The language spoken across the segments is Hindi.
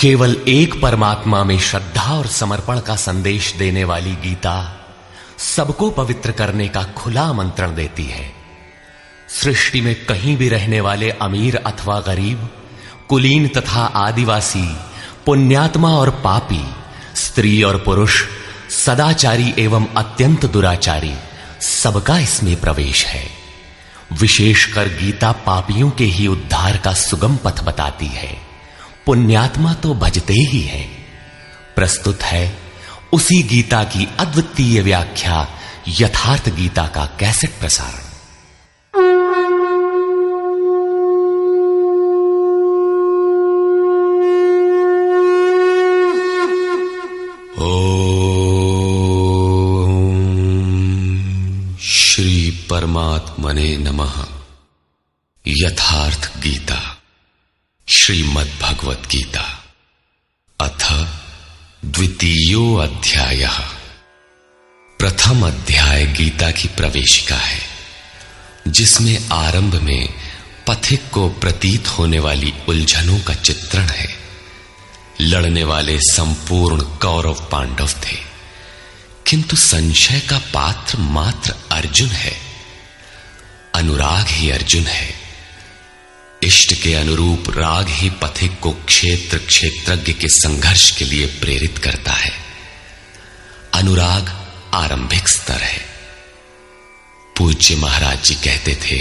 केवल एक परमात्मा में श्रद्धा और समर्पण का संदेश देने वाली गीता सबको पवित्र करने का खुला आमंत्रण देती है। सृष्टि में कहीं भी रहने वाले अमीर अथवा गरीब, कुलीन तथा आदिवासी, पुण्यात्मा और पापी, स्त्री और पुरुष, सदाचारी एवं अत्यंत दुराचारी, सबका इसमें प्रवेश है। विशेषकर गीता पापियों के ही उद्धार का सुगम पथ बताती है। पुण्यात्मा तो भजते ही हैं। प्रस्तुत है उसी गीता की अद्वितीय व्याख्या यथार्थ गीता का कैसेट प्रसारण। श्री परमात्मने नमः। यथार्थ गीता श्रीमद् भगवत गीता अथ द्वितीयो अध्यायः। प्रथम अध्याय गीता की प्रवेशिका है, जिसमें आरंभ में पथिक को प्रतीत होने वाली उलझनों का चित्रण है। लड़ने वाले संपूर्ण कौरव पांडव थे, किंतु संशय का पात्र मात्र अर्जुन है। अनुराग ही अर्जुन है। इष्ट के अनुरूप राग ही पथिक को क्षेत्र क्षेत्रज्ञ के संघर्ष के लिए प्रेरित करता है। अनुराग आरंभिक स्तर है। पूज्य महाराज जी कहते थे,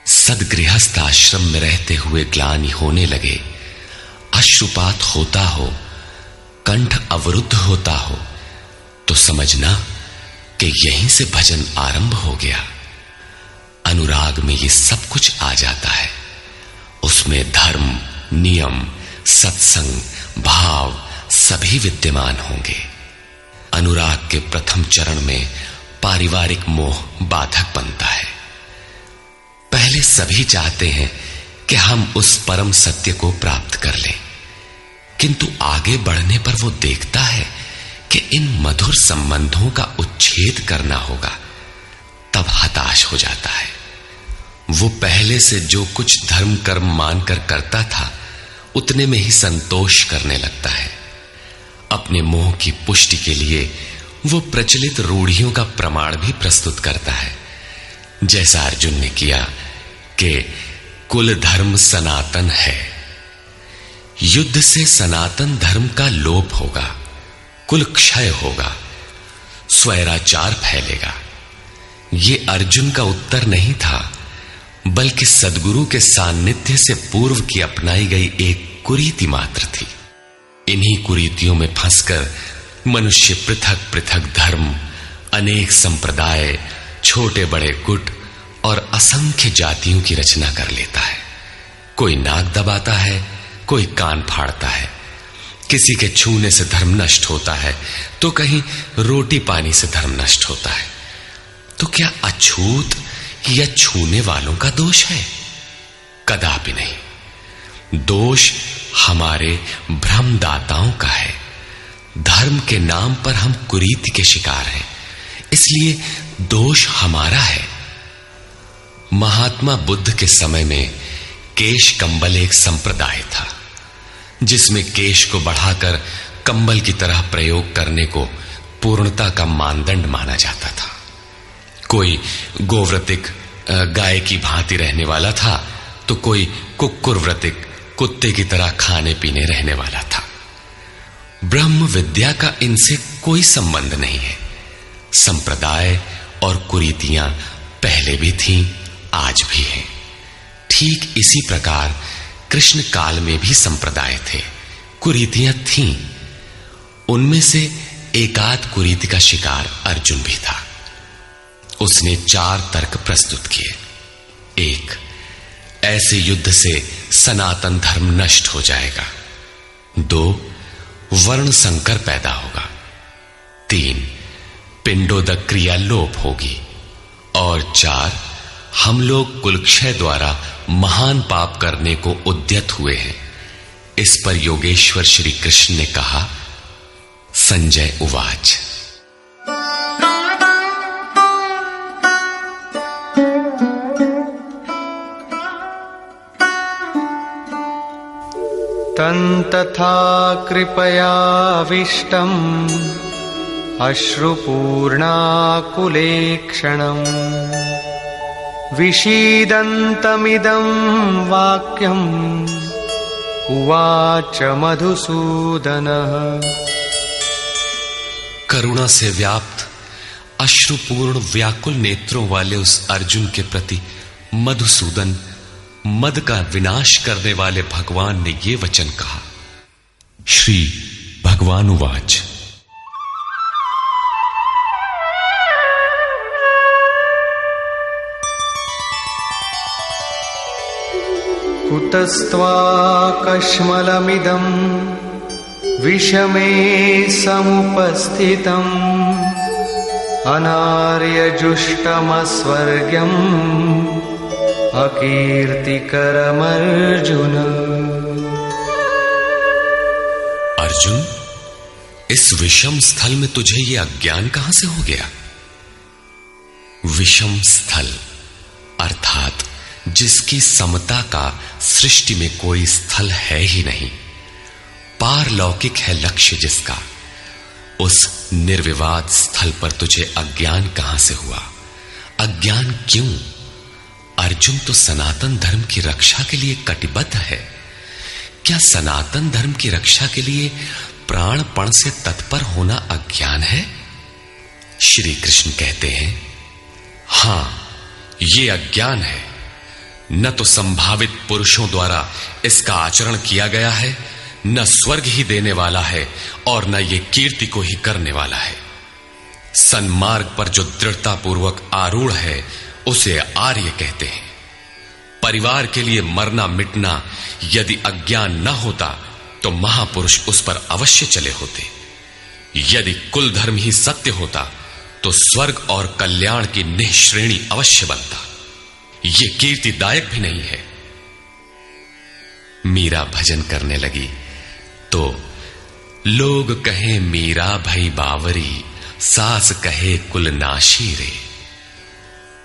सदगृहस्थ आश्रम में रहते हुए ग्लानि होने लगे, अश्रुपात होता हो, कंठ अवरुद्ध होता हो, तो समझना कि यहीं से भजन आरंभ हो गया। अनुराग में ये सब कुछ आ जाता है। उसमें धर्म, नियम, सत्संग, भाव सभी विद्यमान होंगे। अनुराग के प्रथम चरण में पारिवारिक मोह बाधक बनता है। पहले सभी चाहते हैं कि हम उस परम सत्य को प्राप्त कर लें, किंतु आगे बढ़ने पर वो देखता है कि इन मधुर संबंधों का उच्छेद करना होगा। तब हताश हो जाता है। वो पहले से जो कुछ धर्म कर्म मानकर करता था, उतने में ही संतोष करने लगता है। अपने मोह की पुष्टि के लिए वो प्रचलित रूढ़ियों का प्रमाण भी प्रस्तुत करता है, जैसा अर्जुन ने किया कि कुल धर्म सनातन है। युद्ध से सनातन धर्म का लोप होगा, कुल क्षय होगा, स्वैराचार फैलेगा। ये अर्जुन का उत्तर नहीं था, बल्कि सद्गुरु के सान्निध्य से पूर्व की अपनाई गई एक कुरीति मात्र थी। इन्हीं कुरीतियों में फंसकर मनुष्य पृथक पृथक धर्म, अनेक संप्रदाय, छोटे बड़े गुट और असंख्य जातियों की रचना कर लेता है। कोई नाक दबाता है, कोई कान फाड़ता है। किसी के छूने से धर्म नष्ट होता है, तो कहीं रोटी पानी से धर्म नष्ट होता है। तो क्या अछूत या छूने वालों का दोष है? कदापि नहीं। दोष हमारे भ्रमदाताओं का है। धर्म के नाम पर हम कुरीति के शिकार हैं, इसलिए दोष हमारा है। महात्मा बुद्ध के समय में केश कंबल एक संप्रदाय था, जिसमें केश को बढ़ाकर कंबल की तरह प्रयोग करने को पूर्णता का मानदंड माना जाता था। कोई गोव्रतिक गाय की भांति रहने वाला था, तो कोई कुक्कुरव्रतिक कुत्ते की तरह खाने पीने रहने वाला था। ब्रह्म विद्या का इनसे कोई संबंध नहीं है। संप्रदाय और कुरीतियां पहले भी थीं, आज भी हैं। ठीक इसी प्रकार कृष्ण काल में भी संप्रदाय थे, कुरीतियां थीं। उनमें से एकाध कुरीति का शिकार अर्जुन भी था। उसने 4 तर्क प्रस्तुत किए। 1, ऐसे युद्ध से सनातन धर्म नष्ट हो जाएगा। 2, वर्ण संकर पैदा होगा। 3, पिंडोदक क्रिया लोप होगी। और 4, हम लोग कुलक्षय द्वारा महान पाप करने को उद्यत हुए हैं। इस पर योगेश्वर श्री कृष्ण ने कहा, संजय उवाच। तन्तथा कृपयाविष्टम् अश्रुपूर्णाकुलेक्षणम् विषीदन्तमिदं वाक्यम् उवाच मधुसूदनः। करुणा से व्याप्त अश्रुपूर्ण व्याकुल नेत्रों वाले उस अर्जुन के प्रति मधुसूदन, मद का विनाश करने वाले भगवान ने ये वचन कहा। श्री भगवान उवाच। कुतस्त्वाकश्मलमिदं विषमे समुपस्थितम् अनार्यजुष्टमस्वर्ग्यम् अकीर्तिकरमर्जुन। अर्जुन, इस विषम स्थल में तुझे ये अज्ञान कहां से हो गया? विषम स्थल अर्थात जिसकी समता का सृष्टि में कोई स्थल है ही नहीं, पारलौकिक है लक्ष्य जिसका, उस निर्विवाद स्थल पर तुझे अज्ञान कहां से हुआ? अज्ञान क्यों? अर्जुन तो सनातन धर्म की रक्षा के लिए कटिबद्ध है। क्या सनातन धर्म की रक्षा के लिए प्राणपण से तत्पर होना अज्ञान है? श्री कृष्ण कहते हैं, हां, ये अज्ञान है। न तो संभावित पुरुषों द्वारा इसका आचरण किया गया है, न स्वर्ग ही देने वाला है और न ये कीर्ति को ही करने वाला है। सन्मार्ग पर जो दृढ़तापूर्वक आरूढ़ है उसे आर्य कहते हैं। परिवार के लिए मरना मिटना यदि अज्ञान न होता तो महापुरुष उस पर अवश्य चले होते। यदि कुल धर्म ही सत्य होता तो स्वर्ग और कल्याण की निःश्रेणी अवश्य बनता। ये कीर्तिदायक भी नहीं है। मीरा भजन करने लगी तो लोग कहें मीरा भई बावरी, सास कहे कुल नाशी रे।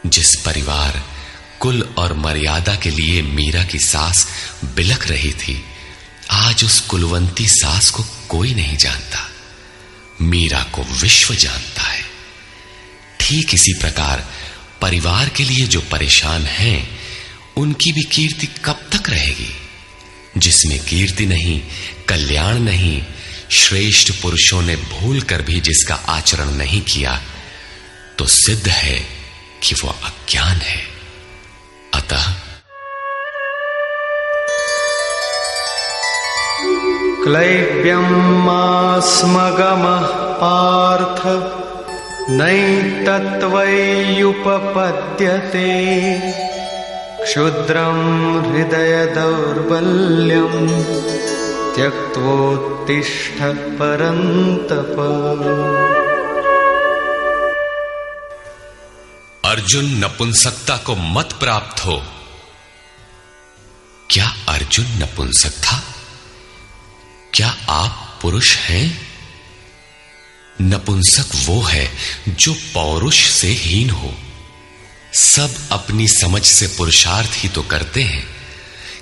जिस परिवार, कुल और मर्यादा के लिए मीरा की सास बिलख रही थी, आज उस कुलवंती सास को कोई नहीं जानता। मीरा को विश्व जानता है। ठीक इसी प्रकार परिवार के लिए जो परेशान हैं, उनकी भी कीर्ति कब तक रहेगी? जिसमें कीर्ति नहीं, कल्याण नहीं, श्रेष्ठ पुरुषों ने भूल कर भी जिसका आचरण नहीं किया, तो सिद्ध है कि वह अज्ञान है। अतः क्लैब्यमास्मगमः पार्थ नैतत्त्वय्युपपद्यते क्षुद्रं हृदय दौर्बल्यं त्यक्त्वोत्तिष्ठ परन्तप। अर्जुन, नपुंसकता को मत प्राप्त हो। क्या अर्जुन नपुंसक था? क्या आप पुरुष हैं? नपुंसक वो है जो पौरुष से हीन हो। सब अपनी समझ से पुरुषार्थ ही तो करते हैं।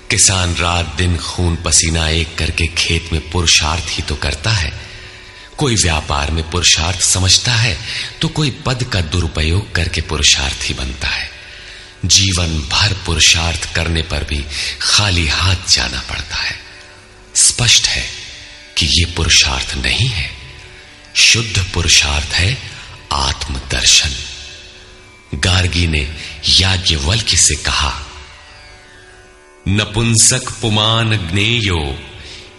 किसान रात दिन खून पसीना एक करके खेत में पुरुषार्थ ही तो करता है। कोई व्यापार में पुरुषार्थ समझता है तो कोई पद का दुरुपयोग करके पुरुषार्थी बनता है। जीवन भर पुरुषार्थ करने पर भी खाली हाथ जाना पड़ता है। स्पष्ट है कि यह पुरुषार्थ नहीं है। शुद्ध पुरुषार्थ है आत्मदर्शन। गार्गी ने याज्ञवल्क्य से कहा, नपुंसक पुमान ज्ञेयो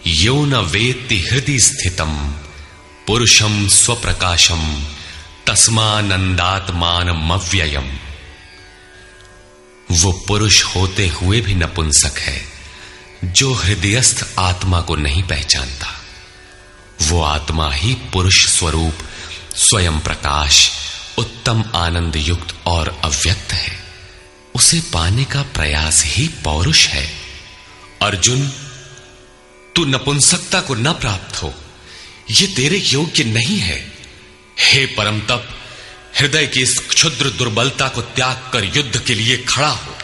यो न वेत्ति हृदि स्थितम पुरुषम स्वप्रकाशम तस्मानंदात्मानमव्ययम्। वो पुरुष होते हुए भी नपुंसक है जो हृदयस्थ आत्मा को नहीं पहचानता। वो आत्मा ही पुरुष स्वरूप, स्वयं प्रकाश, उत्तम आनंद युक्त और अव्यक्त है। उसे पाने का प्रयास ही पौरुष है। अर्जुन, तू नपुंसकता को न प्राप्त हो, ये तेरे योग्य नहीं है। हे परम तप, हृदय की इस क्षुद्र दुर्बलता को त्याग कर युद्ध के लिए खड़ा हो।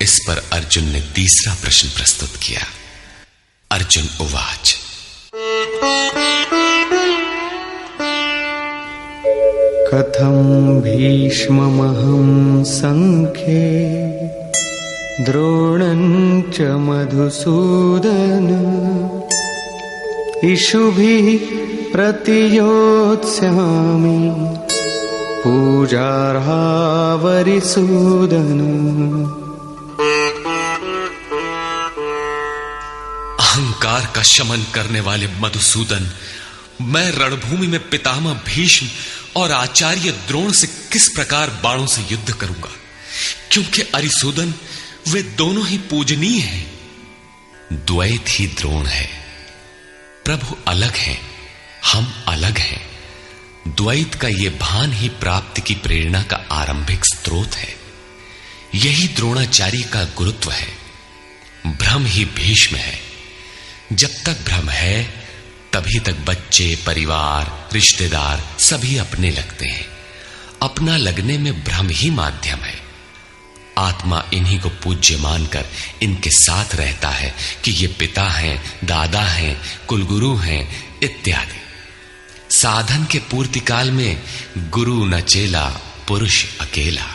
इस पर अर्जुन ने तीसरा प्रश्न प्रस्तुत किया। अर्जुन उवाच। कथं भीष्ममहं संख्ये द्रोणं च मधुसूदन इषुभिः प्रतियोत्स्यामि पूजार्हावरिसूदन। अहंकार का शमन करने वाले मधुसूदन, मैं रणभूमि में पितामह भीष्म और आचार्य द्रोण से किस प्रकार बाणों से युद्ध करूंगा, क्योंकि अरिसूदन वे दोनों ही पूजनीय हैं। द्वैत ही द्रोण है। प्रभु अलग हैं, हम अलग हैं। द्वैत का यह भान ही प्राप्ति की प्रेरणा का आरंभिक स्रोत है। यही द्रोणाचार्य का गुरुत्व है। भ्रम ही भीष्म है। जब तक भ्रम है तभी तक बच्चे, परिवार, रिश्तेदार सभी अपने लगते हैं। अपना लगने में भ्रम ही माध्यम है। आत्मा इन्हीं को पूज्य मानकर इनके साथ रहता है कि ये पिता हैं, दादा हैं, कुलगुरु हैं इत्यादि। साधन के पूर्ति काल में गुरु न चेला, पुरुष अकेला।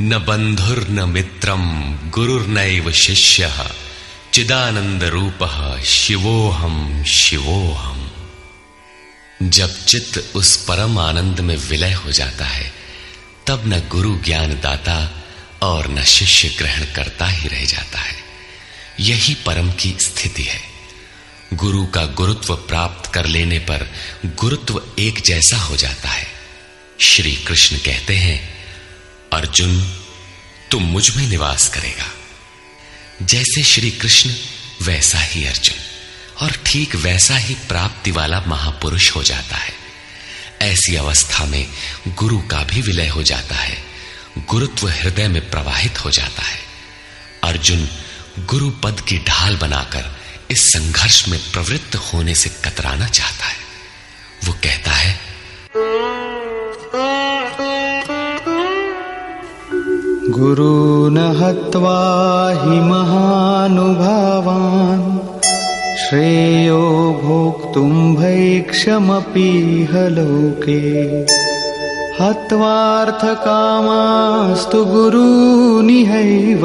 न बंधुर न मित्रम गुरुर्नैव शिष्यः चिदानंद रूपः शिवोहम शिवोहम। जब चित्त उस परम आनंद में विलय हो जाता है तब न गुरु ज्ञान दाता और न शिष्य ग्रहण करता ही रह जाता है। यही परम की स्थिति है। गुरु का गुरुत्व प्राप्त कर लेने पर गुरुत्व एक जैसा हो जाता है। श्री कृष्ण कहते हैं, अर्जुन तुम मुझ में निवास करेगा। जैसे श्री कृष्ण वैसा ही अर्जुन, और ठीक वैसा ही प्राप्ति वाला महापुरुष हो जाता है। ऐसी अवस्था में गुरु का भी विलय हो जाता है। गुरुत्व हृदय में प्रवाहित हो जाता है। अर्जुन गुरु पद की ढाल बनाकर इस संघर्ष में प्रवृत्त होने से कतराना चाहता है। वो कहता है, गुरून् हत्वा हि महानुभावान् श्रेयो भोक्तुं भैक्षमपीह लोके हत्वार्थकामास्तु गुरूनिहैव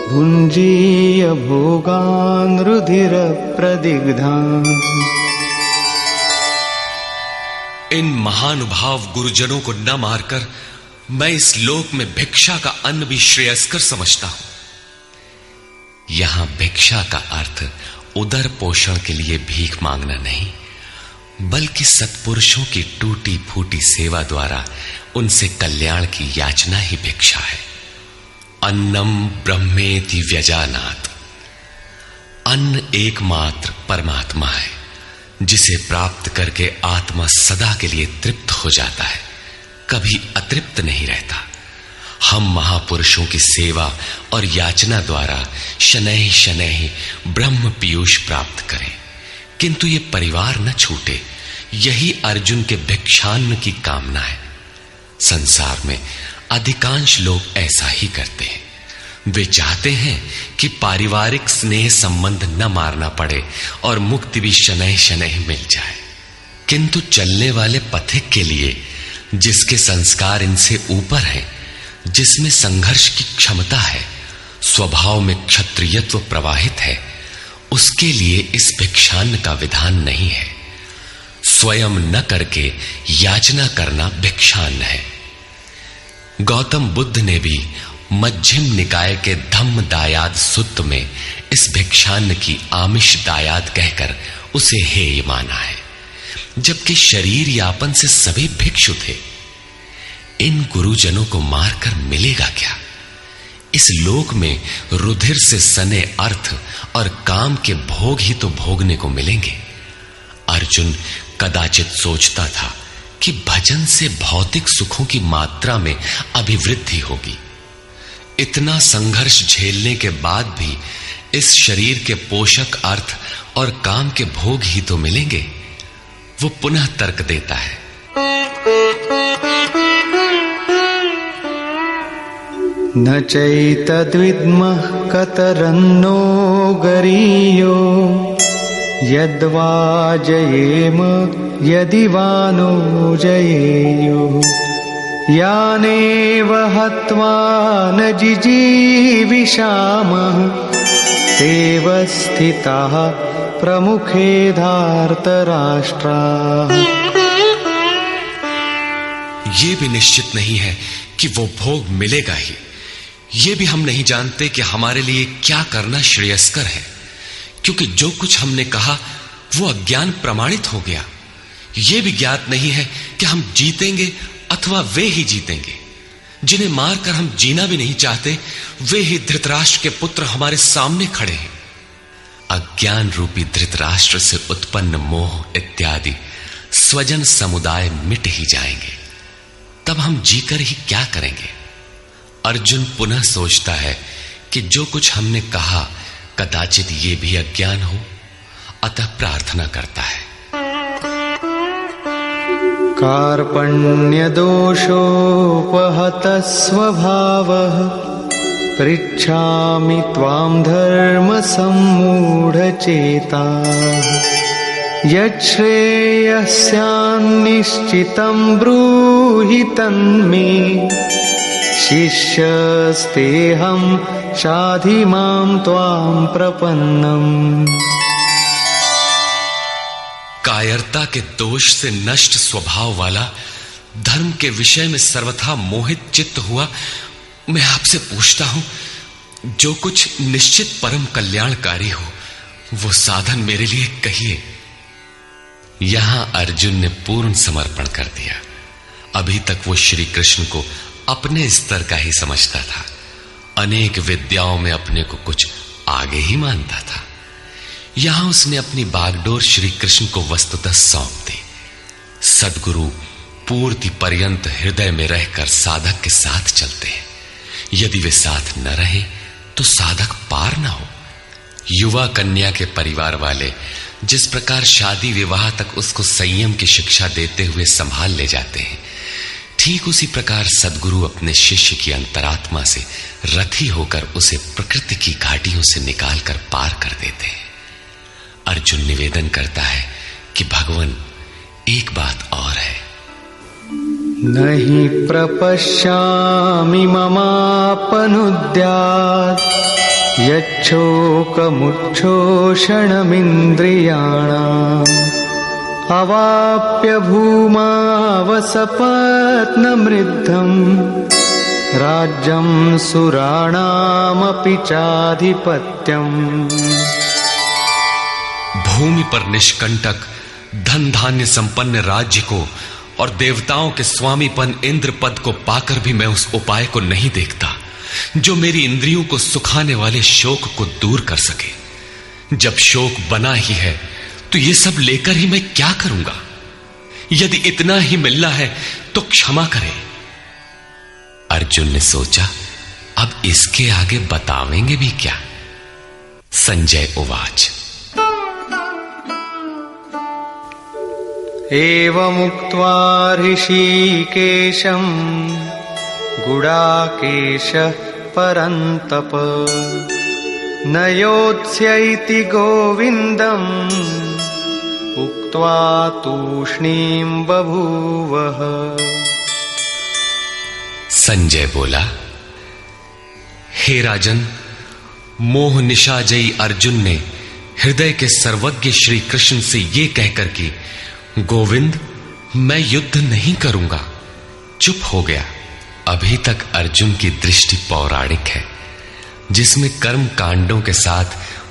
भुञ्जीय भोगान् रुधिरप्रदिग्धान्। इन महानुभाव गुरुजनों को न मारकर मैं इस लोक में भिक्षा का अन्न भी श्रेयस्कर समझता हूं। यहां भिक्षा का अर्थ उदर पोषण के लिए भीख मांगना नहीं, बल्कि सत्पुरुषों की टूटी फूटी सेवा द्वारा उनसे कल्याण की याचना ही भिक्षा है। अन्नम ब्रह्मेति व्यजानात्। अन्न एकमात्र परमात्मा है, जिसे प्राप्त करके आत्मा सदा के लिए तृप्त हो जाता है, कभी अतृप्त नहीं रहता। हम महापुरुषों की सेवा और याचना द्वारा शनैः शनैः ब्रह्म पीयूष प्राप्त करें, किंतु ये परिवार न छूटे। यही अर्जुन के भिक्षान्न की कामना है। संसार में अधिकांश लोग ऐसा ही करते हैं। वे चाहते हैं कि पारिवारिक स्नेह संबंध न मारना पड़े और मुक्ति भी शनैः शनैः मिल जाए, किंतु चलने वाले पथिक के लिए, जिसके संस्कार इनसे ऊपर है, जिसमें संघर्ष की क्षमता है, स्वभाव में क्षत्रियत्व प्रवाहित है, उसके लिए इस भिक्षान्न का विधान नहीं है। स्वयं न करके याचना करना भिक्षान्न है। गौतम बुद्ध ने भी मध्यम निकाय के धम्म दायाद सुत्त में इस भिक्षान्न की आमिष दायाद कहकर उसे हेय माना है, जबकि शरीर यापन से सभी भिक्षु थे। इन गुरुजनों को मारकर मिलेगा क्या? इस लोक में रुधिर से सने अर्थ और काम के भोग ही तो भोगने को मिलेंगे। अर्जुन कदाचित सोचता था कि भजन से भौतिक सुखों की मात्रा में अभिवृद्धि होगी। इतना संघर्ष झेलने के बाद भी इस शरीर के पोषक अर्थ और काम के भोग ही तो मिलेंगे। वो पुनः तर्क देता है, न चैतद्विद्मः कतरन्नो गरीयो यद्वा जयेम यदि वा नो जयेयुः यानेव हत्वा न जिजीविषामः तेव स्थिताः प्रमुखे धार्तराष्ट्राः। ये भी निश्चित नहीं है कि वो भोग मिलेगा ही। ये भी हम नहीं जानते कि हमारे लिए क्या करना श्रेयस्कर है, क्योंकि जो कुछ हमने कहा वो अज्ञान प्रमाणित हो गया। ये भी ज्ञात नहीं है कि हम जीतेंगे अथवा वे ही जीतेंगे। जिन्हें मारकर हम जीना भी नहीं चाहते, वे ही धृतराष्ट्र के पुत्र हमारे सामने खड़े हैं। अज्ञान रूपी धृतराष्ट्र से उत्पन्न मोह इत्यादि स्वजन समुदाय मिट ही जाएंगे, तब हम जीकर ही क्या करेंगे। अर्जुन पुनः सोचता है कि जो कुछ हमने कहा कदाचित ये भी अज्ञान हो, अतः प्रार्थना करता है। कार्पण्यदोषोपहतः स्वभावः पृच्छामि त्वां धर्मसम्मूढचेताः यच्छ्रेयस्यान्निश्चितं ब्रूहि तन्मे शिष्यस्तेऽहं शाधि मां त्वां प्रपन्नम्। कायरता के दोष से नष्ट स्वभाव वाला, धर्म के विषय में सर्वथा मोहित चित्त हुआ मैं आपसे पूछता हूं, जो कुछ निश्चित परम कल्याणकारी हो वो साधन मेरे लिए कहिए। यहां अर्जुन ने पूर्ण समर्पण कर दिया। अभी तक वो श्री कृष्ण को अपने स्तर का ही समझता था, अनेक विद्याओं में अपने को कुछ आगे ही मानता था। यहां उसने अपनी बागडोर श्री कृष्ण को वस्तुतः सौंप दी। सद्गुरु पूर्ति पर्यंत हृदय में रहकर साधक के साथ चलते हैं। यदि वे साथ न रहे तो साधक पार न हो। युवा कन्या के परिवार वाले जिस प्रकार शादी विवाह तक उसको संयम की शिक्षा देते हुए संभाल ले जाते हैं, ठीक उसी प्रकार सद्गुरु अपने शिष्य की अंतरात्मा से रथी होकर उसे प्रकृति की घाटियों से निकालकर पार कर देते हैं। अर्जुन निवेदन करता है कि भगवान, एक बात और है। नहि प्रपश्यामि ममापनुद्यात् यच्छोकमुच्छोषणमिन्द्रियाणाम् अवाप्य भूमावसपत्नमृद्धम् राज्यं सुराणामपि चाधिपत्यम्। भूमि पर निष्कंटक धन धान्य संपन्न राज्य को और देवताओं के स्वामीपन इंद्र पद को पाकर भी मैं उस उपाय को नहीं देखता जो मेरी इंद्रियों को सुखाने वाले शोक को दूर कर सके। जब शोक बना ही है तो ये सब लेकर ही मैं क्या करूंगा। यदि इतना ही मिलना है तो क्षमा करें। अर्जुन ने सोचा, अब इसके आगे बतावेंगे भी क्या। संजय उवाच। एवमुक्त्वा ऋषिकेशं गुडाकेशः परन्तप न योत्स्यैति गोविन्दम् उक्त्वा तूष्णीं बभूवः। संजय बोला, हे राजन, मोह निशाजयी अर्जुन ने हृदय के सर्वज्ञ श्री कृष्ण से ये कहकर कि गोविंद, मैं युद्ध नहीं करूंगा, चुप हो गया। अभी तक अर्जुन की दृष्टि पौराणिक है, जिसमें कर्म कांडों के साथ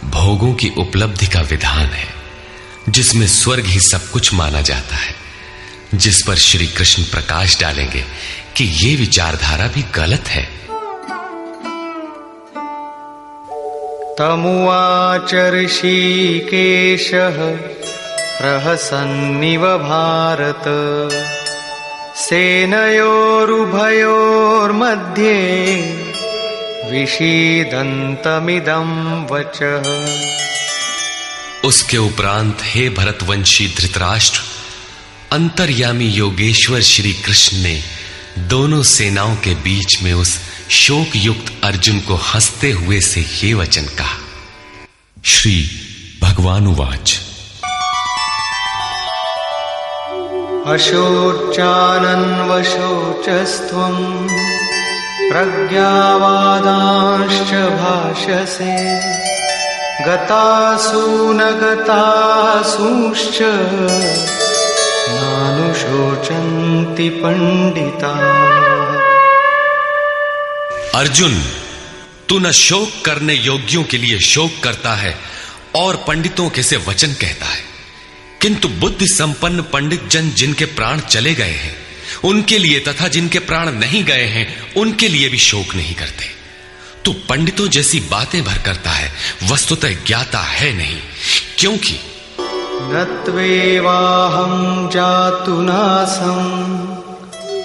भोगों की उपलब्धि का विधान है, जिसमें स्वर्ग ही सब कुछ माना जाता है, जिस पर श्री कृष्ण प्रकाश डालेंगे कि ये विचारधारा भी गलत है। तमुवाच ऋषिकेशः प्रहसन्निव भारत सेनयोरुभयोर्मध्ये विषीदन्तमिदं वचः। उसके उपरांत हे भरतवंशी धृतराष्ट्र, अंतर्यामी योगेश्वर श्री कृष्ण ने दोनों सेनाओं के बीच में उस शोक युक्त अर्जुन को हंसते हुए से ये वचन कहा। श्री भगवान उवाच। अशोचानन्वशोचस्त्वं प्रज्ञावादांश्च भाषसे गतासु न गतासूश्च नानुशोचन्ति पंडिताः। अर्जुन, तू न शोक करने योग्यों के लिए शोक करता है और पंडितों के से वचन कहता है, किंतु बुद्धि संपन्न पंडित जन जिनके प्राण चले गए हैं उनके लिए तथा जिनके प्राण नहीं गए हैं उनके लिए भी शोक नहीं करते। तू पंडितों जैसी बातें भर करता है, वस्तुतः ज्ञाता है नहीं, क्योंकि न त्वेवाहं जातु नासं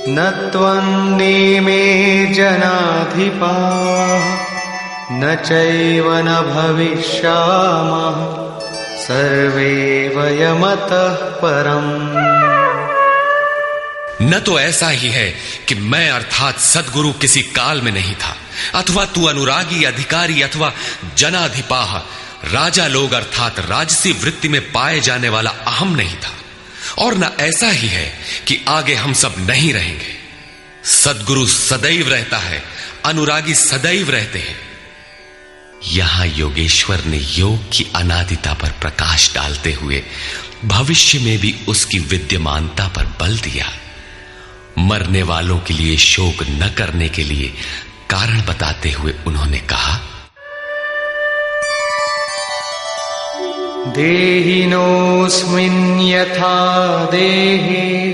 न त्वन्नेमे जनाधिपाः न चैव न भविष्यामः सर्वे वयमतः परम्। न तो ऐसा ही है कि मैं अर्थात सद्गुरु किसी काल में नहीं था, अथवा तू अनुरागी अधिकारी अथवा जनाधिपाह राजा लोग अर्थात राजसी वृत्ति में पाए जाने वाला अहम नहीं था, और न ऐसा ही है कि आगे हम सब नहीं रहेंगे। सद्गुरु सदैव रहता है, अनुरागी सदैव रहते हैं। यहां योगेश्वर ने योग की अनादिता पर प्रकाश डालते हुए भविष्य में भी उसकी विद्यमानता पर बल दिया। मरने वालों के लिए शोक न करने के लिए कारण बताते हुए उन्होंने कहा, देहिनोऽस्मिन् यथा देहे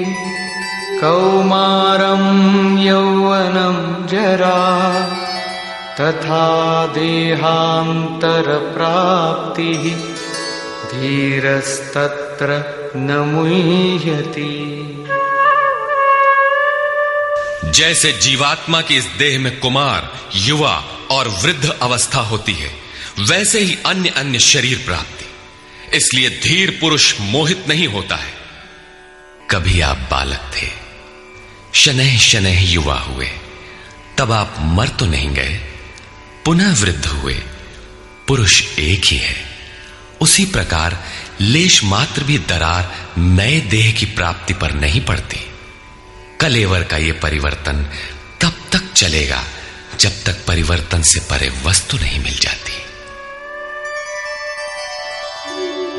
कौमारं यौवनं जरा तथा देहान्तरप्राप्तिः धीरस्तत्र न मुह्यति। जैसे जीवात्मा की इस देह में कुमार, युवा और वृद्ध अवस्था होती है, वैसे ही अन्य अन्य शरीर प्राप्ति। इसलिए धीर पुरुष मोहित नहीं होता है। कभी आप बालक थे, शनैः शनैः युवा हुए, तब आप मर तो नहीं गए, पुनः वृद्ध हुए, पुरुष एक ही है। उसी प्रकार लेश मात्र भी दरार नए देह की प्राप्ति पर नहीं पड़ती। कलेवर का यह परिवर्तन तब तक चलेगा जब तक परिवर्तन से परे वस्तु नहीं मिल जाती।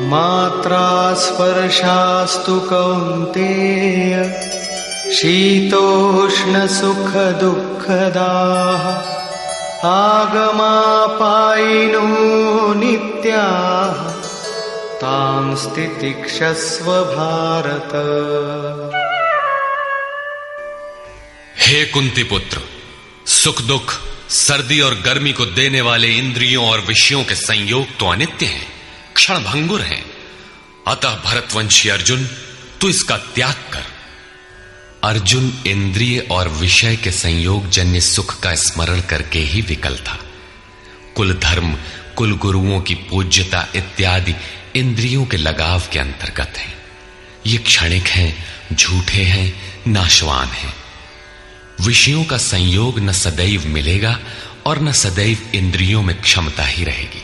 मात्रा स्पर्शास्तु कौन्तेय शीतोष्ण सुख दुःखदाः आगमापायिनो नित्याः तां स्थितिक्षस्व भारत। हे कुंती पुत्र, सुख दुख, सर्दी और गर्मी को देने वाले इंद्रियों और विषयों के संयोग तो अनित्य हैं, क्षण भंगुर हैं। अतः भरतवंशी अर्जुन, तू इसका त्याग कर। अर्जुन इंद्रिय और विषय के संयोग जन्य सुख का स्मरण करके ही विकल था। कुल धर्म, कुल गुरुओं की पूज्यता इत्यादि इंद्रियों के लगाव के अंतर्गत है। ये क्षणिक हैं, झूठे हैं, नाशवान हैं। विषयों का संयोग न सदैव मिलेगा और न सदैव इंद्रियों में क्षमता ही रहेगी।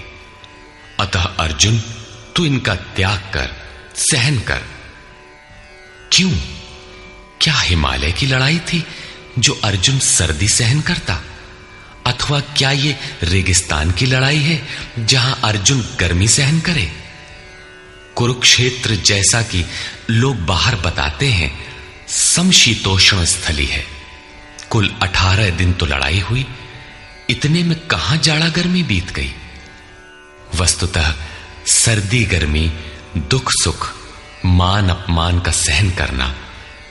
अतः अर्जुन, तू इनका त्याग कर, सहन कर। क्यों? क्या हिमालय की लड़ाई थी जो अर्जुन सर्दी सहन करता? अथवा क्या ये रेगिस्तान की लड़ाई है जहां अर्जुन गर्मी सहन करे? कुरुक्षेत्र जैसा कि लोग बाहर बताते हैं समशीतोष्ण स्थली है। कुल 18 दिन तो लड़ाई हुई, इतने में कहां जाड़ा गर्मी बीत गई। वस्तुतः सर्दी गर्मी, दुख सुख, मान अपमान का सहन करना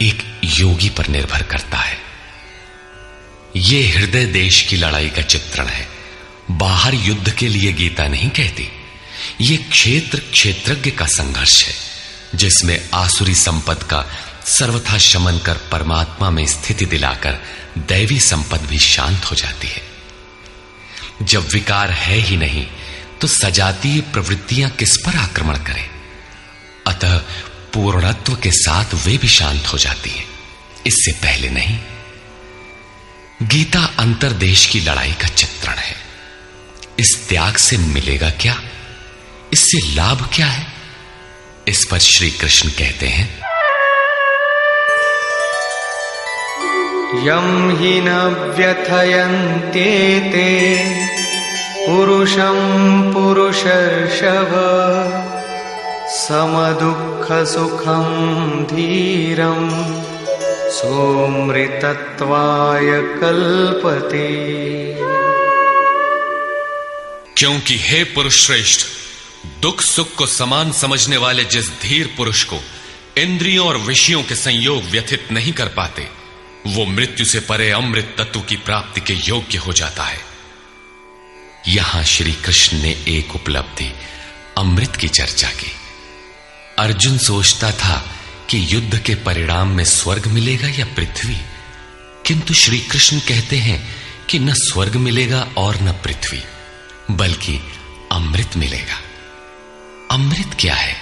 एक योगी पर निर्भर करता है। यह हृदय देश की लड़ाई का चित्रण है। बाहर युद्ध के लिए गीता नहीं कहती। यह क्षेत्र क्षेत्रज्ञ का संघर्ष है, जिसमें आसुरी संपद का सर्वथा शमन कर परमात्मा में स्थिति दिलाकर दैवी संपद भी शांत हो जाती है। जब विकार है ही नहीं तो सजातीय प्रवृत्तियां किस पर आक्रमण करें? अतः पूर्णत्व के साथ वे भी शांत हो जाती हैं, इससे पहले नहीं। गीता अंतर्देश की लड़ाई का चित्रण है। इस त्याग से मिलेगा क्या, इससे लाभ क्या है, इस पर श्री कृष्ण कहते हैं, यम हि न व्यथयन्त्येते पुरुषं पुरुषर्षभ समदुःख सुखं धीरं सोमृतत्वाय कल्पते। क्योंकि हे पुरुष श्रेष्ठ, दुख सुख को समान समझने वाले जिस धीर पुरुष को इंद्रियों और विषयों के संयोग व्यथित नहीं कर पाते, वो मृत्यु से परे अमृत तत्व की प्राप्ति के योग्य हो जाता है। यहां श्री कृष्ण ने एक उपलब्धि अमृत की चर्चा की। अर्जुन सोचता था कि युद्ध के परिणाम में स्वर्ग मिलेगा या पृथ्वी, किंतु श्री कृष्ण कहते हैं कि न स्वर्ग मिलेगा और न पृथ्वी, बल्कि अमृत मिलेगा। अमृत क्या है?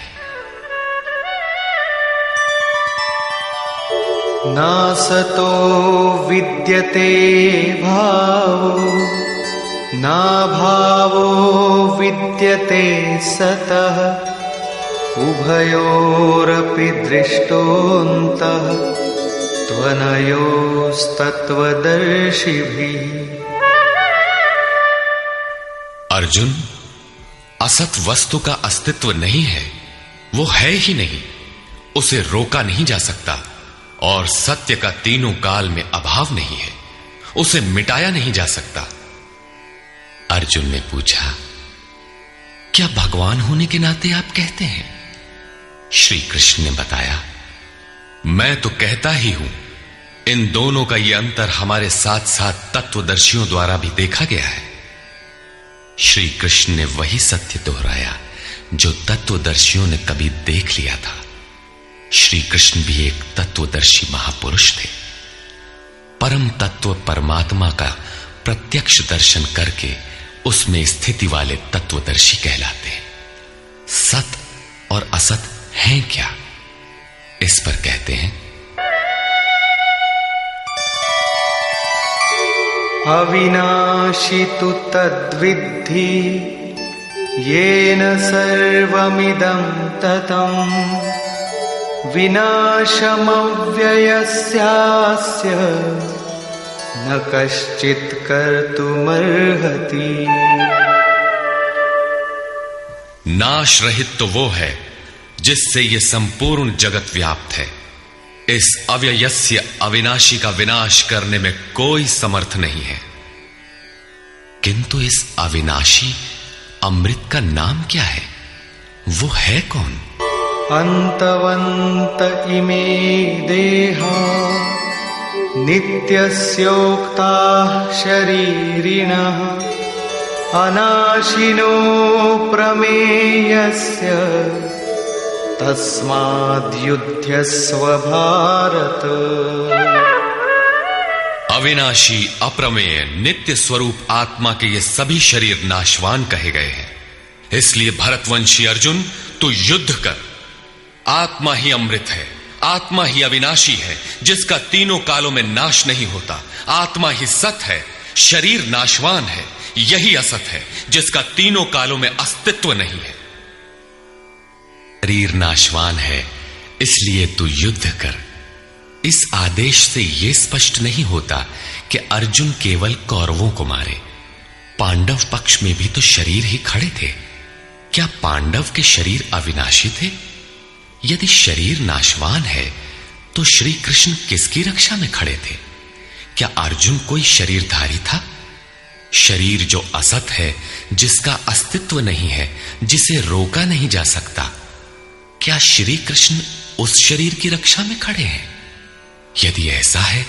नासतो विद्यते भावो ना भावो विद्यते सतः उभयोरपि दृष्टोऽन्तः त्वनयोस्तत्त्वदर्शिभिः। अर्जुन, असत वस्तु का अस्तित्व नहीं है, वो है ही नहीं, उसे रोका नहीं जा सकता, और सत्य का तीनों काल में अभाव नहीं है, उसे मिटाया नहीं जा सकता। अर्जुन ने पूछा, क्या भगवान होने के नाते आप कहते हैं? श्री कृष्ण ने बताया, मैं तो कहता ही हूं। इन दोनों का यह अंतर हमारे साथ साथ तत्वदर्शियों द्वारा भी देखा गया है। श्री कृष्ण ने वही सत्य दोहराया जो तत्वदर्शियों ने कभी देख लिया था। श्री कृष्ण भी एक तत्वदर्शी महापुरुष थे। परम तत्व परमात्मा का प्रत्यक्ष दर्शन करके उसमें स्थिति वाले तत्वदर्शी कहलाते हैं। सत और असत हैं क्या, इस पर कहते हैं, अविनाशी तु तद्विद्धि येन सर्वमिदं ततं विनाशमव्ययस्यास्य न कश्चित् कर्तुमर्हति। नाश रहित तो वो है जिससे ये संपूर्ण जगत व्याप्त है। इस अव्ययस्य अविनाशी का विनाश करने में कोई समर्थ नहीं है। किंतु इस अविनाशी अमृत का नाम क्या है, वो है कौन? अंतवंत इमे देहा नित्यस्योक्ता शरीरिणः अनाशिनो प्रमेयस्य तस्माद्युध्यस्व भारत। अविनाशी अप्रमेय नित्य स्वरूप आत्मा के ये सभी शरीर नाशवान कहे गए हैं। इसलिए भरतवंशी अर्जुन, तू युद्ध कर। आत्मा ही अमृत है, आत्मा ही अविनाशी है जिसका तीनों कालों में नाश नहीं होता। आत्मा ही सत है, शरीर नाशवान है, यही असत है जिसका तीनों कालों में अस्तित्व नहीं है। शरीर नाशवान है, इसलिए तू युद्ध कर। इस आदेश से यह स्पष्ट नहीं होता कि अर्जुन केवल कौरवों को मारे। पांडव पक्ष में भी तो शरीर ही खड़े थे। क्या पांडव के शरीर अविनाशी थे? यदि शरीर नाशवान है तो श्री कृष्ण किसकी रक्षा में खड़े थे? क्या अर्जुन कोई शरीरधारी था? शरीर जो असत है, जिसका अस्तित्व नहीं है, जिसे रोका नहीं जा सकता, क्या श्री कृष्ण उस शरीर की रक्षा में खड़े हैं? यदि ऐसा है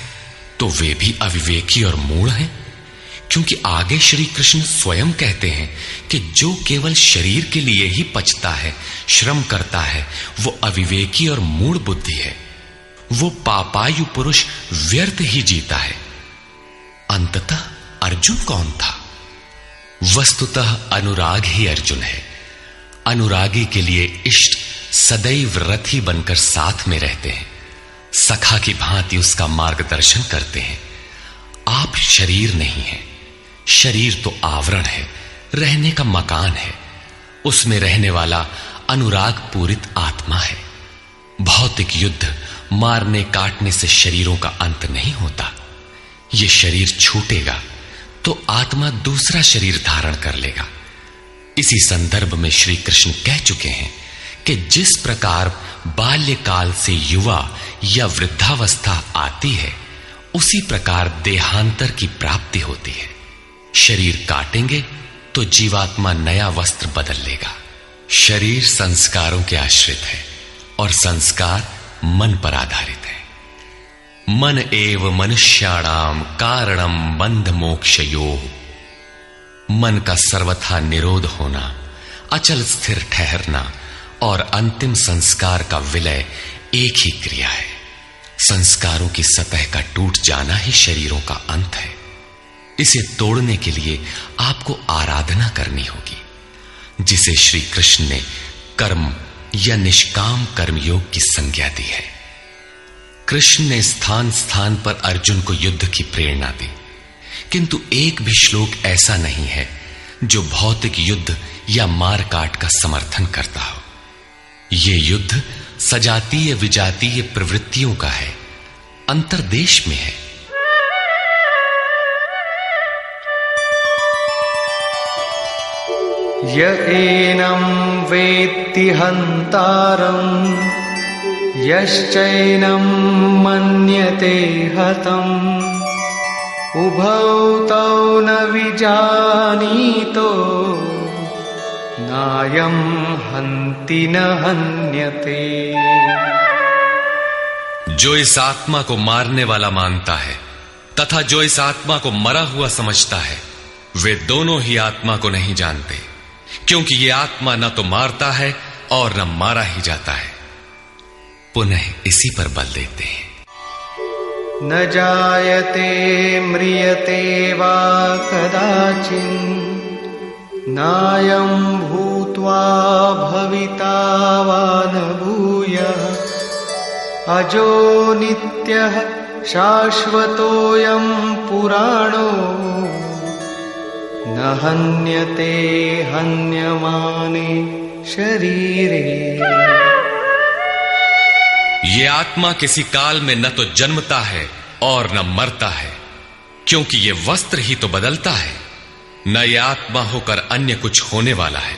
तो वे भी अविवेकी और मूढ़ हैं, क्योंकि आगे श्री कृष्ण स्वयं कहते हैं कि जो केवल शरीर के लिए ही पचता है, श्रम करता है, वो अविवेकी और मूढ़ बुद्धि है। वो पापायु पुरुष व्यर्थ ही जीता है। अंततः अर्जुन कौन था? वस्तुतः अनुराग ही अर्जुन है। अनुरागी के लिए इष्ट सदैव रथी बनकर साथ में रहते हैं, सखा की भांति उसका मार्गदर्शन करते हैं। आप शरीर नहीं है। शरीर तो आवरण है, रहने का मकान है। उसमें रहने वाला अनुराग पूरित आत्मा है। भौतिक युद्ध, मारने काटने से शरीरों का अंत नहीं होता। यह शरीर छूटेगा तो आत्मा दूसरा शरीर धारण कर लेगा। इसी संदर्भ में श्री कृष्ण कह चुके हैं कि जिस प्रकार बाल्यकाल से युवा या वृद्धावस्था आती है, उसी प्रकार देहांतर की प्राप्ति होती है। शरीर काटेंगे तो जीवात्मा नया वस्त्र बदल लेगा। शरीर संस्कारों के आश्रित है और संस्कार मन पर आधारित है। मन एव मनुष्याणाम कारणम बंध मोक्षयोः। मन का सर्वथा निरोध होना, अचल स्थिर ठहरना और अंतिम संस्कार का विलय एक ही क्रिया है। संस्कारों की सतह का टूट जाना ही शरीरों का अंत है। इसे तोड़ने के लिए आपको आराधना करनी होगी, जिसे श्री कृष्ण ने कर्म या निष्काम कर्मयोग की संज्ञा दी है। कृष्ण ने स्थान स्थान पर अर्जुन को युद्ध की प्रेरणा दी, किंतु एक भी श्लोक ऐसा नहीं है जो भौतिक युद्ध या मारकाट का समर्थन करता हो। यह युद्ध सजातीय विजातीय प्रवृत्तियों का है, अंतर्देश में है। य एनं वेत्ति हन्तारम् यश्चैनं मन्यते हतम् उभौ तौ न विजानीतो नायं हन्ति न हन्यते। जो इस आत्मा को मारने वाला मानता है तथा जो इस आत्मा को मरा हुआ समझता है, वे दोनों ही आत्मा को नहीं जानते, क्योंकि ये आत्मा न तो मारता है और न मारा ही जाता है। पुनः इसी पर बल देते हैं। न जायते म्रियते वा कदाचिन् नायं भूत्वा भविता वा न भूयः अजो नित्यः शाश्वतोऽयं पुराणो न हन्यते हन्यमाने शरीरे। ये आत्मा किसी काल में न तो जन्मता है और न मरता है, क्योंकि ये वस्त्र ही तो बदलता है। न ये आत्मा होकर अन्य कुछ होने वाला है,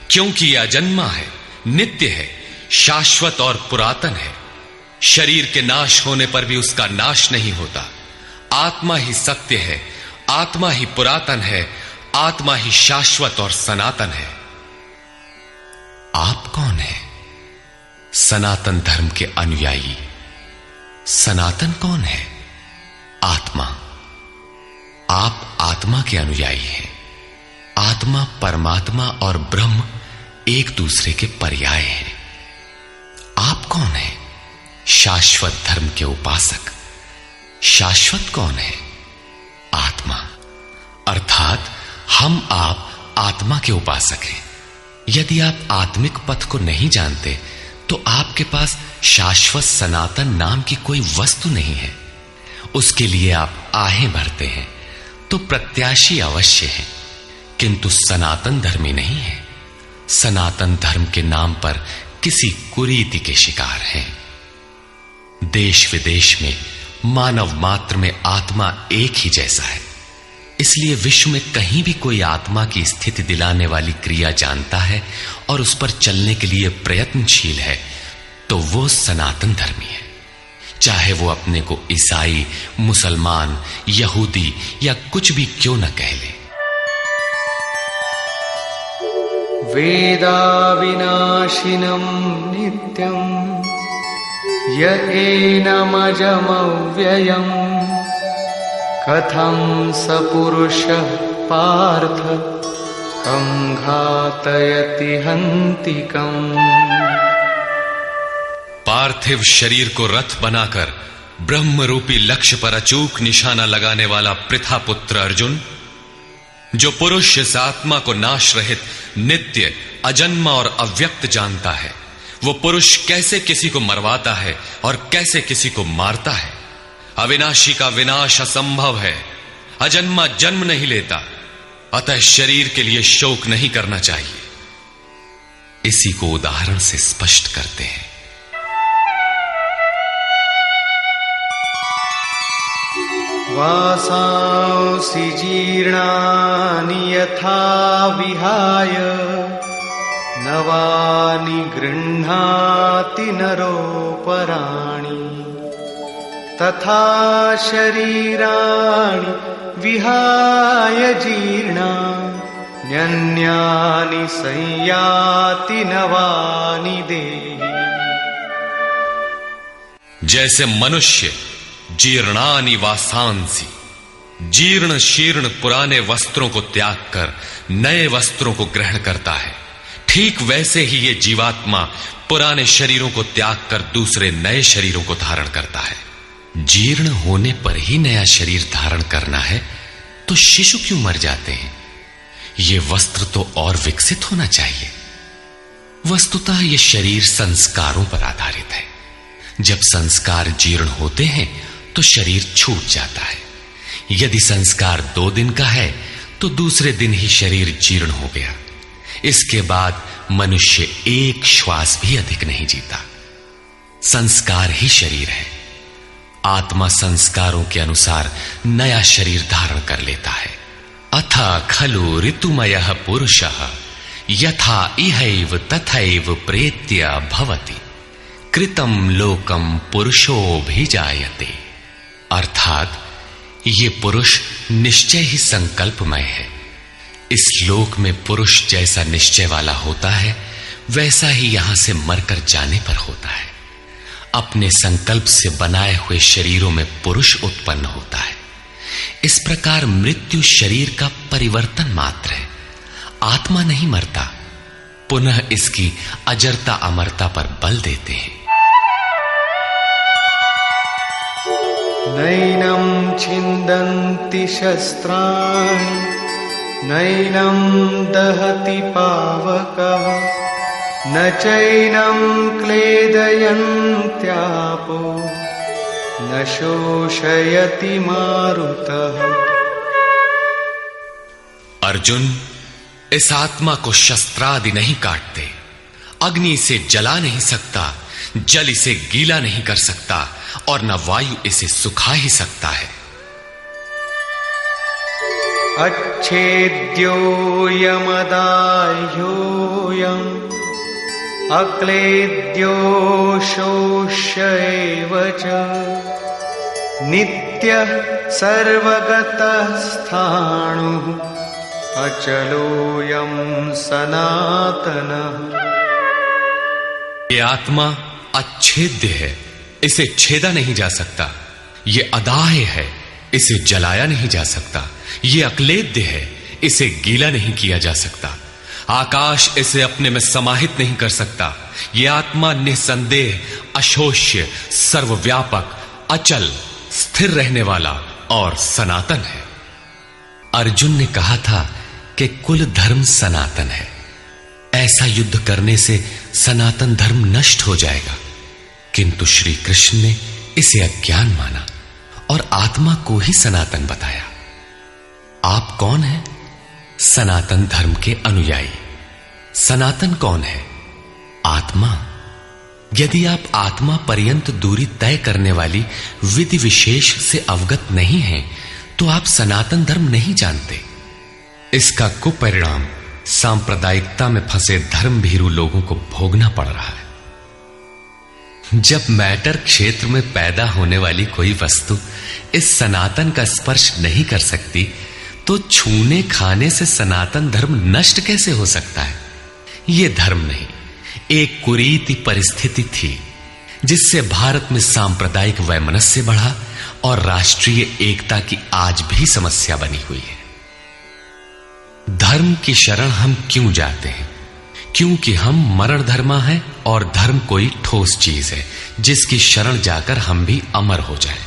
क्योंकि यह अजन्मा है, नित्य है, शाश्वत और पुरातन है। शरीर के नाश होने पर भी उसका नाश नहीं होता। आत्मा ही सत्य है, आत्मा ही पुरातन है, आत्मा ही शाश्वत और सनातन है। आप कौन है? सनातन धर्म के अनुयायी। सनातन कौन है? आत्मा। आप आत्मा के अनुयायी हैं। आत्मा, परमात्मा और ब्रह्म एक दूसरे के पर्याय हैं। आप कौन है? शाश्वत धर्म के उपासक। शाश्वत कौन है? आत्मा। अर्थात हम आप आत्मा के उपासक हैं। यदि आप आत्मिक पथ को नहीं जानते तो आपके पास शाश्वत सनातन नाम की कोई वस्तु नहीं है। उसके लिए आप आहें भरते हैं तो प्रत्याशी अवश्य है, किंतु सनातन धर्मी नहीं है। सनातन धर्म के नाम पर किसी कुरीति के शिकार हैं। देश विदेश में मानव मात्र में आत्मा एक ही जैसा है। इसलिए विश्व में कहीं भी कोई आत्मा की स्थिति दिलाने वाली क्रिया जानता है और उस पर चलने के लिए प्रयत्नशील है, तो वो सनातन धर्मी है। चाहे वो अपने को ईसाई, मुसलमान, यहूदी या कुछ भी क्यों न कह ले। वेदा विनाशिनं नित्यं य एनमजमव्ययम् कथं स पुरुषः पार्थ कं घातयति हन्तिकम्। पार्थिव शरीर को रथ बनाकर ब्रह्म रूपी लक्ष्य पर अचूक निशाना लगाने वाला पृथा पुत्र अर्जुन, जो पुरुष इस आत्मा को नाश रहित, नित्य, अजन्मा और अव्यक्त जानता है, वो पुरुष कैसे किसी को मरवाता है और कैसे किसी को मारता है। अविनाशी का विनाश असंभव है, अजन्मा जन्म नहीं लेता, अतः शरीर के लिए शोक नहीं करना चाहिए। इसी को उदाहरण से स्पष्ट करते हैं। वासांसि जीर्णानि यथा विहाय नवानि गृह्णाति नरोपराणि तथा शरीराणि विहाय जीर्णान्यन्यानि संयाति नवानि देहि। जैसे मनुष्य जीर्णानि वासांसि, जीर्ण शीर्ण पुराने वस्त्रों को त्याग कर नए वस्त्रों को ग्रहण करता है, ठीक वैसे ही ये जीवात्मा पुराने शरीरों को त्याग कर दूसरे नए शरीरों को धारण करता है। जीर्ण होने पर ही नया शरीर धारण करना है तो शिशु क्यों मर जाते हैं? ये वस्त्र तो और विकसित होना चाहिए। वस्तुतः ये शरीर संस्कारों पर आधारित है। जब संस्कार जीर्ण होते हैं तो शरीर छूट जाता है। यदि संस्कार 2 दिन का है तो दूसरे दिन ही शरीर जीर्ण हो गया। इसके बाद मनुष्य एक श्वास भी अधिक नहीं जीता। संस्कार ही शरीर है। आत्मा संस्कारों के अनुसार नया शरीर धारण कर लेता है। अथा खलु ऋतुमयः पुरुषः यथा इहैव तथैव प्रेत्य भवति कृतं लोकम पुरुषोऽभिजायते। अर्थात ये पुरुष निश्चय ही संकल्पमय है। इस लोक में पुरुष जैसा निश्चय वाला होता है वैसा ही यहां से मरकर जाने पर होता है। अपने संकल्प से बनाए हुए शरीरों में पुरुष उत्पन्न होता है। इस प्रकार मृत्यु शरीर का परिवर्तन मात्र है। आत्मा नहीं मरता, पुनः इसकी अजरता अमरता पर बल देते हैं। नैनं छिन्दन्ति शस्त्राणि नैनं दहति पावकः न चैनं क्लेदयन्त्यापो न शोषयति मारुतः। अर्जुन, इस आत्मा को शस्त्रादि नहीं काटते, अग्नि इसे जला नहीं सकता, जल इसे गीला नहीं कर सकता और न वायु इसे सुखा ही सकता है। अच्छेद्योऽयमदाह्योऽयम् अक्लेद्यो शोष्यैव च नित्यः सर्वगतः स्थाणुः अचलोऽयं सनातनः। ये आत्मा अच्छेद्य है, इसे छेदा नहीं जा सकता। ये अदाह्य है, इसे जलाया नहीं जा सकता। ये अक्लेद्य है, इसे गीला नहीं किया जा सकता। आकाश इसे अपने में समाहित नहीं कर सकता। ये आत्मा निसंदेह, अशोष्य, सर्वव्यापक, अचल, स्थिर रहने वाला और सनातन है। अर्जुन ने कहा था कि कुल धर्म सनातन है। ऐसा युद्ध करने से सनातन धर्म नष्ट हो जाएगा, किंतु श्री कृष्ण ने इसे अज्ञान माना और आत्मा को ही सनातन बताया। आप कौन हैं? सनातन धर्म के अनुयायी। सनातन कौन है? आत्मा। यदि आप आत्मा पर्यंत दूरी तय करने वाली विधि विशेष से अवगत नहीं हैं, तो आप सनातन धर्म नहीं जानते। इसका कुपरिणाम सांप्रदायिकता में फंसे धर्म भीरू लोगों को भोगना पड़ रहा है। जब मैटर क्षेत्र में पैदा होने वाली कोई वस्तु इस सनातन का स्पर्श नहीं कर सकती, तो छूने खाने से सनातन धर्म नष्ट कैसे हो सकता है? यह धर्म नहीं, एक कुरीति परिस्थिति थी जिससे भारत में सांप्रदायिक वैमनस्य बढ़ा और राष्ट्रीय एकता की आज भी समस्या बनी हुई है। धर्म की शरण हम क्यों जाते हैं? क्योंकि हम मरण धर्मा हैं और धर्म कोई ठोस चीज है जिसकी शरण जाकर हम भी अमर हो जाएं।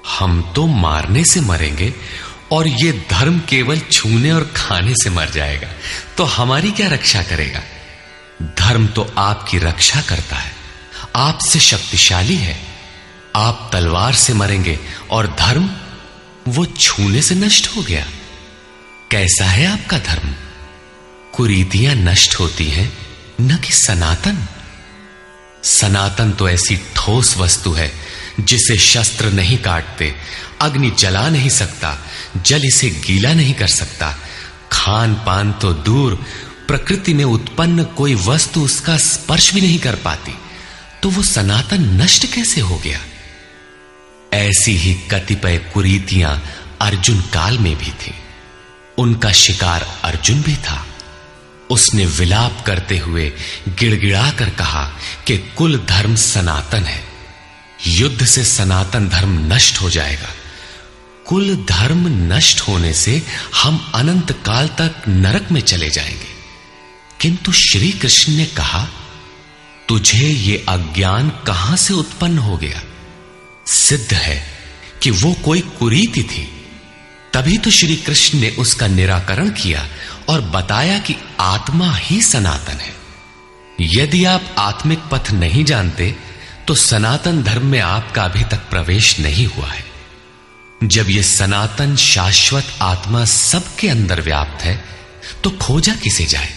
हम तो मारने से मरेंगे और ये धर्म केवल छूने और खाने से मर जाएगा, तो हमारी क्या रक्षा करेगा? धर्म तो आपकी रक्षा करता है, आपसे शक्तिशाली है। आप तलवार से मरेंगे और धर्म वो छूने से नष्ट हो गया। कैसा है आपका धर्म? कुरीतियां नष्ट होती हैं, न कि सनातन। सनातन तो ऐसी ठोस वस्तु है जिसे शस्त्र नहीं काटते, अग्नि जला नहीं सकता, जल इसे गीला नहीं कर सकता। खान पान तो दूर, प्रकृति में उत्पन्न कोई वस्तु उसका स्पर्श भी नहीं कर पाती, तो वो सनातन नष्ट कैसे हो गया? ऐसी ही कतिपय कुरीतियां अर्जुन काल में भी थी। उनका शिकार अर्जुन भी था। उसने विलाप करते हुए गिड़गिड़ा कर कहा कि कुल धर्म सनातन है, युद्ध से सनातन धर्म नष्ट हो जाएगा। कुल धर्म नष्ट होने से हम अनंत काल तक नरक में चले जाएंगे। किंतु श्री कृष्ण ने कहा, तुझे ये अज्ञान कहां से उत्पन्न हो गया? सिद्ध है कि वो कोई कुरीति थी। तभी तो श्री कृष्ण ने उसका निराकरण किया और बताया कि आत्मा ही सनातन है। यदि आप आत्मिक पथ नहीं जानते तो सनातन धर्म में आपका अभी तक प्रवेश नहीं हुआ है। जब यह सनातन शाश्वत आत्मा सबके अंदर व्याप्त है तो खोजा किसे जाए?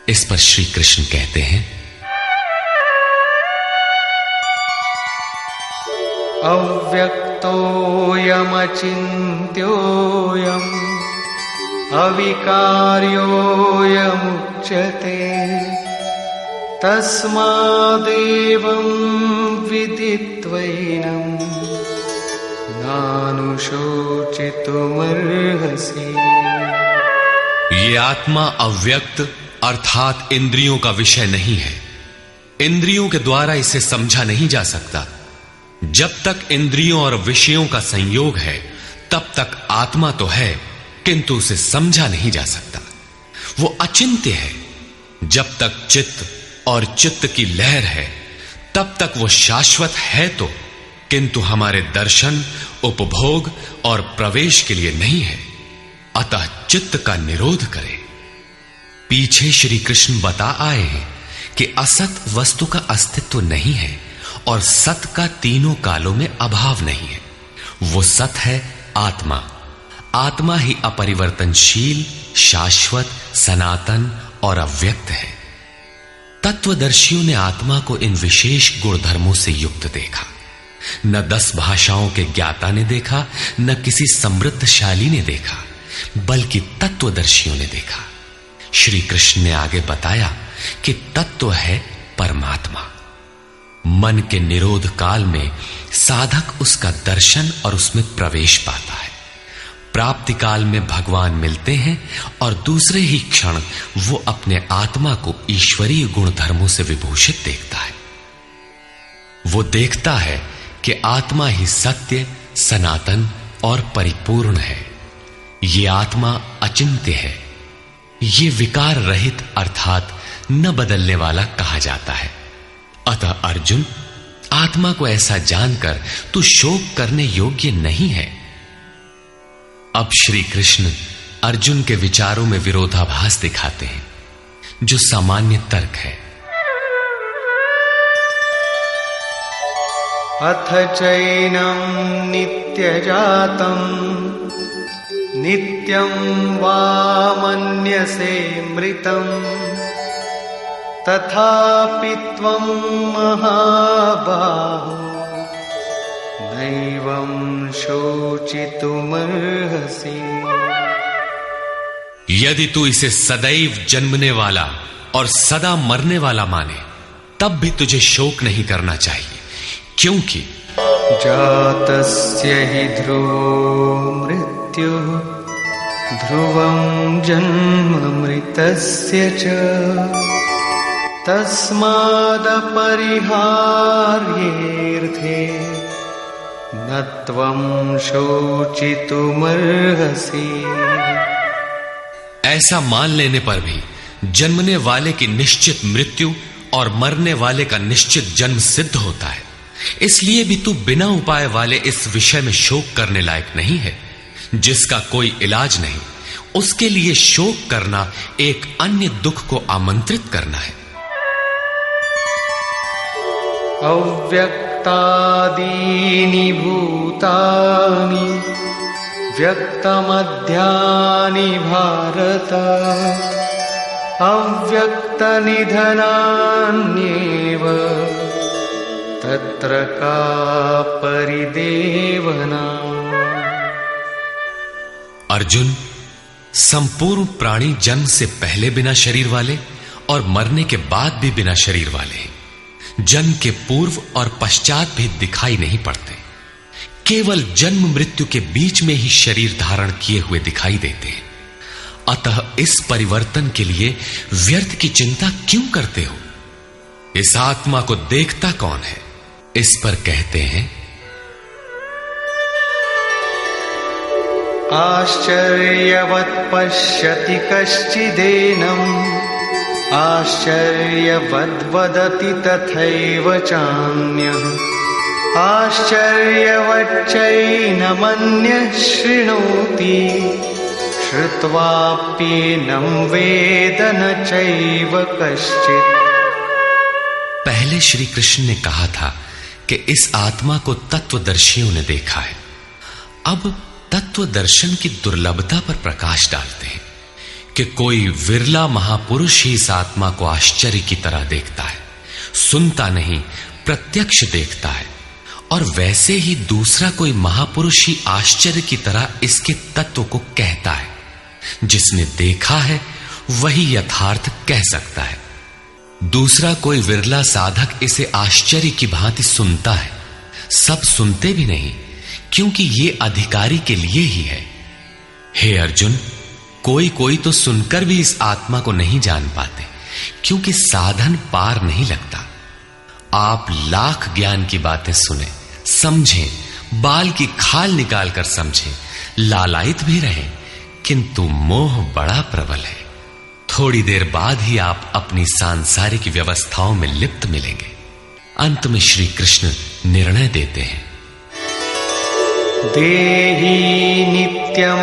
इस पर श्री कृष्ण कहते हैं, अव्यक्तोऽयमचिन्त्योऽयम् अविकार्योऽयमुच्यते तस्मादेवं विदित्वैनं नानुशोचितुमर्हसि। ये आत्मा अव्यक्त अर्थात इंद्रियों का विषय नहीं है। इंद्रियों के द्वारा इसे समझा नहीं जा सकता। जब तक इंद्रियों और विषयों का संयोग है तब तक आत्मा तो है, किंतु उसे समझा नहीं जा सकता। वो अचिंत्य है। जब तक चित्त और चित्त की लहर है तब तक वो शाश्वत है तो, किंतु हमारे दर्शन, उपभोग और प्रवेश के लिए नहीं है। अतः चित्त का निरोध करे। पीछे श्री कृष्ण बता आए हैं कि असत वस्तु का अस्तित्व नहीं है और सत का तीनों कालों में अभाव नहीं है। वो सत है आत्मा। आत्मा ही अपरिवर्तनशील, शाश्वत, सनातन और अव्यक्त है। तत्वदर्शियों ने आत्मा को इन विशेष गुणधर्मों से युक्त देखा। न 10 भाषाओं के ज्ञाता ने देखा, न किसी समृद्धशाली ने देखा, बल्कि तत्वदर्शियों ने देखा। श्री कृष्ण ने आगे बताया कि तत्व है परमात्मा। मन के निरोध काल में साधक उसका दर्शन और उसमें प्रवेश पाता है। प्राप्ति काल में भगवान मिलते हैं और दूसरे ही क्षण वो अपने आत्मा को ईश्वरीय गुण धर्मों से विभूषित देखता है। वो देखता है कि आत्मा ही सत्य, सनातन और परिपूर्ण है। ये आत्मा अचिंत्य है। ये विकार रहित अर्थात न बदलने वाला कहा जाता है। अतः अर्जुन, आत्मा को ऐसा जानकर तू शोक करने योग्य नहीं है। अब श्री कृष्ण अर्जुन के विचारों में विरोधाभास दिखाते हैं, जो सामान्य तर्क है। अथ चैनं नित्यजातं नित्यं वा मन्यसे मृतं तथापि त्वं महाबाहो नैवं शोचितुमर्हसि। यदि तू इसे सदैव जन्मने वाला और सदा मरने वाला माने तब भी तुझे शोक नहीं करना चाहिए, क्योंकि जातस्य हि ध्रुवो मृत्युः ध्रुवं जन्म मृतस्य च तस्मादपरिहार्येऽर्थे न त्वं शोचितुमर्हसि। ऐसा मान लेने पर भी जन्मने वाले की निश्चित मृत्यु और मरने वाले का निश्चित जन्म सिद्ध होता है। इसलिए भी तू बिना उपाय वाले इस विषय में शोक करने लायक नहीं है। जिसका कोई इलाज नहीं, उसके लिए शोक करना एक अन्य दुख को आमंत्रित करना है। अव्यक्त व्यक्तादीनि भूतानि व्यक्तमध्यानि भारत अव्यक्तनिधनान्येव तत्र का परिदेवना। अर्जुन, संपूर्ण प्राणी जन्म से पहले बिना शरीर वाले और मरने के बाद भी बिना शरीर वाले हैं। जन्म के पूर्व और पश्चात भी दिखाई नहीं पड़ते, केवल जन्म मृत्यु के बीच में ही शरीर धारण किए हुए दिखाई देते हैं। अतः इस परिवर्तन के लिए व्यर्थ की चिंता क्यों करते हो? इस आत्मा को देखता कौन है? इस पर कहते हैं, आश्चर्यवत् पश्यति कश्चिदेनम् आश्चर्यवद् वदति तथैव चान्यः आश्चर्यवच्चैनमन्यः शृणोति श्रुत्वाप्येनं वेद न चैव कश्चित्। पहले श्री कृष्ण ने कहा था कि इस आत्मा को तत्वदर्शियों ने देखा है। अब तत्व दर्शन की दुर्लभता पर प्रकाश डालते हैं कि कोई विरला महापुरुष ही इस आत्मा को आश्चर्य की तरह देखता है, सुनता नहीं प्रत्यक्ष देखता है। और वैसे ही दूसरा कोई महापुरुष ही आश्चर्य की तरह इसके तत्व को कहता है। जिसने देखा है वही यथार्थ कह सकता है। दूसरा कोई विरला साधक इसे आश्चर्य की भांति सुनता है। सब सुनते भी नहीं, क्योंकि ये अधिकारी के लिए ही है। हे अर्जुन, कोई कोई तो सुनकर भी इस आत्मा को नहीं जान पाते, क्योंकि साधन पार नहीं लगता। आप लाख ज्ञान की बातें सुने, समझें, बाल की खाल निकाल कर समझें, लालायित भी रहें, किंतु मोह बड़ा प्रबल है। थोड़ी देर बाद ही आप अपनी सांसारिक व्यवस्थाओं में लिप्त मिलेंगे। अंत में श्री कृष्ण निर्णय देते हैं, देहि नित्यमवध्योऽयं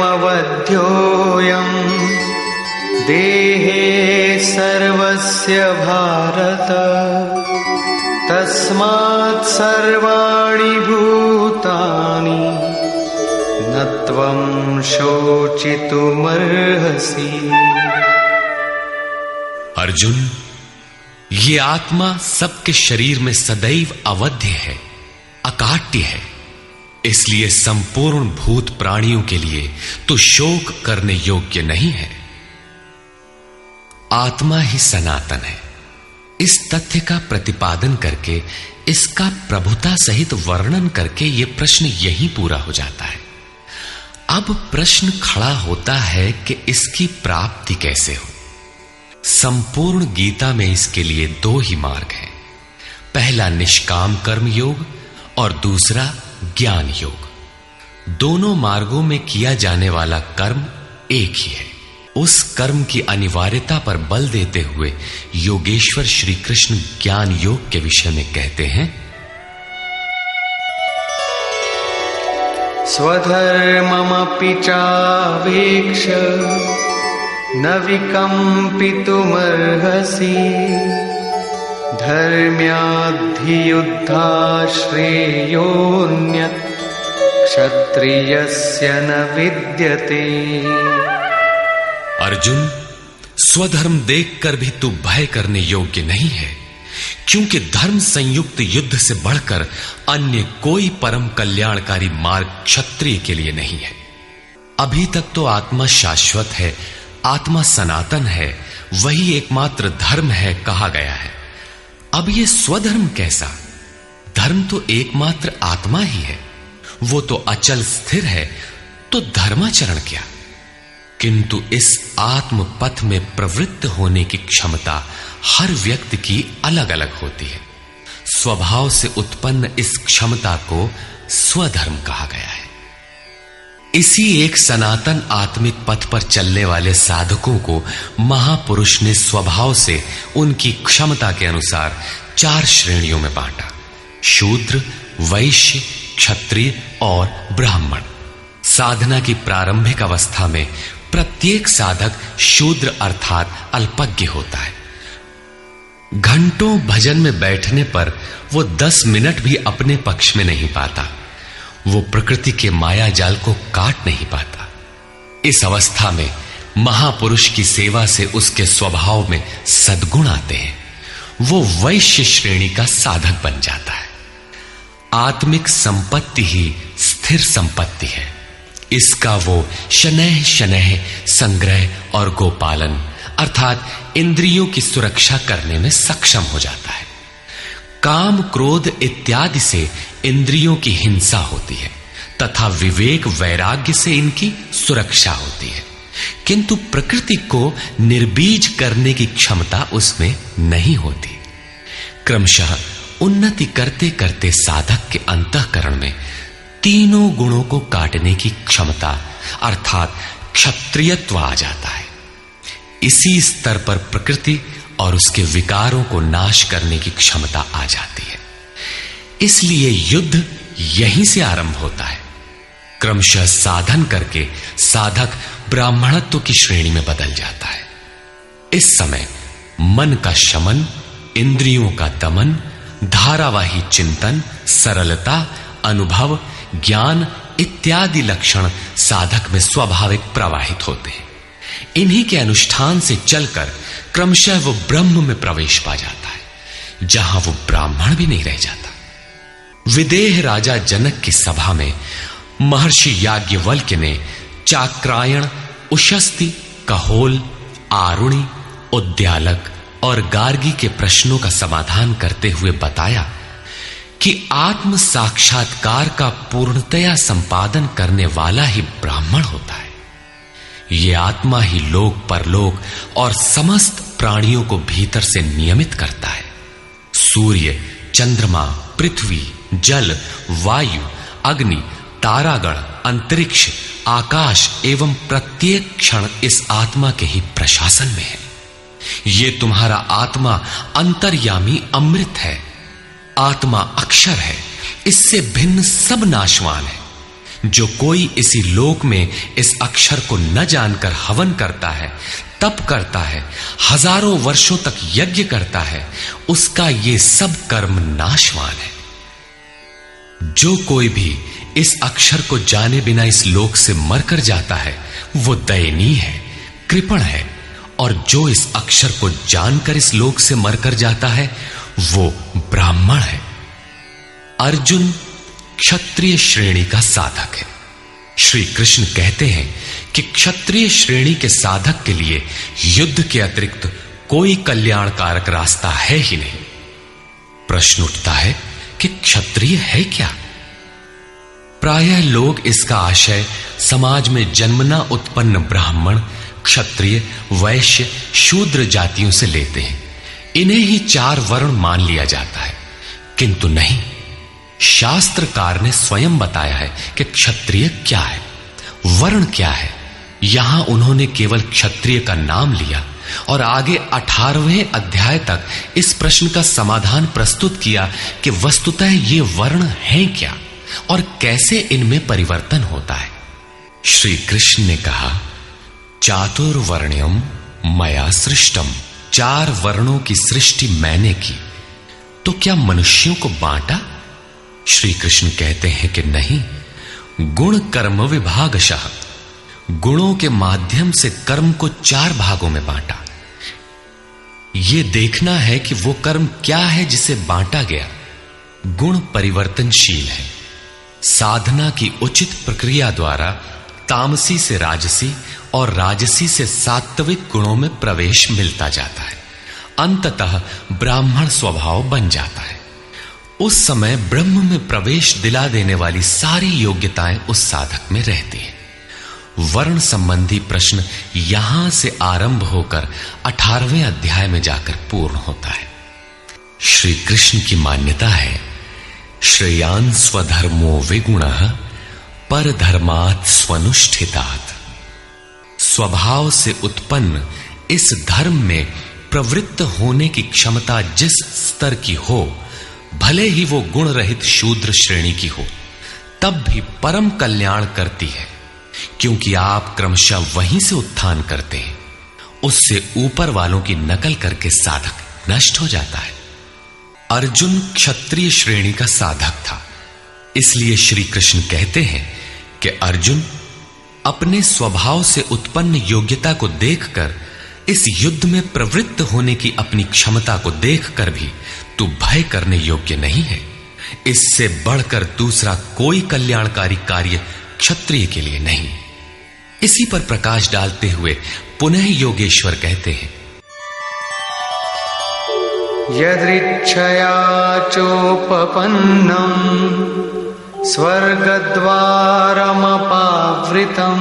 देहे सर्वस्य भारत तस्मात् सर्वाणि भूतानि न त्वं शोचितुमर्हसि। अर्जुन, ये आत्मा सबके शरीर में सदैव अवध्य है, अकाट्य है। इसलिए संपूर्ण भूत प्राणियों के लिए तो शोक करने योग्य नहीं है। आत्मा ही सनातन है। इस तथ्य का प्रतिपादन करके, इसका प्रभुता सहित वर्णन करके यह प्रश्न यहीं पूरा हो जाता है। अब प्रश्न खड़ा होता है कि इसकी प्राप्ति कैसे हो। संपूर्ण गीता में इसके लिए दो ही मार्ग हैं। पहला निष्काम कर्म योग और दूसरा ज्ञान योग। दोनों मार्गों में किया जाने वाला कर्म एक ही है। उस कर्म की अनिवार्यता पर बल देते हुए योगेश्वर श्री कृष्ण ज्ञान योग के विषय में कहते हैं, स्वधर्ममपि चावेक्ष्य न विकम्पितुमर्हसि धर्म्याद्धियुद्धात् श्रेयोऽन्यत् क्षत्रियस्य न विद्यते। अर्जुन, स्वधर्म देखकर भी तू भय करने योग्य नहीं है, क्योंकि धर्म संयुक्त युद्ध से बढ़कर अन्य कोई परम कल्याणकारी मार्ग क्षत्रिय के लिए नहीं है। अभी तक तो आत्मा शाश्वत है, आत्मा सनातन है, वही एकमात्र धर्म है कहा गया है। अब ये स्वधर्म कैसा? धर्म तो एकमात्र आत्मा ही है, वो तो अचल स्थिर है, तो धर्माचरण क्या? किंतु इस आत्म पथ में प्रवृत्त होने की क्षमता हर व्यक्ति की अलग अलग होती है। स्वभाव से उत्पन्न इस क्षमता को स्वधर्म कहा गया है। इसी एक सनातन आत्मिक पथ पर चलने वाले साधकों को महापुरुष ने स्वभाव से उनकी क्षमता के अनुसार 4 श्रेणियों में बांटा: शूद्र, वैश्य, क्षत्रिय और ब्राह्मण। साधना की प्रारंभिक अवस्था में प्रत्येक साधक शूद्र अर्थात अल्पज्ञ होता है। घंटों भजन में बैठने पर वो 10 मिनट भी अपने पक्ष में नहीं पाता। वो प्रकृति के माया जाल को काट नहीं पाता। इस अवस्था में महापुरुष की सेवा से उसके स्वभाव में सद्गुण आते हैं। वो वैश्य श्रेणी का साधक बन जाता है। आत्मिक संपत्ति ही स्थिर संपत्ति है। इसका वो शनैः शनैः संग्रह और गोपालन अर्थात इंद्रियों की सुरक्षा करने में सक्षम हो जाता है। काम, क्रोध इत्यादि से इंद्रियों की हिंसा होती है तथा विवेक, वैराग्य से इनकी सुरक्षा होती है, किंतु प्रकृति को निर्बीज करने की क्षमता उसमें नहीं होती। क्रमशः उन्नति करते करते साधक के अंतःकरण में तीनों गुणों को काटने की क्षमता अर्थात क्षत्रियत्व आ जाता है। इसी स्तर पर प्रकृति और उसके विकारों को नाश करने की क्षमता आ जाती है। इसलिए युद्ध यहीं से आरंभ होता है। क्रमशः साधन करके साधक ब्राह्मणत्व की श्रेणी में बदल जाता है। इस समय मन का शमन, इंद्रियों का दमन, धारावाही चिंतन, सरलता, अनुभव, ज्ञान इत्यादि लक्षण साधक में स्वाभाविक प्रवाहित होते हैं। इन्हीं के अनुष्ठान से चलकर क्रमशः वो ब्रह्म में प्रवेश पा जाता है, जहां वो ब्राह्मण भी नहीं रह जाता। विदेह राजा जनक की सभा में महर्षि याज्ञवल्क्य ने चाक्रायण, उशस्ति, कहोल, आरुणि, उद्यालक और गार्गी के प्रश्नों का समाधान करते हुए बताया कि आत्म साक्षात्कार का पूर्णतया संपादन करने वाला ही ब्राह्मण होता है। ये आत्मा ही लोक, परलोक और समस्त प्राणियों को भीतर से नियमित करता है। सूर्य, चंद्रमा, पृथ्वी, जल, वायु, अग्नि, तारागण, अंतरिक्ष, आकाश एवं प्रत्येक क्षण इस आत्मा के ही प्रशासन में है। ये तुम्हारा आत्मा अंतर्यामी अमृत है। आत्मा अक्षर है, इससे भिन्न सब नाशवान है। जो कोई इसी लोक में इस अक्षर को न जानकर हवन करता है, तप करता है, हजारों वर्षों तक यज्ञ करता है, उसका ये सब कर्म नाशवान है। जो कोई भी इस अक्षर को जाने बिना इस लोक से मरकर जाता है, वो दयनीय है, कृपण है, और जो इस अक्षर को जानकर इस लोक से मरकर जाता है, वो ब्राह्मण है। अर्जुन क्षत्रिय श्रेणी का साधक है। श्री कृष्ण कहते हैं कि क्षत्रिय श्रेणी के साधक के लिए युद्ध के अतिरिक्त कोई कल्याणकारक रास्ता है ही नहीं। प्रश्न उठता है कि क्षत्रिय है क्या? प्रायः लोग इसका आशय समाज में जन्मना उत्पन्न ब्राह्मण, क्षत्रिय, वैश्य, शूद्र जातियों से लेते हैं। इन्हें ही 4 वर्ण मान लिया जाता है, किंतु नहीं। शास्त्रकार ने स्वयं बताया है कि क्षत्रिय क्या है, वर्ण क्या है। यहां उन्होंने केवल क्षत्रिय का नाम लिया और आगे 18वें अध्याय तक इस प्रश्न का समाधान प्रस्तुत किया कि वस्तुतः ये वर्ण हैं क्या और कैसे इनमें परिवर्तन होता है। श्री कृष्ण ने कहा, चातुर्वर्ण्यम मया सृष्टम। 4 वर्णों की सृष्टि मैंने की, तो क्या मनुष्यों को बांटा? श्री कृष्ण कहते हैं कि नहीं, गुण कर्म विभागशः, गुणों के माध्यम से कर्म को 4 भागों में बांटा। यह देखना है कि वो कर्म क्या है जिसे बांटा गया। गुण परिवर्तनशील है। साधना की उचित प्रक्रिया द्वारा तामसी से राजसी और राजसी से सात्विक गुणों में प्रवेश मिलता जाता है। अंततः ब्राह्मण स्वभाव बन जाता है। उस समय ब्रह्म में प्रवेश दिला देने वाली सारी योग्यताएं उस साधक में रहती हैं। वर्ण संबंधी प्रश्न यहां से आरंभ होकर 18वें अध्याय में जाकर पूर्ण होता है। श्री कृष्ण की मान्यता है, श्रेयान् स्वधर्मो विगुणः परधर्मात् स्वनुष्ठितात्। स्वभाव से उत्पन्न इस धर्म में प्रवृत्त होने की क्षमता जिस स्तर की हो, भले ही वो गुण रहित शूद्र श्रेणी की हो, तब भी परम कल्याण करती है, क्योंकि आप क्रमशः वहीं से उत्थान करते हैं। उससे ऊपर वालों की नकल करके साधक नष्ट हो जाता है। अर्जुन क्षत्रिय श्रेणी का साधक था, इसलिए श्री कृष्ण कहते हैं कि अर्जुन, अपने स्वभाव से उत्पन्न योग्यता को देखकर, इस युद्ध में प्रवृत्त होने की अपनी क्षमता को देखकर भी तू भय करने योग्य नहीं है। इससे बढ़कर दूसरा कोई कल्याणकारी कार्य क्षत्रिय के लिए नहीं। इसी पर प्रकाश डालते हुए पुनः योगेश्वर कहते हैं, यदृच्छया चोपपन्नम स्वर्गद्वारमपावृतम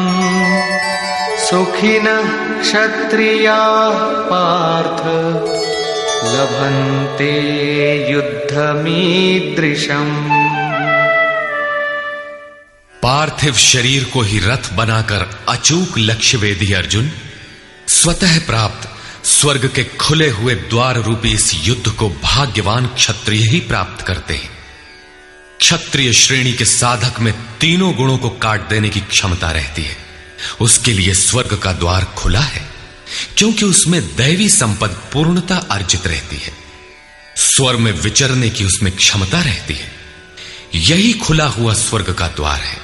सुखिनः क्षत्रियाः पार्थ लभन्ते युद्धमीदृशम्। पार्थिव शरीर को ही रथ बनाकर अचूक लक्ष्यवेदी अर्जुन, स्वतः प्राप्त स्वर्ग के खुले हुए द्वार रूपी इस युद्ध को भाग्यवान क्षत्रिय ही प्राप्त करते हैं। क्षत्रिय श्रेणी के साधक में तीनों गुणों को काट देने की क्षमता रहती है। उसके लिए स्वर्ग का द्वार खुला है, क्योंकि उसमें दैवी संपद पूर्णता अर्जित रहती है। स्वर्ग में विचरने की उसमें क्षमता रहती है। यही खुला हुआ स्वर्ग का द्वार है।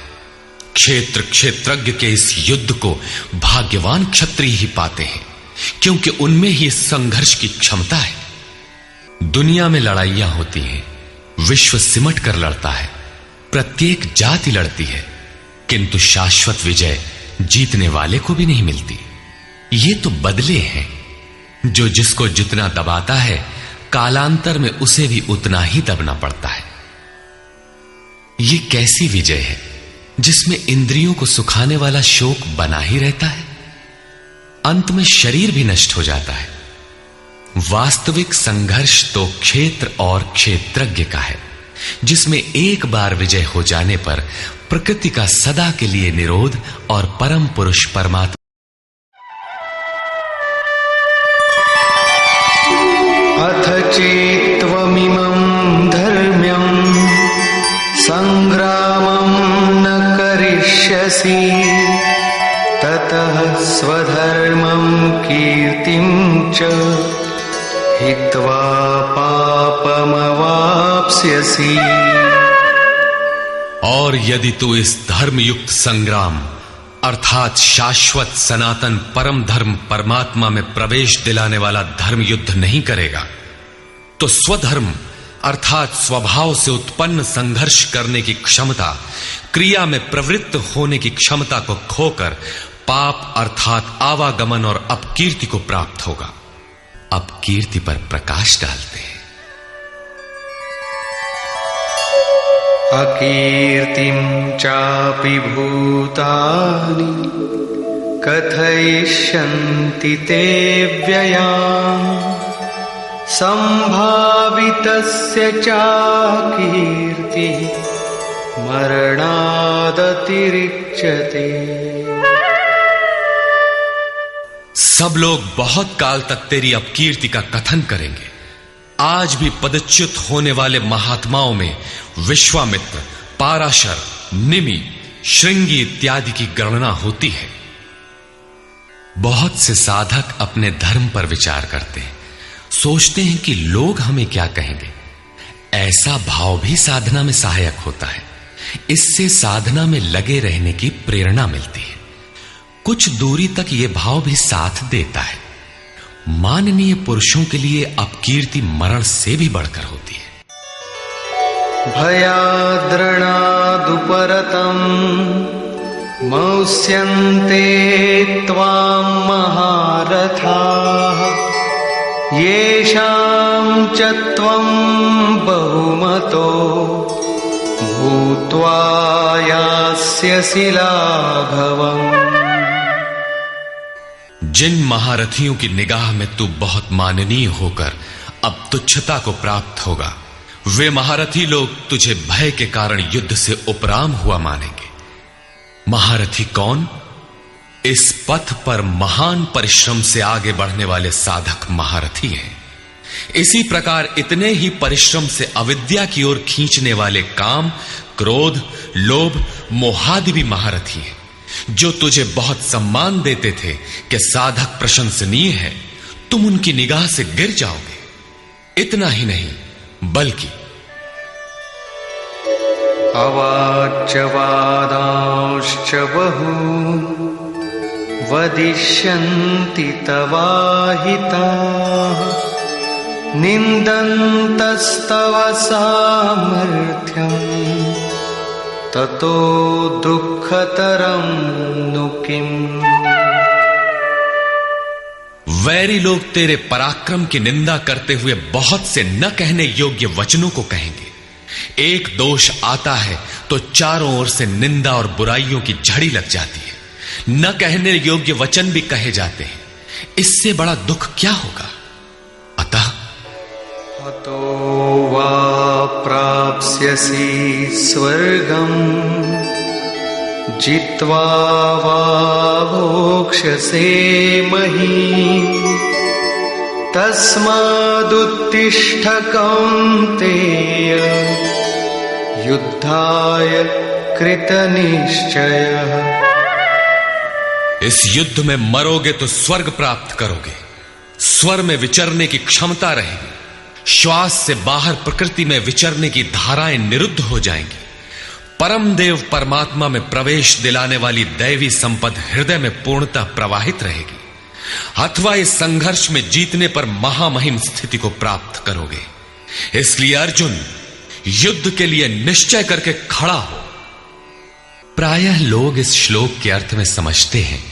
क्षेत्र क्षेत्रज्ञ के इस युद्ध को भाग्यवान क्षत्रिय ही पाते हैं, क्योंकि उनमें ही संघर्ष की क्षमता है। दुनिया में लड़ाइयां होती हैं, विश्व सिमट कर लड़ता है, प्रत्येक जाति लड़ती है, किंतु शाश्वत विजय जीतने वाले को भी नहीं मिलती। ये तो बदले हैं। जो जिसको जितना दबाता है, कालांतर में उसे भी उतना ही दबना पड़ता है। ये कैसी विजय है जिसमें इंद्रियों को सुखाने वाला शोक बना ही रहता है, अंत में शरीर भी नष्ट हो जाता है। वास्तविक संघर्ष तो क्षेत्र और क्षेत्रज्ञ का है, जिसमें एक बार विजय हो जाने पर प्रकृति का सदा के लिए निरोध और परम पुरुष परमात्मा अथ चेत्त्वमिमं धर्म्यं संग्रामं न करिष्यसि ततः स्वधर्मं कीर्तिं च हित्वा पापमवाप्स्यसि। और यदि तू इस धर्मयुक्त संग्राम अर्थात शाश्वत सनातन परम धर्म परमात्मा में प्रवेश दिलाने वाला धर्म युद्ध नहीं करेगा, तो स्वधर्म अर्थात स्वभाव से उत्पन्न संघर्ष करने की क्षमता, क्रिया में प्रवृत्त होने की क्षमता को खोकर पाप अर्थात आवागमन और अपकीर्ति को प्राप्त होगा। अपकीर्ति पर प्रकाश डालते हैं। अकीर्तिं चापि भूतानि कथयिष्यन्ति ते व्ययाम् संभावितस्य चाकीर्तिः मरणादतिरिच्यते। सब लोग बहुत काल तक तेरी अपकीर्ति का कथन करेंगे। आज भी पदच्युत होने वाले महात्माओं में विश्वामित्र, पाराशर, निमि, श्रृंगी इत्यादि की गणना होती है। बहुत से साधक अपने धर्म पर विचार करते हैं, सोचते हैं कि लोग हमें क्या कहेंगे। ऐसा भाव भी साधना में सहायक होता है। इससे साधना में लगे रहने की प्रेरणा मिलती है। कुछ दूरी तक यह भाव भी साथ देता है। माननीय पुरुषों के लिए अपकीर्ति मरण से भी बढ़कर होती है। भयाद्रणादुपरतम् मौस्यन्ते त्वां महारथाः येषां च त्वं बहुमतो भूत्वा यास्यसि लाघवम्। जिन महारथियों की निगाह में तू बहुत माननीय होकर अब तुच्छता को प्राप्त होगा, वे महारथी लोग तुझे भय के कारण युद्ध से उपराम हुआ मानेंगे। महारथी कौन? इस पथ पर महान परिश्रम से आगे बढ़ने वाले साधक महारथी हैं। इसी प्रकार इतने ही परिश्रम से अविद्या की ओर खींचने वाले काम, क्रोध, लोभ, मोहादि भी महारथी हैं। जो तुझे बहुत सम्मान देते थे कि साधक प्रशंसनीय है, तुम उनकी निगाह से गिर जाओगे। इतना ही नहीं बल्कि अवाच्यवादांश्च बहून् वदिष्यन्ति तवाहिताः निन्दन्तस्तव सामर्थ्यम् ततो दुःखतरं नु किम्। वैरी लोग तेरे पराक्रम की निंदा करते हुए बहुत से न कहने योग्य वचनों को कहेंगे। एक दोष आता है तो चारों ओर से निंदा और बुराइयों की झड़ी लग जाती है। न कहने योग्य वचन भी कहे जाते हैं। इससे बड़ा दुख क्या होगा? अतः हतो वा प्राप्स्यसि स्वर्गम् जित्वा वा भोक्ष्यसे महीम् तस्मादुत्तिष्ठ कौन्तेय युद्धाय कृतनिश्चयः। इस युद्ध में मरोगे तो स्वर्ग प्राप्त करोगे। स्वर में विचरने की क्षमता रहेगी। श्वास से बाहर प्रकृति में विचरने की धाराएं निरुद्ध हो जाएंगी। परम देव परमात्मा में प्रवेश दिलाने वाली दैवी संपद हृदय में पूर्णतः प्रवाहित रहेगी। अथवा इस संघर्ष में जीतने पर महामहिम स्थिति को प्राप्त करोगे। इसलिए अर्जुन, युद्ध के लिए निश्चय करके खड़ा हो। प्रायः लोग इस श्लोक के अर्थ में समझते हैं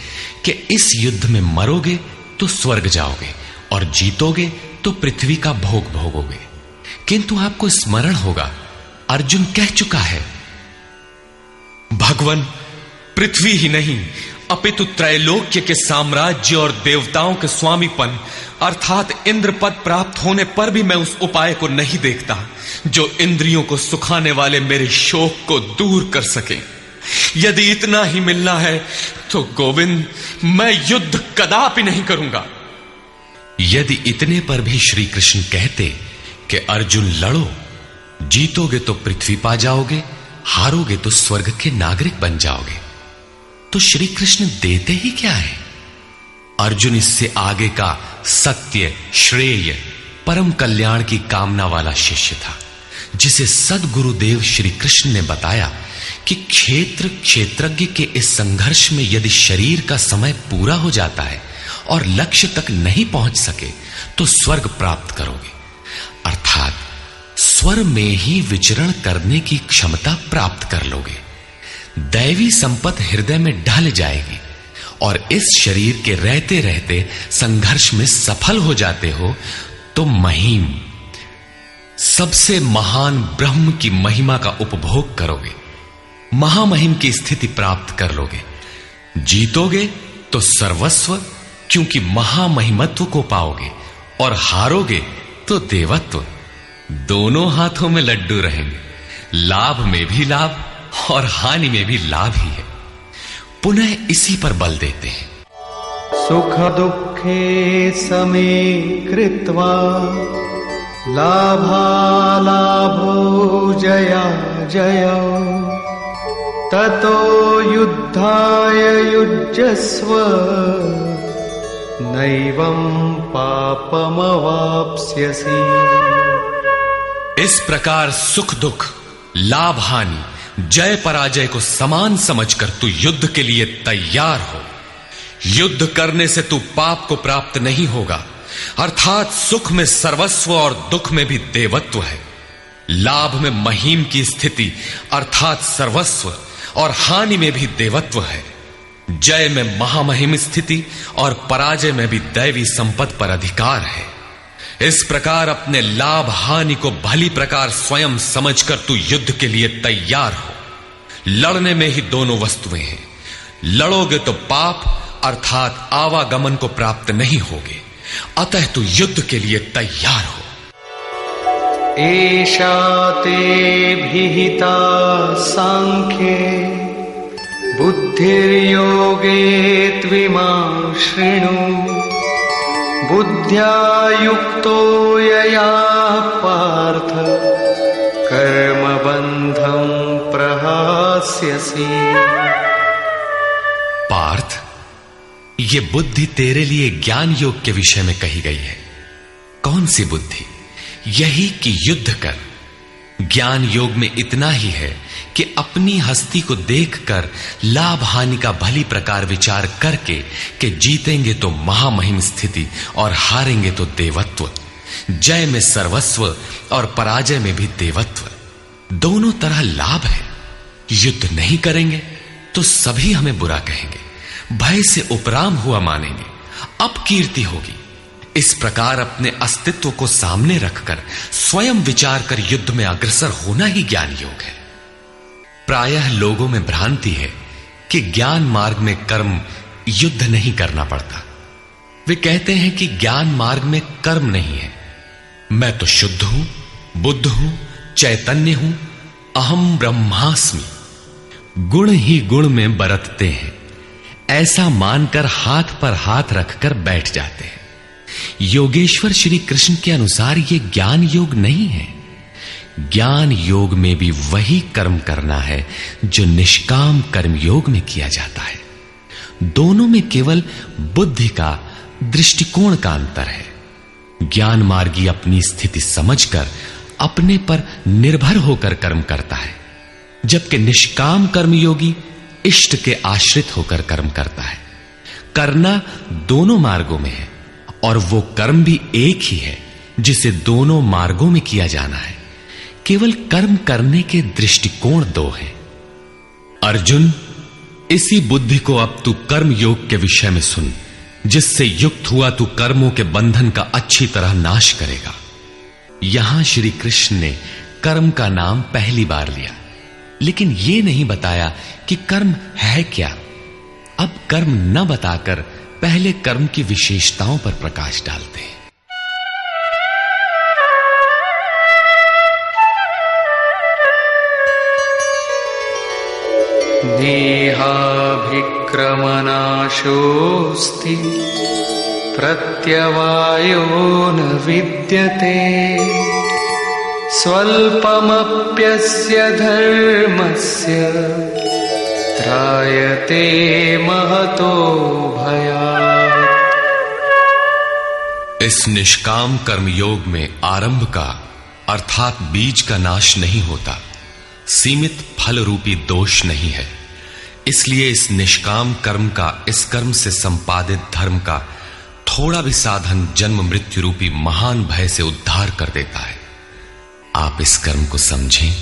कि इस युद्ध में मरोगे तो स्वर्ग जाओगे और जीतोगे तो पृथ्वी का भोग भोगोगे। किंतु आपको स्मरण होगा, अर्जुन कह चुका है, भगवान पृथ्वी ही नहीं अपितु त्रैलोक्य के साम्राज्य और देवताओं के स्वामीपन अर्थात इंद्र पद प्राप्त होने पर भी मैं उस उपाय को नहीं देखता जो इंद्रियों को सुखाने वाले मेरे शोक को दूर कर सके। यदि इतना ही मिलना है तो गोविंद, मैं युद्ध कदापि नहीं करूंगा। यदि इतने पर भी श्री कृष्ण कहते कि अर्जुन लड़ो, जीतोगे तो पृथ्वी पा जाओगे, हारोगे तो स्वर्ग के नागरिक बन जाओगे, तो श्री कृष्ण देते ही क्या है? अर्जुन इससे आगे का सत्य, श्रेय, परम कल्याण की कामना वाला शिष्य था, जिसे सद्गुरुदेव श्री कृष्ण ने बताया कि क्षेत्रज्ञ के इस संघर्ष में यदि शरीर का समय पूरा हो जाता है और लक्ष्य तक नहीं पहुंच सके तो स्वर्ग प्राप्त करोगे, अर्थात स्वर में ही विचरण करने की क्षमता प्राप्त कर लोगे। दैवी संपत्ति हृदय में ढल जाएगी और इस शरीर के रहते रहते संघर्ष में सफल हो जाते हो तो महिम, सबसे महान ब्रह्म की महिमा का उपभोग करोगे, महामहिम की स्थिति प्राप्त कर लोगे। जीतोगे तो सर्वस्व, क्योंकि महामहिमत्व को पाओगे, और हारोगे तो देवत्व। दोनों हाथों में लड्डू रहेंगे, लाभ में भी लाभ और हानि में भी लाभ ही है। पुनः इसी पर बल देते हैं, सुख दुखे समे कृत्वा लाभालाभो जया जया ततो युद्धाय युज्यस्व नैवं पापमवाप्स्यसि। इस प्रकार सुख दुख, लाभ हानि, जय पराजय को समान समझकर तू युद्ध के लिए तैयार हो। युद्ध करने से तू पाप को प्राप्त नहीं होगा, अर्थात सुख में सर्वस्व और दुख में भी देवत्व है। लाभ में महिम की स्थिति अर्थात सर्वस्व और हानि में भी देवत्व है। जय में महामहिम स्थिति और पराजय में भी दैवी संपत्ति पर अधिकार है। इस प्रकार अपने लाभ हानि को भली प्रकार स्वयं समझकर तू युद्ध के लिए तैयार हो। लड़ने में ही दोनों वस्तुएं हैं। लड़ोगे तो पाप अर्थात आवागमन को प्राप्त नहीं होगे, अतः तू युद्ध के लिए तैयार हो। एषा ते विहिता सांख्ये बुद्धिर्योगे त्विमां शृणु बुद्ध्या युक्तो यया पार्थ कर्मबन्धं प्रहास्यसि। पार्थ, ये बुद्धि तेरे लिए ज्ञान योग के विषय में कही गई है। कौन सी बुद्धि? यही कि युद्ध कर। ज्ञान योग में इतना ही है कि अपनी हस्ती को देखकर लाभ हानि का भली प्रकार विचार करके कि जीतेंगे तो महामहिम स्थिति और हारेंगे तो देवत्व, जय में सर्वस्व और पराजय में भी देवत्व, दोनों तरह लाभ है। युद्ध नहीं करेंगे तो सभी हमें बुरा कहेंगे, भय से उपराम हुआ मानेंगे, अपकीर्ति होगी। इस प्रकार अपने अस्तित्व को सामने रखकर स्वयं विचार कर युद्ध में अग्रसर होना ही ज्ञान योग है। प्रायः लोगों में भ्रांति है कि ज्ञान मार्ग में कर्म युद्ध नहीं करना पड़ता। वे कहते हैं कि ज्ञान मार्ग में कर्म नहीं है, मैं तो शुद्ध हूं, बुद्ध हूं, चैतन्य हूं, अहम ब्रह्मास्मि। गुण ही गुण में बरतते हैं, ऐसा मानकर हाथ पर हाथ रखकर बैठ जाते हैं। योगेश्वर श्री कृष्ण के अनुसार यह ज्ञान योग नहीं है। ज्ञान योग में भी वही कर्म करना है जो निष्काम कर्म योग में किया जाता है। दोनों में केवल बुद्धि का, दृष्टिकोण का अंतर है। ज्ञान मार्गी अपनी स्थिति समझकर अपने पर निर्भर होकर कर्म करता है, जबकि निष्काम कर्मयोगी इष्ट के आश्रित होकर कर्म करता है। करना दोनों मार्गों में है और वो कर्म भी एक ही है जिसे दोनों मार्गों में किया जाना है। केवल कर्म करने के दृष्टिकोण दो हैं। अर्जुन, इसी बुद्धि को अब तू कर्म योग के विषय में सुन, जिससे युक्त हुआ तू कर्मों के बंधन का अच्छी तरह नाश करेगा। यहां श्री कृष्ण ने कर्म का नाम पहली बार लिया, लेकिन यह नहीं बताया कि कर्म है क्या। अब कर्म न बताकर पहले कर्म की विशेषताओं पर प्रकाश डालते हैं। नेहाभिक्रमनाशोऽस्ति प्रत्यवायो न विद्यते स्वल्पमप्यस्य धर्मस्य त्रायते महतो भयात्। इस निष्काम कर्म योग में आरंभ का अर्थात बीज का नाश नहीं होता, सीमित फल रूपी दोष नहीं है। इसलिए इस निष्काम कर्म का, इस कर्म से संपादित धर्म का थोड़ा भी साधन जन्म मृत्यु रूपी महान भय से उद्धार कर देता है। आप इस कर्म को समझें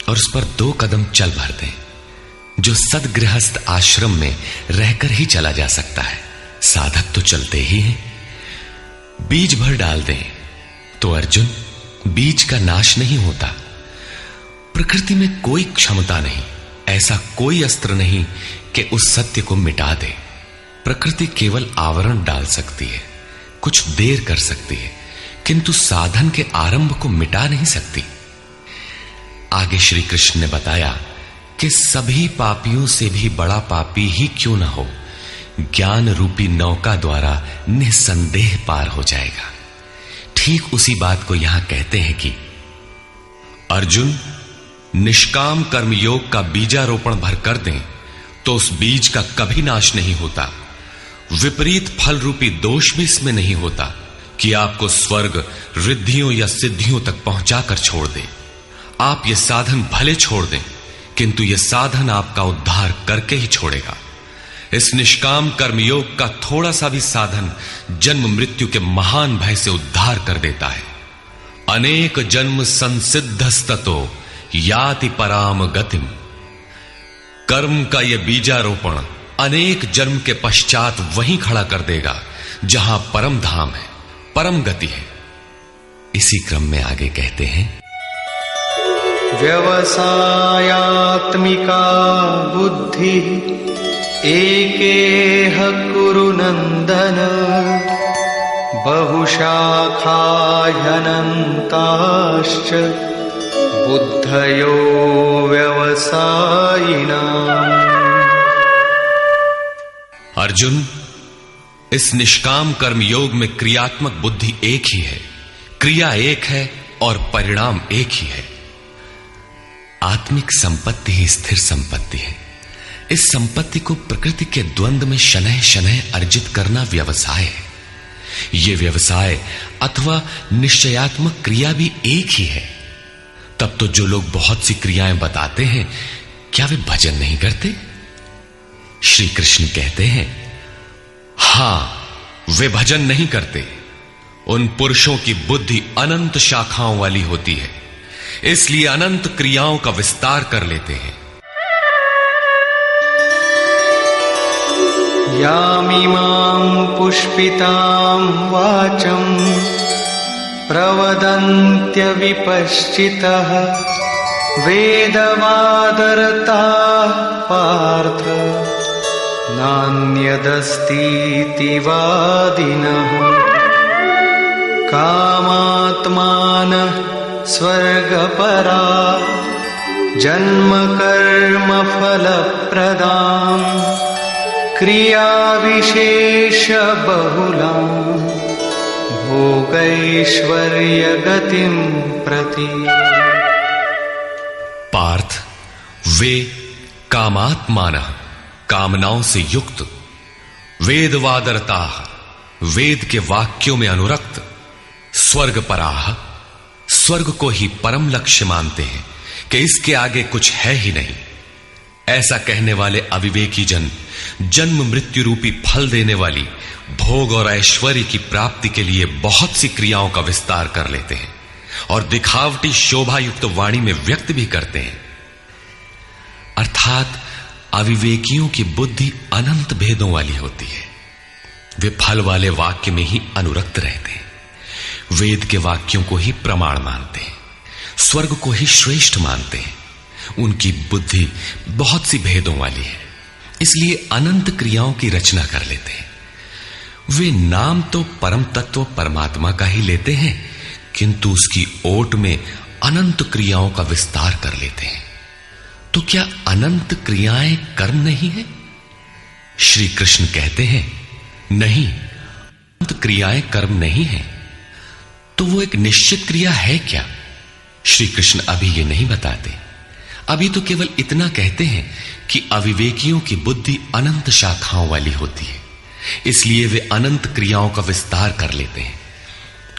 और उस पर 2 कदम चल भर दें, जो सदगृहस्थ आश्रम में रहकर ही चला जा सकता है। साधक तो चलते ही हैं। बीज भर डाल दें तो अर्जुन, बीज का नाश नहीं होता। प्रकृति में कोई क्षमता नहीं, ऐसा कोई अस्त्र नहीं कि उस सत्य को मिटा दे। प्रकृति केवल आवरण डाल सकती है, कुछ देर कर सकती है, किंतु साधन के आरंभ को मिटा नहीं सकती। आगे श्री कृष्ण ने बताया कि सभी पापियों से भी बड़ा पापी ही क्यों न हो, ज्ञान रूपी नौका द्वारा निसंदेह पार हो जाएगा। ठीक उसी बात को यहां कहते हैं कि अर्जुन, निष्काम कर्म योग का बीजारोपण भर कर दें तो उस बीज का कभी नाश नहीं होता। विपरीत फल रूपी दोष भी इसमें नहीं होता कि आपको स्वर्ग, रिद्धियों या सिद्धियों तक पहुंचाकर छोड़ दे। आप ये साधन भले छोड़ दें, किंतु यह साधन आपका उद्धार करके ही छोड़ेगा। इस निष्काम कर्मयोग का थोड़ा सा भी साधन जन्म मृत्यु के महान भय से उद्धार कर देता है। अनेक जन्म संसिद्धस्ततो याति पराम गतिम। कर्म का यह बीजारोपण अनेक जन्म के पश्चात वहीं खड़ा कर देगा जहां परम धाम है, परम गति है। इसी क्रम में आगे कहते हैं, व्यवसायात्मिका बुद्धि एकेह कुरु नंदन बहुशाखा ह्यनन्ताश्च बुद्धयो व्यवसायिनाम्। अर्जुन, इस निष्काम कर्म योग में क्रियात्मक बुद्धि एक ही है, क्रिया एक है और परिणाम एक ही है। आत्मिक संपत्ति ही स्थिर संपत्ति है। इस संपत्ति को प्रकृति के द्वंद्व में शनैः शनैः अर्जित करना व्यवसाय है। ये व्यवसाय अथवा निश्चयात्मक क्रिया भी एक ही है। तब तो जो लोग बहुत सी क्रियाएं बताते हैं, क्या वे भजन नहीं करते? श्री कृष्ण कहते हैं, हां, वे भजन नहीं करते। उन पुरुषों की बुद्धि अनंत शाखाओं वाली होती है, इसलिए अनंत क्रियाओं का विस्तार कर लेते हैं। यामिमां पुष्पितां वाचं प्रवदन्त्य विपश्चितः वेदवादरताः पार्थ नान्यदस्तीति वादिनः कामात्मानः स्वर्गपरा जन्म फलप्रदां क्रियाविशेषबहुलां भोगैश्वर्यगतिं प्रति। पार्थ, वे कामात्मानः, कामनाओं से युक्त, वेदवादरता, वेद के वाक्यों में अनुरक्त, स्वर्गपराः, स्वर्ग को ही परम लक्ष्य मानते हैं कि इसके आगे कुछ है ही नहीं। ऐसा कहने वाले अविवेकी जन जन्म मृत्यु रूपी फल देने वाली भोग और ऐश्वर्य की प्राप्ति के लिए बहुत सी क्रियाओं का विस्तार कर लेते हैं और दिखावटी शोभा युक्त वाणी में व्यक्त भी करते हैं। अर्थात अविवेकियों की बुद्धि अनंत भेदों वाली होती है। वे फल वाले वाक्य में ही अनुरक्त रहते हैं, वेद के वाक्यों को ही प्रमाण मानते हैं, स्वर्ग को ही श्रेष्ठ मानते हैं। उनकी बुद्धि बहुत सी भेदों वाली है, इसलिए अनंत क्रियाओं की रचना कर लेते हैं। वे नाम तो परम तत्व परमात्मा का ही लेते हैं, किंतु उसकी ओट में अनंत क्रियाओं का विस्तार कर लेते हैं। तो क्या अनंत क्रियाएं कर्म नहीं है? श्री कृष्ण कहते हैं, नहीं, अनंत क्रियाएं कर्म नहीं है। तो वो एक निश्चित क्रिया है क्या? श्री कृष्ण अभी ये नहीं बताते। अभी तो केवल इतना कहते हैं कि अविवेकियों की बुद्धि अनंत शाखाओं वाली होती है, इसलिए वे अनंत क्रियाओं का विस्तार कर लेते हैं।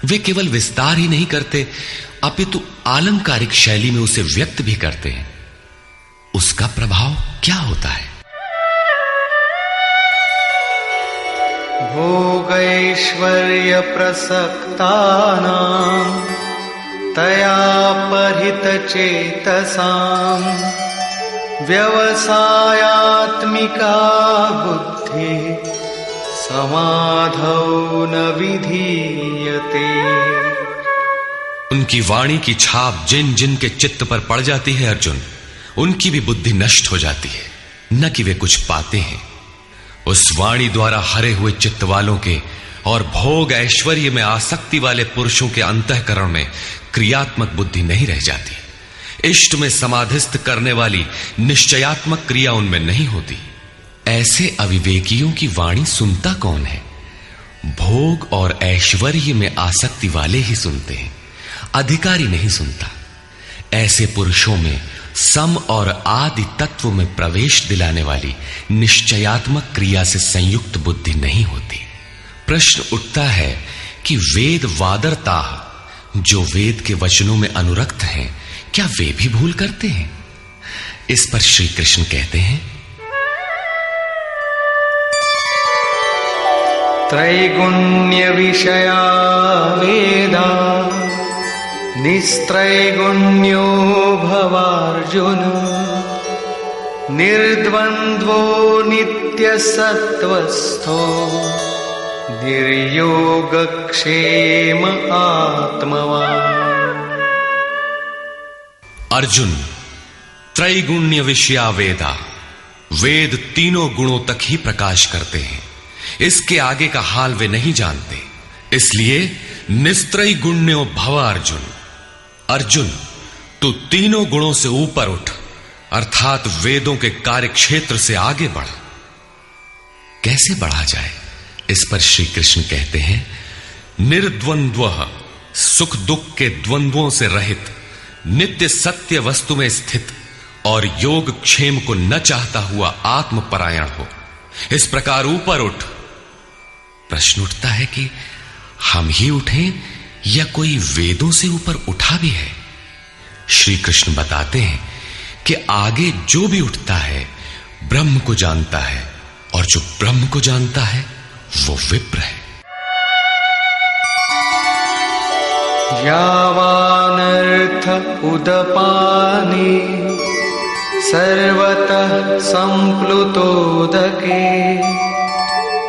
वे केवल विस्तार ही नहीं करते, अपितु आलंकारिक शैली में उसे व्यक्त भी करते हैं। उसका प्रभाव क्या होता है? भोगैश्वर्य प्रसक्तानां तया परितचेतसां व्यवसायात्मिका बुद्धि समाधौ न विधीयते। उनकी वाणी की छाप जिन जिन के चित्त पर पड़ जाती है अर्जुन, उनकी भी बुद्धि नष्ट हो जाती है, न कि वे कुछ पाते हैं। उस वाणी द्वारा हरे हुए चित्त वालों के और भोग ऐश्वर्य में आसक्ति वाले पुरुषों के अंतःकरण में क्रियात्मक बुद्धि नहीं रह जाती। इष्ट में समाधिस्थ करने वाली निश्चयात्मक क्रिया उनमें नहीं होती। ऐसे अविवेकियों की वाणी सुनता कौन है? भोग और ऐश्वर्य में आसक्ति वाले ही सुनते हैं, अधिकारी नहीं सुनता। ऐसे पुरुषों में सम और आदि तत्व में प्रवेश दिलाने वाली निश्चयात्मक क्रिया से संयुक्त बुद्धि नहीं होती। प्रश्न उठता है कि वेद वादरता, जो वेद के वचनों में अनुरक्त हैं, क्या वे भी भूल करते हैं? इस पर श्री कृष्ण कहते हैं, त्रैगुण्य विषया वेदा निस्त्रैगुण्यो भवार्जुन निर्द्वन्द्वो नित्यसत्त्वस्थो निर्योगक्षेम आत्मवान्। अर्जुन, त्रैगुण्य विषया वेदा, वेद तीनों गुणों तक ही प्रकाश करते हैं, इसके आगे का हाल वे नहीं जानते। इसलिए निस्त्रय गुण्यो भव अर्जुन, अर्जुन तू तीनों गुणों से ऊपर उठ, अर्थात वेदों के कार्य क्षेत्र से आगे बढ़। कैसे बढ़ा जाए? इस पर श्री कृष्ण कहते हैं, निर्द्वंद्व, सुख दुख के द्वंद्वों से रहित, नित्य सत्य वस्तु में स्थित और योग क्षेम को न चाहता हुआ आत्मपरायण हो। इस प्रकार ऊपर उठ। प्रश्न उठता है कि हम ही उठें या कोई वेदों से ऊपर उठा भी है? श्री कृष्ण बताते हैं कि आगे जो भी उठता है ब्रह्म को जानता है, और जो ब्रह्म को जानता है वो विप्र है। यावानर्थ उदपाने सर्वतः संप्लुतोदके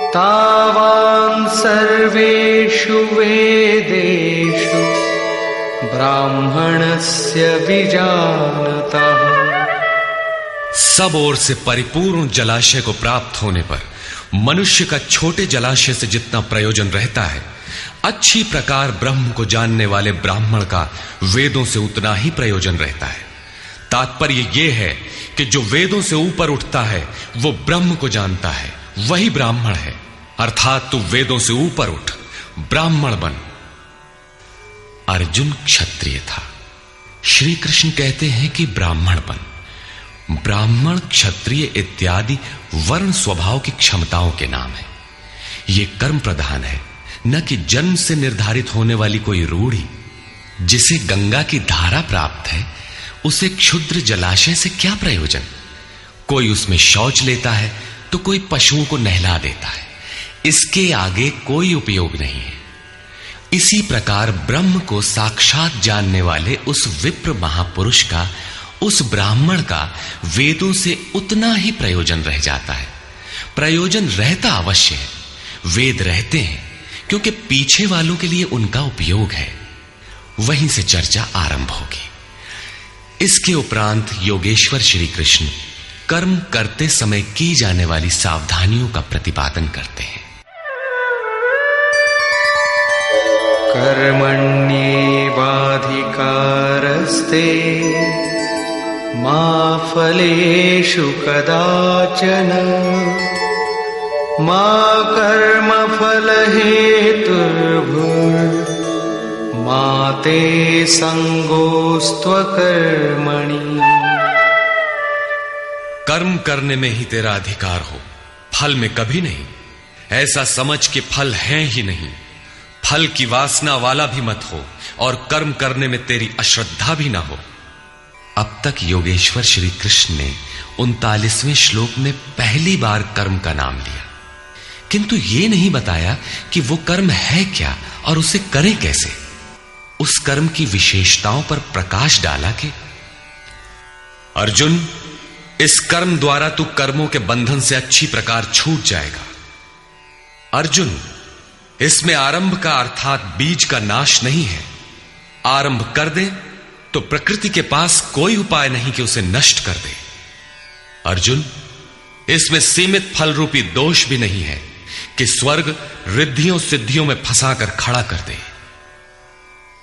तावान् सर्वेषु वेदेषु ब्राह्मणस्य विजानतः। सब ओर से परिपूर्ण जलाशय को प्राप्त होने पर मनुष्य का छोटे जलाशय से जितना प्रयोजन रहता है, अच्छी प्रकार ब्रह्म को जानने वाले ब्राह्मण का वेदों से उतना ही प्रयोजन रहता है। तात्पर्य यह है कि जो वेदों से ऊपर उठता है वो ब्रह्म को जानता है, वही ब्राह्मण है। अर्थात तू वेदों से ऊपर उठ, ब्राह्मण बन। अर्जुन क्षत्रिय था। श्री कृष्ण कहते हैं कि ब्राह्मण बन। ब्राह्मण, क्षत्रिय इत्यादि वर्ण स्वभाव की क्षमताओं के नाम है। यह कर्म प्रधान है, न कि जन्म से निर्धारित होने वाली कोई रूढ़ी। जिसे गंगा की धारा प्राप्त है उसे क्षुद्र जलाशय से क्या प्रयोजन? कोई उसमें शौच लेता है तो कोई पशुओं को नहला देता है, इसके आगे कोई उपयोग नहीं है। इसी प्रकार ब्रह्म को साक्षात जानने वाले उस विप्र महापुरुष का, उस ब्राह्मण का वेदों से उतना ही प्रयोजन रह जाता है। प्रयोजन रहता अवश्य है, वेद रहते हैं क्योंकि पीछे वालों के लिए उनका उपयोग है। वहीं से चर्चा आरंभ होगी। इसके उपरांत योगेश्वर श्री कृष्ण कर्म करते समय की जाने वाली सावधानियों का प्रतिपादन करते हैं। कर्मण्येवाधिकारस्ते मा फलेषु कदाचन मा कर्मफलहेतुर्भुर्मा ते संगोस्त्वकर्मणि। कर्म करने में ही तेरा अधिकार हो, फल में कभी नहीं। ऐसा समझ के फल है ही नहीं। फल की वासना वाला भी मत हो और कर्म करने में तेरी अश्रद्धा भी ना हो। अब तक योगेश्वर श्री कृष्ण ने 39वें श्लोक में पहली बार कर्म का नाम लिया, किंतु यह नहीं बताया कि वो कर्म है क्या और उसे करें कैसे। उस कर्म की विशेषताओं पर प्रकाश डाला कि अर्जुन, इस कर्म द्वारा तू कर्मों के बंधन से अच्छी प्रकार छूट जाएगा। अर्जुन, इसमें आरंभ का अर्थात बीज का नाश नहीं है। आरंभ कर दे तो प्रकृति के पास कोई उपाय नहीं कि उसे नष्ट कर दे। अर्जुन, इसमें सीमित फल रूपी दोष भी नहीं है कि स्वर्ग रिद्धियों सिद्धियों में फंसाकर खड़ा कर दे।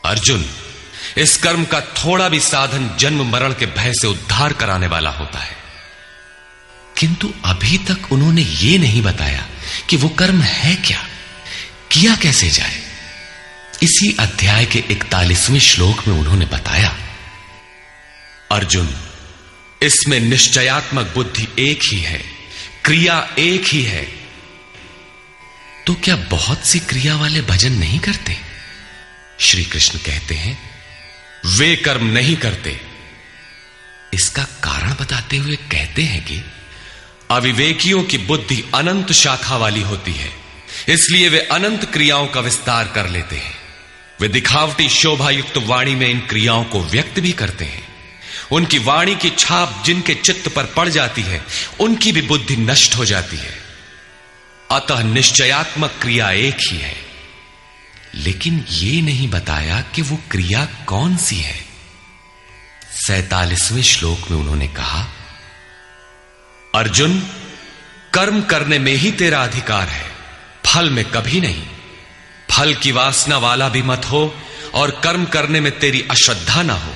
अर्जुन, इस कर्म का थोड़ा भी साधन जन्म मरण के भय से उद्धार कराने वाला होता है। किंतु अभी तक उन्होंने ये नहीं बताया कि वो कर्म है क्या, किया कैसे जाए। इसी अध्याय के 41वें श्लोक में उन्होंने बताया, अर्जुन, इसमें निश्चयात्मक बुद्धि एक ही है, क्रिया एक ही है। तो क्या बहुत सी क्रिया वाले भजन नहीं करते? श्री कृष्ण कहते हैं, वे कर्म नहीं करते। इसका कारण बताते हुए कहते हैं कि अविवेकियों की बुद्धि अनंत शाखा वाली होती है, इसलिए वे अनंत क्रियाओं का विस्तार कर लेते हैं। वे दिखावटी शोभा युक्त वाणी में इन क्रियाओं को व्यक्त भी करते हैं। उनकी वाणी की छाप जिनके चित्त पर पड़ जाती है, उनकी भी बुद्धि नष्ट हो जाती है। अतः निश्चयात्मक क्रिया एक ही है। लेकिन यह नहीं बताया कि वो क्रिया कौन सी है। 47वें श्लोक में उन्होंने कहा, अर्जुन, कर्म करने में ही तेरा अधिकार है, फल में कभी नहीं। फल की वासना वाला भी मत हो और कर्म करने में तेरी अश्रद्धा ना हो।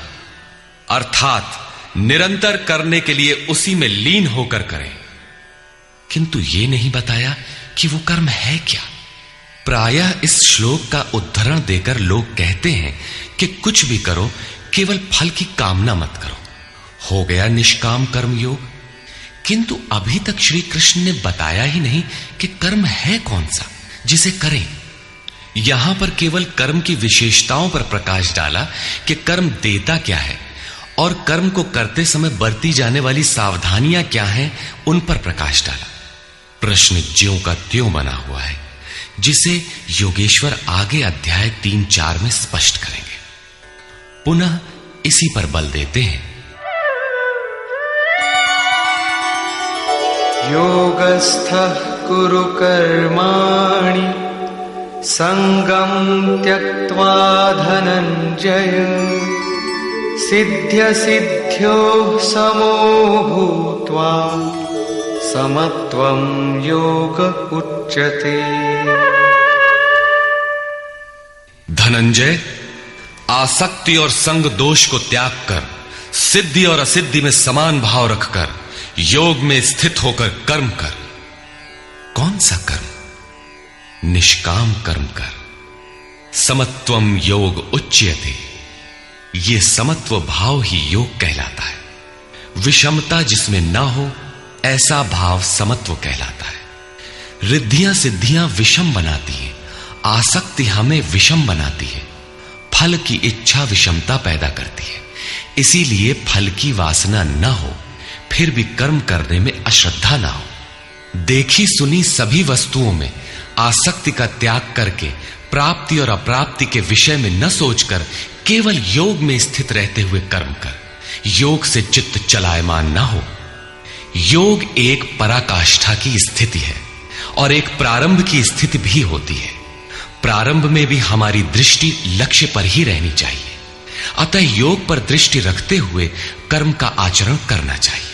अर्थात निरंतर करने के लिए उसी में लीन होकर करें। किंतु यह नहीं बताया कि वो कर्म है क्या। प्रायः इस श्लोक का उद्धरण देकर लोग कहते हैं कि कुछ भी करो, केवल फल की कामना मत करो, हो गया निष्काम कर्म योग। किंतु अभी तक श्री कृष्ण ने बताया ही नहीं कि कर्म है कौन सा जिसे करें। यहां पर केवल कर्म की विशेषताओं पर प्रकाश डाला कि कर्म देता क्या है और कर्म को करते समय बरती जाने वाली सावधानियां क्या हैं, उन पर प्रकाश डाला। प्रश्न ज्यों का त्यों बना हुआ है, जिसे योगेश्वर आगे अध्याय 3-4 में स्पष्ट करेंगे। पुनः इसी पर बल देते हैं। योगस्थः कुरु कर्माणि संगं त्यक्त्वा धनंजय सिद्ध्य सिद्ध्योः समो भूत्वा समत्वं योग उच्यते। धनंजय, आसक्ति और संग दोष को त्याग कर सिद्धि और असिद्धि में समान भाव रखकर योग में स्थित होकर कर्म कर। कौन सा कर्म? निष्काम कर्म कर। समत्वम योग उच्यते। ये समत्व भाव ही योग कहलाता है। विषमता जिसमें ना हो ऐसा भाव समत्व कहलाता है। रिद्धियां सिद्धियां विषम बनाती हैं, आसक्ति हमें विषम बनाती है, फल की इच्छा विषमता पैदा करती है। इसीलिए फल की वासना न हो, फिर भी कर्म करने में अश्रद्धा ना हो। देखी सुनी सभी वस्तुओं में आसक्ति का त्याग करके प्राप्ति और अप्राप्ति के विषय में न सोचकर केवल योग में स्थित रहते हुए कर्म कर। योग से चित्त चलायमान ना हो। योग एक पराकाष्ठा की स्थिति है और एक प्रारंभ की स्थिति भी होती है। प्रारंभ में भी हमारी दृष्टि लक्ष्य पर ही रहनी चाहिए। अतः योग पर दृष्टि रखते हुए कर्म का आचरण करना चाहिए।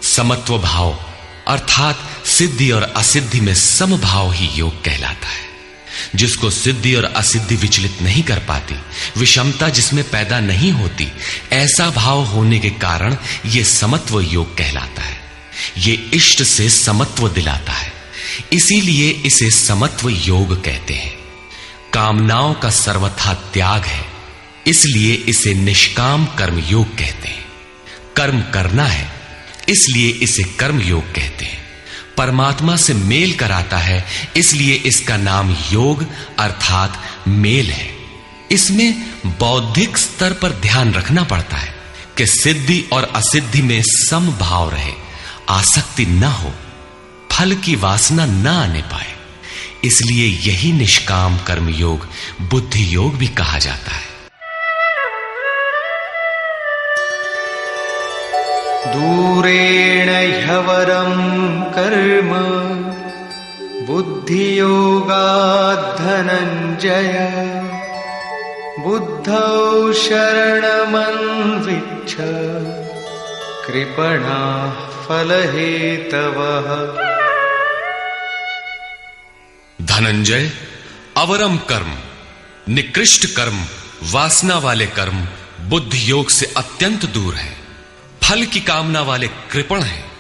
समत्व भाव अर्थात सिद्धि और असिद्धि में समभाव ही योग कहलाता है। जिसको सिद्धि और असिद्धि विचलित नहीं कर पाती, विषमता जिसमें पैदा नहीं होती, ऐसा भाव होने के कारण यह समत्व योग कहलाता है। ये इष्ट से समत्व दिलाता है, इसीलिए इसे समत्व योग कहते हैं। कामनाओं का सर्वथा त्याग है, इसलिए इसे निष्काम कर्म योग कहते हैं। कर्म करना है, इसलिए इसे कर्म योग कहते हैं। परमात्मा से मेल कराता है, इसलिए इसका नाम योग अर्थात मेल है। इसमें बौद्धिक स्तर पर ध्यान रखना पड़ता है कि सिद्धि और असिद्धि में समभाव रहे, आसक्ति न हो, फल की वासना न आने पाए। इसलिए यही निष्काम कर्म योग बुद्धि योग भी कहा जाता है। दूरेण ह्यवरं कर्म बुद्धियोगात् धनंजय बुद्धौ शरणमन्विच्छ कृपणाः फलहेतवः। धनंजय, अवरम कर्म, निकृष्ट कर्म, वासना वाले कर्म बुद्धि योग से अत्यंत दूर है। फल की कामना वाले कृपण हैं।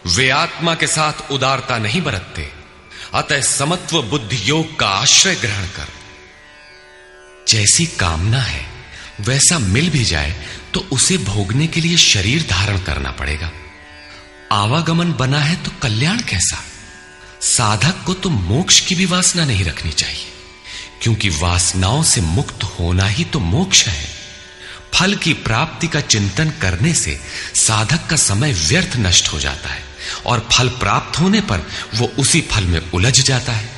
वे आत्मा के साथ उदारता नहीं बरतते। अतः समत्व बुद्धि योग का आश्रय ग्रहण कर। जैसी कामना है वैसा मिल भी जाए तो उसे भोगने के लिए शरीर धारण करना पड़ेगा। आवागमन बना है तो कल्याण कैसा? साधक को तो मोक्ष की भी वासना नहीं रखनी चाहिए, क्योंकि वासनाओं से मुक्त होना ही तो मोक्ष है। फल की प्राप्ति का चिंतन करने से साधक का समय व्यर्थ नष्ट हो जाता है और फल प्राप्त होने पर वो उसी फल में उलझ जाता है।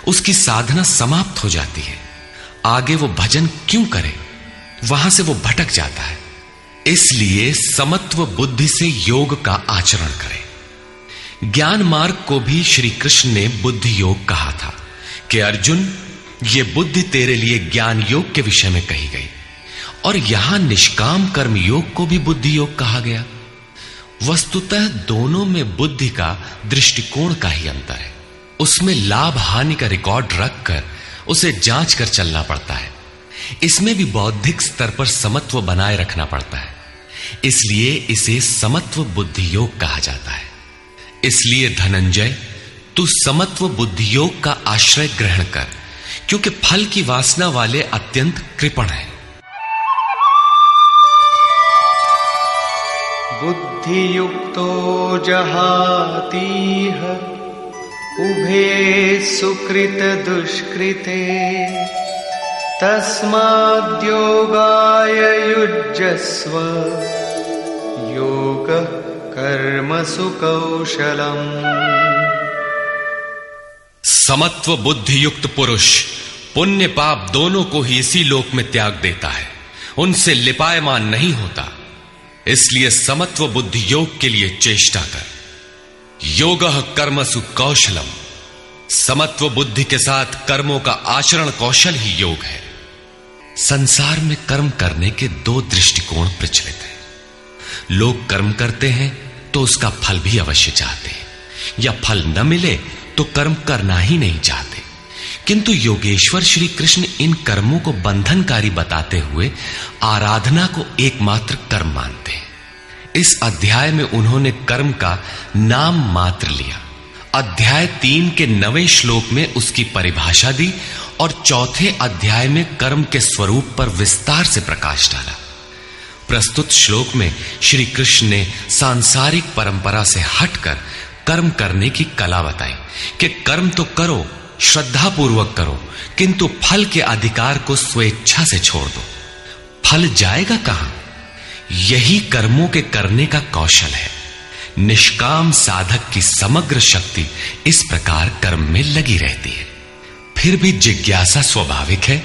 उसकी साधना समाप्त हो जाती है। आगे वो भजन क्यों करे? वहां से वो भटक जाता है। इसलिए समत्व बुद्धि से योग का आचरण करें। ज्ञान मार्ग को भी श्री कृष्ण ने बुद्धि योग कहा था कि अर्जुन, ये बुद्धि तेरे लिए ज्ञान योग के विषय में कही गई। और यहां निष्काम कर्म योग को भी बुद्धि योग कहा गया। वस्तुतः दोनों में बुद्धि का दृष्टिकोण का ही अंतर है। उसमें लाभ हानि का रिकॉर्ड रखकर उसे जांच कर चलना पड़ता है। इसमें भी बौद्धिक स्तर पर समत्व बनाए रखना पड़ता है। इसलिए इसे समत्व बुद्धि योग कहा जाता है। इसलिए धनंजय, तू समत्व बुद्धि योग का आश्रय ग्रहण कर, क्योंकि फल की वासना वाले अत्यंत कृपण हैं। बुद्धियुक्तो जहातीह उभे सुकृत दुष्कृते तस्माद्योगाय युज्यस्व योगः कर्मसु कौशलम्। समत्व बुद्धि युक्त पुरुष पुण्य पाप दोनों को ही इसी लोक में त्याग देता है, उनसे लिपायमान नहीं होता। इसलिए समत्व बुद्धि योग के लिए चेष्टा कर। योगः कर्मसु कौशलम। समत्व बुद्धि के साथ कर्मों का आचरण कौशल ही योग है। संसार में कर्म करने के दो दृष्टिकोण प्रचलित हैं। लोग कर्म करते हैं तो उसका फल भी अवश्य चाहते हैं, या फल न मिले तो कर्म करना ही नहीं चाहते। किंतु योगेश्वर श्री कृष्ण इन कर्मों को बंधनकारी बताते हुए आराधना को एकमात्र कर्म मानते हैं। इस अध्याय में उन्होंने कर्म का नाम मात्र लिया। अध्याय 3 के 9वें श्लोक में उसकी परिभाषा दी और चौथे अध्याय में कर्म के स्वरूप पर विस्तार से प्रकाश डाला। प्रस्तुत श्लोक में श्री कृष्ण ने सांसारिक परंपरा से हटकर कर्म करने की कला बताई कि कर्म तो करो, श्रद्धा पूर्वक करो, किंतु फल के अधिकार को स्वेच्छा से छोड़ दो। फल जाएगा कहां? यही कर्मों के करने का कौशल है। निष्काम साधक की समग्र शक्ति इस प्रकार कर्म में लगी रहती है। फिर भी जिज्ञासा स्वाभाविक है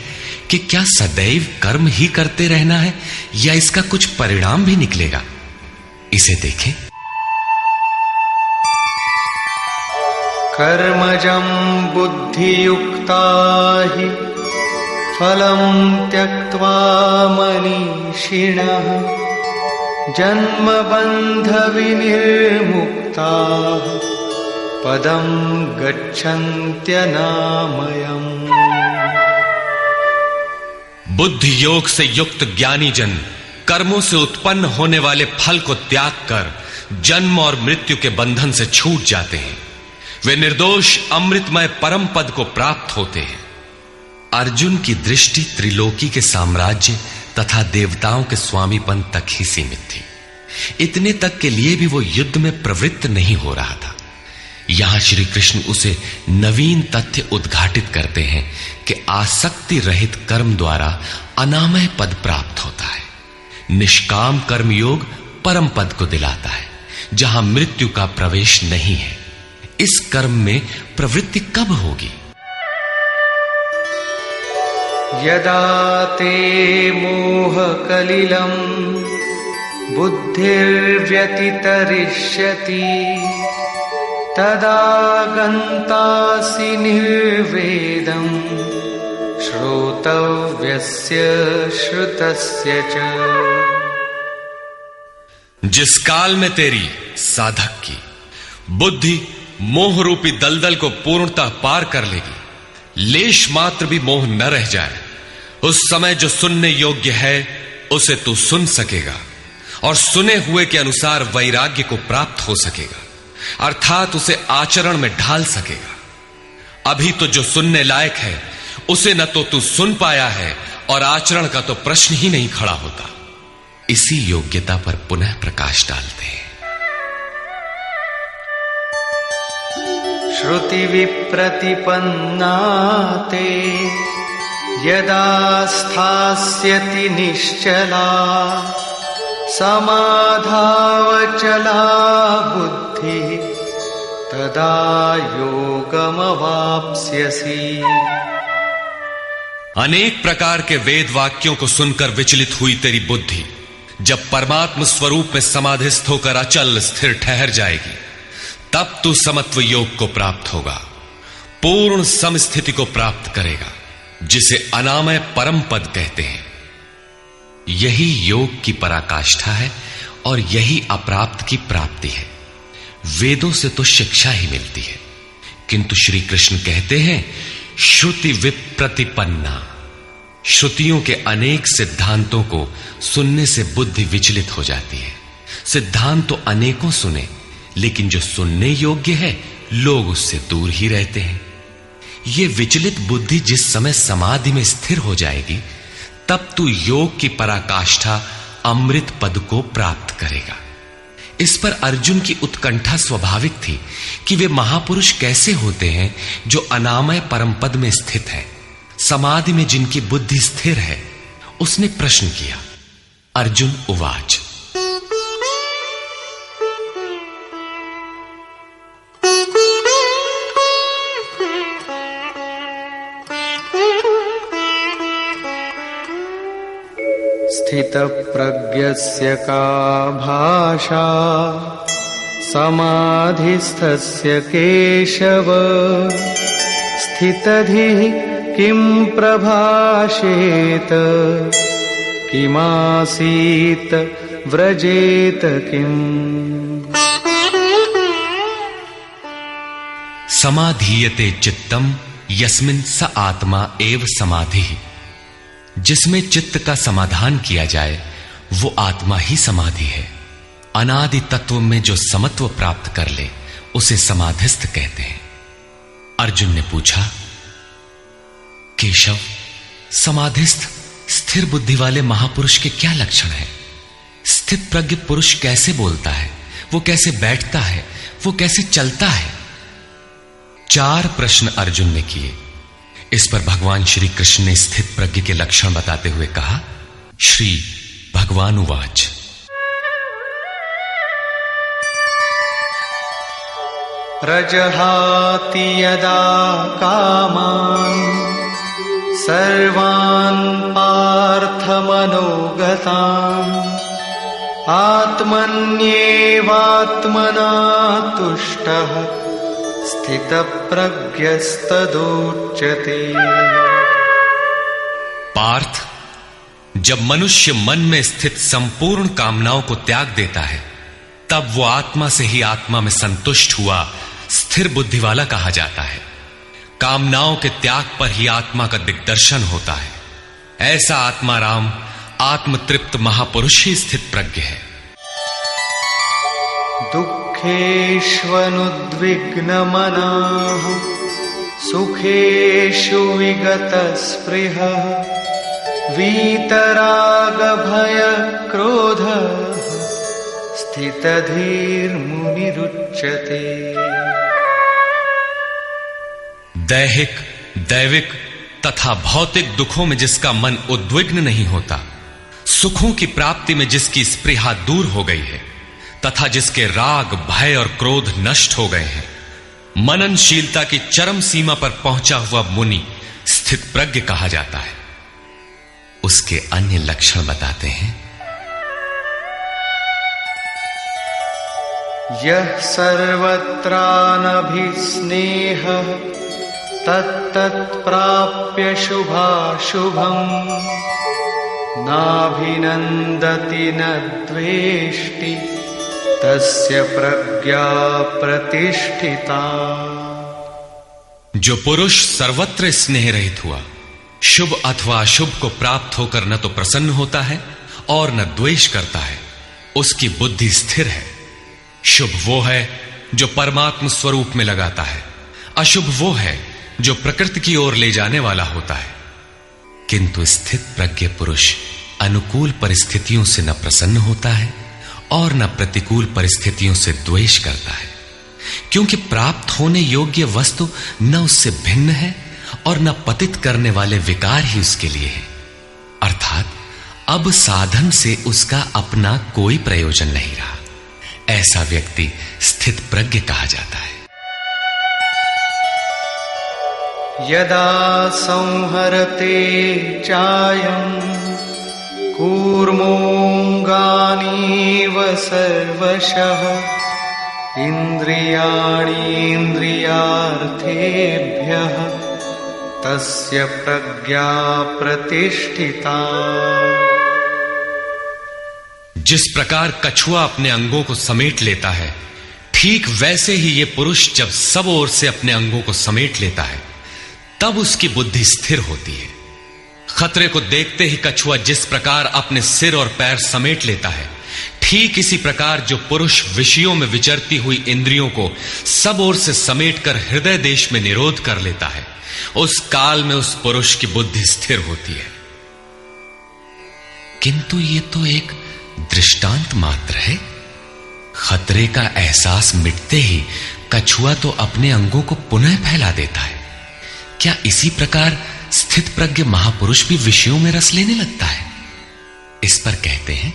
कि क्या सदैव कर्म ही करते रहना है या इसका कुछ परिणाम भी निकलेगा? इसे देखें। कर्मजं बुद्धियुक्ता हि फलं त्यक्त्वा मनीषिणः जन्मबन्धविनिर्मुक्ताः पदं गच्छन्त्यनामयम्। बुद्धि योग से युक्त ज्ञानी जन कर्मों से उत्पन्न होने वाले फल को त्याग कर जन्म और मृत्यु के बंधन से छूट जाते हैं। वे निर्दोष अमृतमय परम पद को प्राप्त होते हैं। अर्जुन की दृष्टि त्रिलोकी के साम्राज्य तथा देवताओं के स्वामीपन तक ही सीमित थी। इतने तक के लिए भी वो युद्ध में प्रवृत्त नहीं हो रहा था। यहां श्री कृष्ण उसे नवीन तथ्य उद्घाटित करते हैं कि आसक्ति रहित कर्म द्वारा अनामय पद प्राप्त होता है। निष्काम कर्म योग परम पद को दिलाता है, जहां मृत्यु का प्रवेश नहीं है। इस कर्म में प्रवृत्ति कब होगी? यदा ते मोह कलिलं बुद्धिर्व्यतितरिष्यति तदा गन्तासि निर्वेदं श्रोतव्यस्य श्रुतस्य च। जिस काल में तेरी साधक की बुद्धि मोह रूपी दलदल को पूर्णतः पार कर लेगी, लेश मात्र भी मोह न रह जाए, उस समय जो सुनने योग्य है उसे तू सुन सकेगा और सुने हुए के अनुसार वैराग्य को प्राप्त हो सकेगा, अर्थात उसे आचरण में ढाल सकेगा। अभी तो जो सुनने लायक है उसे न तो तू सुन पाया है और आचरण का तो प्रश्न ही नहीं खड़ा होता। इसी योग्यता पर पुनः प्रकाश डालते हैं। श्रुति विप्रतिपन्ना ते यदा स्थास्यति निश्चला समाधावचला बुद्धि तदा योगमवाप्स्यसि। अनेक प्रकार के वेद वाक्यों को सुनकर विचलित हुई तेरी बुद्धि जब परमात्म स्वरूप में समाधिस्थ होकर अचल स्थिर ठहर जाएगी, तब तू समत्व योग को प्राप्त होगा, पूर्ण समस्थिति को प्राप्त करेगा, जिसे अनामय परम पद कहते हैं। यही योग की पराकाष्ठा है और यही अप्राप्त की प्राप्ति है। वेदों से तो शिक्षा ही मिलती है, किंतु श्री कृष्ण कहते हैं श्रुति विप्रतिपन्ना। श्रुतियों के अनेक सिद्धांतों को सुनने से बुद्धि विचलित हो जाती है। सिद्धांत तो अनेकों सुने, लेकिन जो सुनने योग्य है लोग उससे दूर ही रहते हैं। ये विचलित बुद्धि जिस समय समाधि में स्थिर हो जाएगी, तब तू योग की पराकाष्ठा अमृत पद को प्राप्त करेगा। इस पर अर्जुन की उत्कंठा स्वाभाविक थी कि वे महापुरुष कैसे होते हैं जो अनामय परम पद में स्थित है, समाधि में जिनकी बुद्धि स्थिर है। उसने प्रश्न किया। अर्जुन उवाच। स्थितप्रज्ञस्य का भाषा समाधिस्थस्य केशव स्थितधिः किं प्रभाषेत किमासीत व्रजेत किम्। समाधीयते चित्तम यस्मिन् स आत्मा एव समाधिः। जिसमें चित्त का समाधान किया जाए वो आत्मा ही समाधि है। अनादि तत्व में जो समत्व प्राप्त कर ले उसे समाधिस्थ कहते हैं। अर्जुन ने पूछा, केशव, समाधिस्थ स्थिर बुद्धि वाले महापुरुष के क्या लक्षण हैं? स्थित प्रज्ञ पुरुष कैसे बोलता है, वो कैसे बैठता है, वो कैसे चलता है? 4 प्रश्न अर्जुन ने किए। इस पर भगवान श्री कृष्ण ने स्थित प्रज्ञ के लक्षण बताते हुए कहा। श्री भगवान उवाच। प्रजहाति यदा कामान् सर्वान् पार्थमनोगतान् आत्मन्येवात्मना तुष्टः स्थितप्रज्ञस्तदुच्यते। पार्थ, जब मनुष्य मन में स्थित संपूर्ण कामनाओं को त्याग देता है तब वो आत्मा से ही आत्मा में संतुष्ट हुआ स्थिर बुद्धि वाला कहा जाता है। कामनाओं के त्याग पर ही आत्मा का दिग्दर्शन होता है। ऐसा आत्माराम आत्मतृप्त महापुरुष ही स्थित प्रज्ञ है। दुःखेष्वनुद्विग्नमनाः सुखेषु विगतस्पृहः वीतरागभयक्रोधः स्थितधीर्मुनिरुच्यते। दैहिक, दैविक तथा भौतिक दुखों में जिसका मन उद्विग्न नहीं होता, सुखों की प्राप्ति में जिसकी स्पृहा दूर हो गई है तथा जिसके राग, भय और क्रोध नष्ट हो गए हैं, मननशीलता की चरम सीमा पर पहुंचा हुआ मुनि स्थित प्रज्ञ कहा जाता है। उसके अन्य लक्षण बताते हैं। यः सर्वत्रानभिस्नेहः तत्तत्प्राप्य शुभाशुभम् नाभिनन्दति न द्वेष्टि तस्य प्रज्ञा प्रतिष्ठिता। जो पुरुष सर्वत्र स्नेह रहित हुआ, शुभ अथवा अशुभ को प्राप्त होकर न तो प्रसन्न होता है और न द्वेष करता है, उसकी बुद्धि स्थिर है। शुभ वो है जो परमात्म स्वरूप में लगाता है, अशुभ वो है जो प्रकृति की ओर ले जाने वाला होता है। किंतु स्थित प्रज्ञ पुरुष अनुकूल परिस्थितियों से न प्रसन्न होता है और न प्रतिकूल परिस्थितियों से द्वेष करता है, क्योंकि प्राप्त होने योग्य वस्तु न उससे भिन्न है और न पतित करने वाले विकार ही उसके लिए है। अर्थात अब साधन से उसका अपना कोई प्रयोजन नहीं रहा। ऐसा व्यक्ति स्थित प्रज्ञ कहा जाता है। यदा संहरते चायं कूर्मोऽङ्गानीव सर्वशः इन्द्रियाणीन्द्रियार्थेभ्यः तस्य प्रज्ञा प्रतिष्ठिता। जिस प्रकार कछुआ अपने अंगों को समेट लेता है, ठीक वैसे ही ये पुरुष जब सब ओर से अपने अंगों को समेट लेता है तब उसकी बुद्धि स्थिर होती है। खतरे को देखते ही कछुआ जिस प्रकार अपने सिर और पैर समेट लेता है, ठीक इसी प्रकार जो पुरुष विषयों में विचरती हुई इंद्रियों को सब ओर से समेटकर हृदय देश में निरोध कर लेता है, उस काल में उस पुरुष की बुद्धि स्थिर होती है। किंतु ये तो एक दृष्टांत मात्र है। खतरे का एहसास मिटते ही कछुआ तो अपने अंगों को पुनः फैला देता है। क्या इसी प्रकार स्थित प्रज्ञ महापुरुष भी विषयों में रस लेने लगता है? इस पर कहते हैं,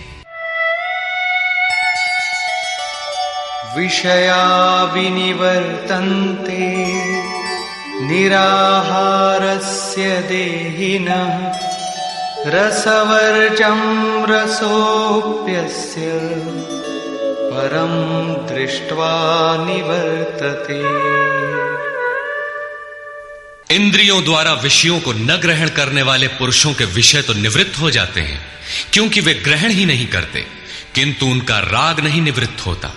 विषया विनिवर्तन्ते निराहारस्य देहिनः रसवर्जं रसोऽप्यस्य परं दृष्ट्वा निवर्तते। इंद्रियों द्वारा विषयों को न ग्रहण करने वाले पुरुषों के विषय तो निवृत्त हो जाते हैं, क्योंकि वे ग्रहण ही नहीं करते, किंतु उनका राग नहीं निवृत्त होता,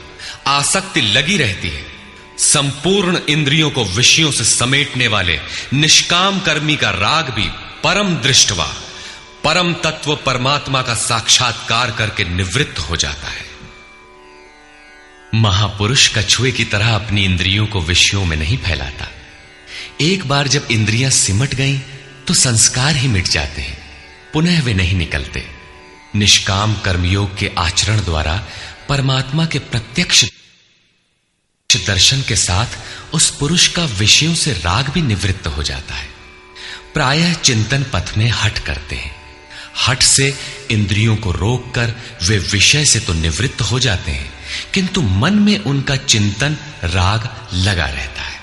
आसक्ति लगी रहती है। संपूर्ण इंद्रियों को विषयों से समेटने वाले निष्काम कर्मी का राग भी परम दृष्टवा, परम तत्व परमात्मा का साक्षात्कार करके निवृत्त हो जाता है। महापुरुष कछुए की तरह अपनी इंद्रियों को विषयों में नहीं फैलाता। एक बार जब इंद्रियां सिमट गईं तो संस्कार ही मिट जाते हैं, पुनः वे नहीं निकलते। निष्काम कर्मयोग के आचरण द्वारा परमात्मा के प्रत्यक्ष दर्शन के साथ उस पुरुष का विषयों से राग भी निवृत्त हो जाता है। प्रायः चिंतन पथ में हठ करते हैं। हठ से इंद्रियों को रोककर वे विषय से तो निवृत्त हो जाते हैं, किंतु मन में उनका चिंतन राग लगा रहता है।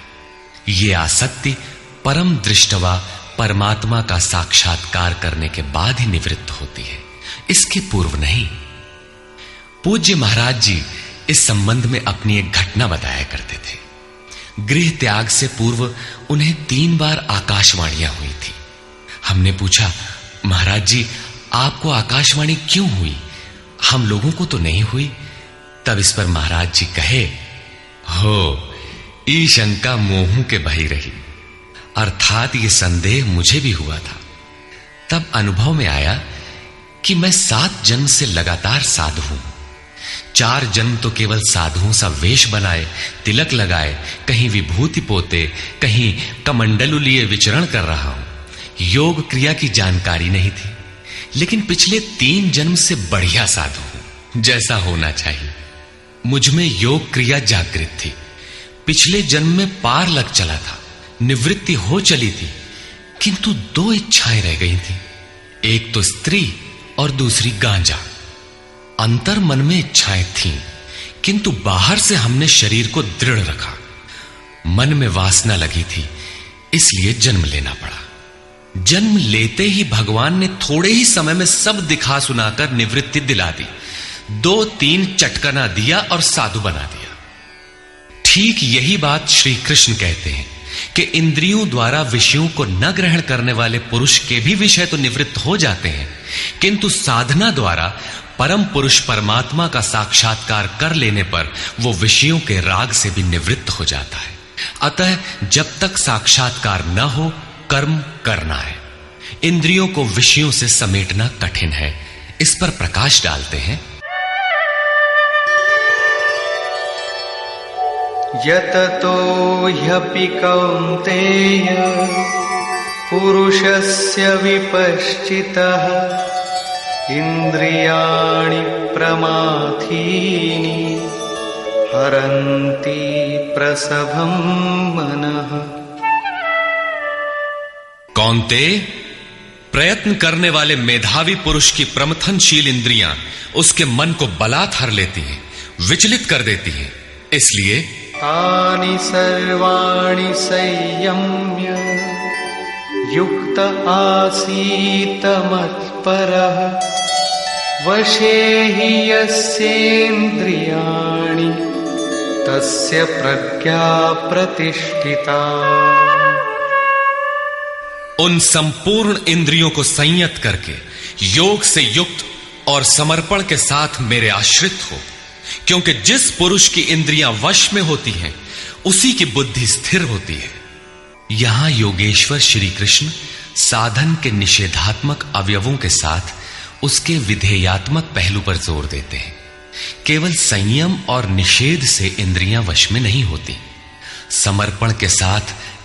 ये आसक्ति परम दृष्टवा परमात्मा का साक्षात्कार करने के बाद ही निवृत्त होती है, इसके पूर्व नहीं। पूज्य महाराज जी इस संबंध में अपनी एक घटना बताया करते थे। गृह त्याग से पूर्व उन्हें 3 बार आकाशवाणियां हुई थी। हमने पूछा, महाराज जी आपको आकाशवाणी क्यों हुई, हम लोगों को तो नहीं हुई? तब इस पर महाराज जी कहे, हो ई शंका मोहू के बही रही, अर्थात ये संदेह मुझे भी हुआ था। तब अनुभव में आया कि मैं 7 जन्म से लगातार साधु हूं। 4 जन्म तो केवल साधुओं सा वेश बनाए, तिलक लगाए, कहीं विभूति पोते, कहीं कमंडलु लिए विचरण कर रहा हूं। योग क्रिया की जानकारी नहीं थी, लेकिन पिछले 3 जन्म से बढ़िया साधु हूं, जैसा होना चाहिए। मुझ में योग क्रिया जागृत थी। पिछले जन्म में पार लग चला था, निवृत्ति हो चली थी, किंतु 2 इच्छाएं रह गई थी, एक तो स्त्री और दूसरी गांजा। अंतर मन में इच्छाएं थीं, किंतु बाहर से हमने शरीर को दृढ़ रखा। मन में वासना लगी थी, इसलिए जन्म लेना पड़ा। जन्म लेते ही भगवान ने थोड़े ही समय में सब दिखा सुनाकर निवृत्ति दिला दी। 2-3 चटकना दिया और साधु बना दिया। ठीक यही बात श्री कृष्ण कहते हैं कि इंद्रियों द्वारा विषयों को न ग्रहण करने वाले पुरुष के भी विषय तो निवृत्त हो जाते हैं, किंतु साधना द्वारा परम पुरुष परमात्मा का साक्षात्कार कर लेने पर वो विषयों के राग से भी निवृत्त हो जाता है। अतः जब तक साक्षात्कार न हो कर्म करना है। इंद्रियों को विषयों से समेटना कठिन है। इस पर प्रकाश डालते हैं, यततो ह्यपि कौन्तेय पुरुषस्य विपश्चितः इंद्रियाणि प्रमाथीनि हरन्ति प्रसभं मनः। कौन्तेय, प्रयत्न करने वाले मेधावी पुरुष की प्रमथनशील इंद्रियां उसके मन को बलात् हर लेती हैं, विचलित कर देती हैं। इसलिए तानि सर्वाणि संयम्य युक्त आसीत मत्परः वशे हि यस्येन्द्रियाणि तस्य प्रज्ञा प्रतिष्ठिता। उन संपूर्ण इंद्रियों को संयत करके योग से युक्त और समर्पण के साथ मेरे आश्रित हो, क्योंकि जिस पुरुष की इंद्रियां वश में होती हैं उसी की बुद्धि स्थिर होती है। यहां योगेश्वर श्री कृष्ण साधन के निषेधात्मक अवयवों के साथ उसके विधेयात्मक पहलू पर जोर देते हैं। केवल संयम और निषेध से इंद्रियां वश में नहीं होती। समर्पण के साथ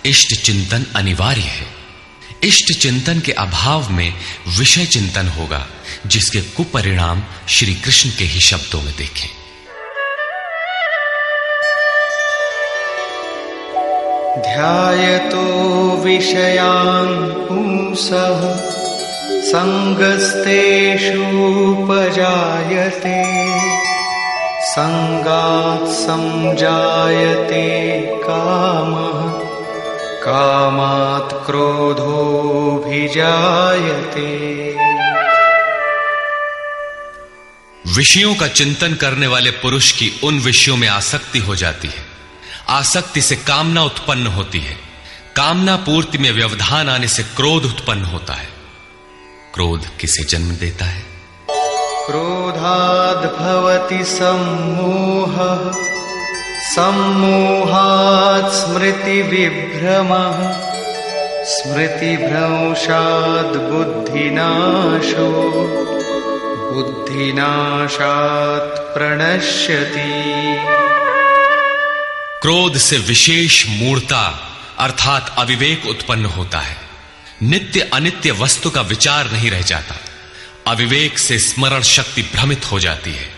इष्ट चिंतन अनिवार्य है। इष्ट चिंतन के अभाव में विषय चिंतन होगा, जिसके कुपरिणाम श्री कृष्ण के ही शब्दों में देखें। ध्यायतो विषयान् पुंसः संगस्तेषूपजायते संगात् संजायते कामः कामात् क्रोधोऽभिजायते। विषयों का चिंतन करने वाले पुरुष की उन विषयों में आसक्ति हो जाती है। आसक्ति से कामना उत्पन्न होती है। कामना पूर्ति में व्यवधान आने से क्रोध उत्पन्न होता है। क्रोध किसे जन्म देता है? क्रोधाद् भवति सम्मोहः सम्मोहात् स्मृतिविभ्रमः स्मृतिभ्रंशात् बुद्धिनाशो बुद्धिनाशात् प्रणश्यति। क्रोध से विशेष मूढ़ता अर्थात अविवेक उत्पन्न होता है। नित्य अनित्य वस्तु का विचार नहीं रह जाता। अविवेक से स्मरण शक्ति भ्रमित हो जाती है,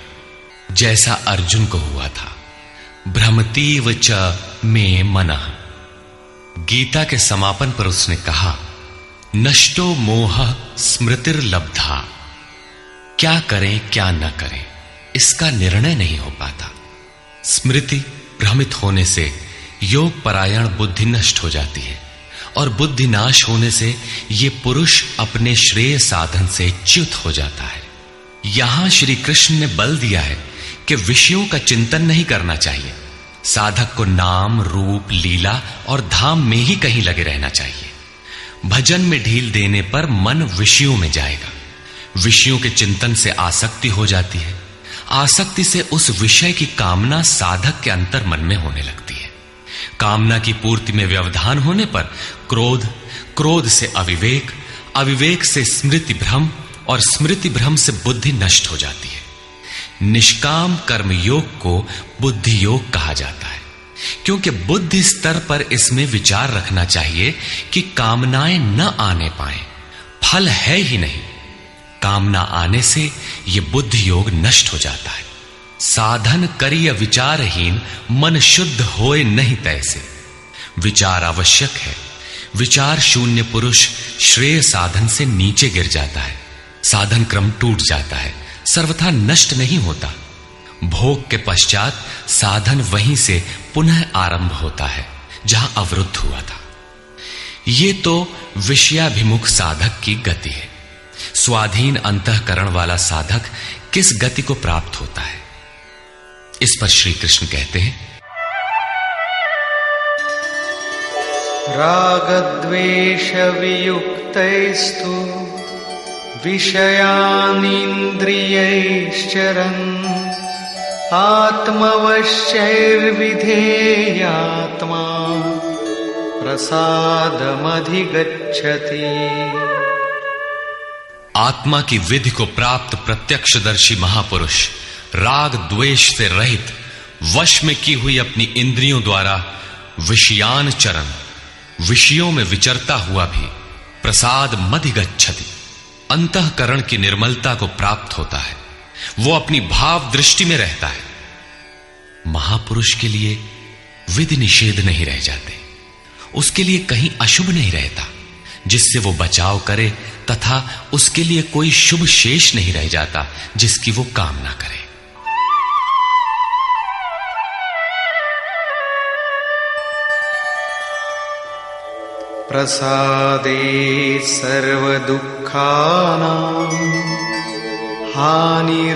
जैसा अर्जुन को हुआ था। भ्रमतीव च मे मनः। गीता के समापन पर उसने कहा, नष्टो मोह स्मृतिर्लब्धा। क्या करें क्या न करें इसका निर्णय नहीं हो पाता। स्मृति भ्रमित होने से योग परायण बुद्धि नष्ट हो जाती है और बुद्धि नाश होने से ये पुरुष अपने श्रेय साधन से च्युत हो जाता है। यहां श्री कृष्ण ने बल दिया है कि विषयों का चिंतन नहीं करना चाहिए। साधक को नाम रूप लीला और धाम में ही कहीं लगे रहना चाहिए। भजन में ढील देने पर मन विषयों में जाएगा। विषयों के चिंतन से आसक्ति हो जाती है। आसक्ति से उस विषय की कामना साधक के अंतर मन में होने लगती है। कामना की पूर्ति में व्यवधान होने पर क्रोध, क्रोध से अविवेक, अविवेक से स्मृति भ्रम और स्मृति भ्रम से बुद्धि नष्ट हो जाती है। निष्काम कर्म योग को बुद्धि योग कहा जाता है, क्योंकि बुद्धि स्तर पर इसमें विचार रखना चाहिए कि कामनाएं न आने पाए। फल है ही नहीं। कामना आने से यह बुद्धि योग नष्ट हो जाता है। साधन करिय विचारहीन मन शुद्ध होए नहीं तैसे। विचार आवश्यक है। विचार शून्य पुरुष श्रेय साधन से नीचे गिर जाता है। साधन क्रम टूट जाता है, सर्वथा नष्ट नहीं होता। भोग के पश्चात साधन वहीं से पुनः आरंभ होता है जहां अवरुद्ध हुआ था। ये तो विषयाभिमुख साधक की गति है। स्वाधीन अंतःकरण वाला साधक किस गति को प्राप्त होता है? इस पर श्री कृष्ण कहते हैं, रागद्वेष वियुक्तैस्तु विषयानिन्द्रियैश्चरन् आत्मवश्यैर्विधेयात्मा प्रसादमधिगच्छति। आत्मा की विधि को प्राप्त प्रत्यक्षदर्शी महापुरुष राग द्वेष से रहित वश में की हुई अपनी इंद्रियों द्वारा विषयान चरण, विषयों में विचरता हुआ भी प्रसाद मधिगच्छति, अंतःकरण की निर्मलता को प्राप्त होता है। वो अपनी भाव दृष्टि में रहता है। महापुरुष के लिए विधि निषेध नहीं रह जाते। उसके लिए कहीं अशुभ नहीं रहता जिससे वो बचाव करे, तथा उसके लिए कोई शुभ शेष नहीं रह जाता जिसकी वो कामना करे। प्रसादे सर्वदुःखानां हानिरस्योपजायते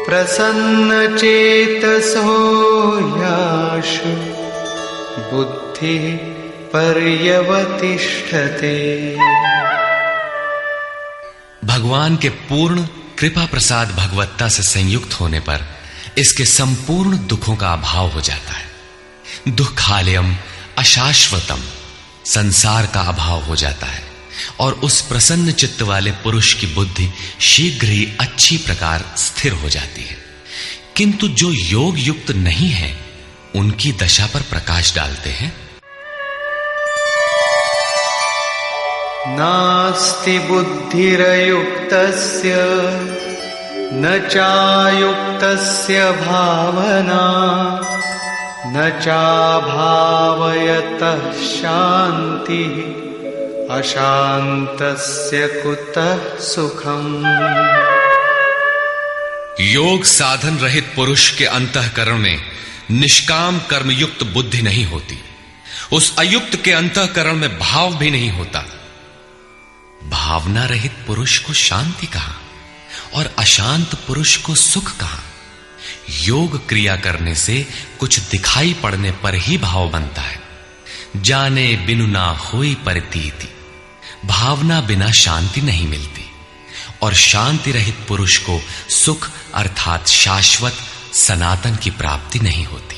प्रसन्नचेतसो याशु बुद्धिः पर्यवतिष्ठते। भगवान के पूर्ण कृपा प्रसाद भगवत्ता से संयुक्त होने पर इसके संपूर्ण दुखों का अभाव हो जाता है। दुःखालयम अशाश्वतम, संसार का अभाव हो जाता है और उस प्रसन्न चित्त वाले पुरुष की बुद्धि शीघ्र ही अच्छी प्रकार स्थिर हो जाती है। किंतु जो योग युक्त नहीं है उनकी दशा पर प्रकाश डालते हैं। नास्ति बुद्धिरयुक्तस्य न चायुक्तस्य भावना न चाभावयतः शान्तिः अशान्तस्य कुतः सुखम्। योग साधन रहित पुरुष के अंतःकरण में निष्काम कर्मयुक्त बुद्धि नहीं होती। उस अयुक्त के अंतःकरण में भाव भी नहीं होता। भावना रहित पुरुष को शांति कहां और अशांत पुरुष को सुख कहां। योग क्रिया करने से कुछ दिखाई पड़ने पर ही भाव बनता है। जाने बिनु ना होई प्रतीति, भावना बिना शांति नहीं मिलती और शांति रहित पुरुष को सुख अर्थात शाश्वत सनातन की प्राप्ति नहीं होती।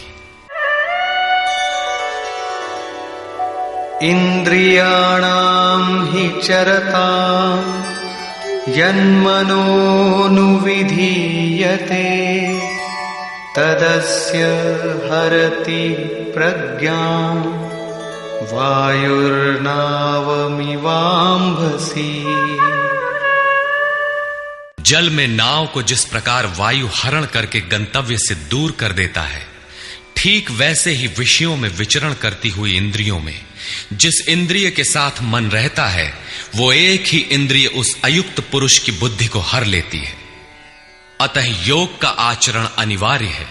इंद्रियाणां हि चरतां यन्मनोनुविधीयते तदस्य हरति प्रज्ञां वायुर्नावमिवाम्भसि। जल में नाव को जिस प्रकार वायु हरण करके गंतव्य से दूर कर देता है, ठीक वैसे ही विषयों में विचरण करती हुई इंद्रियों में जिस इंद्रिय के साथ मन रहता है, वो एक ही इंद्रिय उस अयुक्त पुरुष की बुद्धि को हर लेती है। अतः योग का आचरण अनिवार्य है।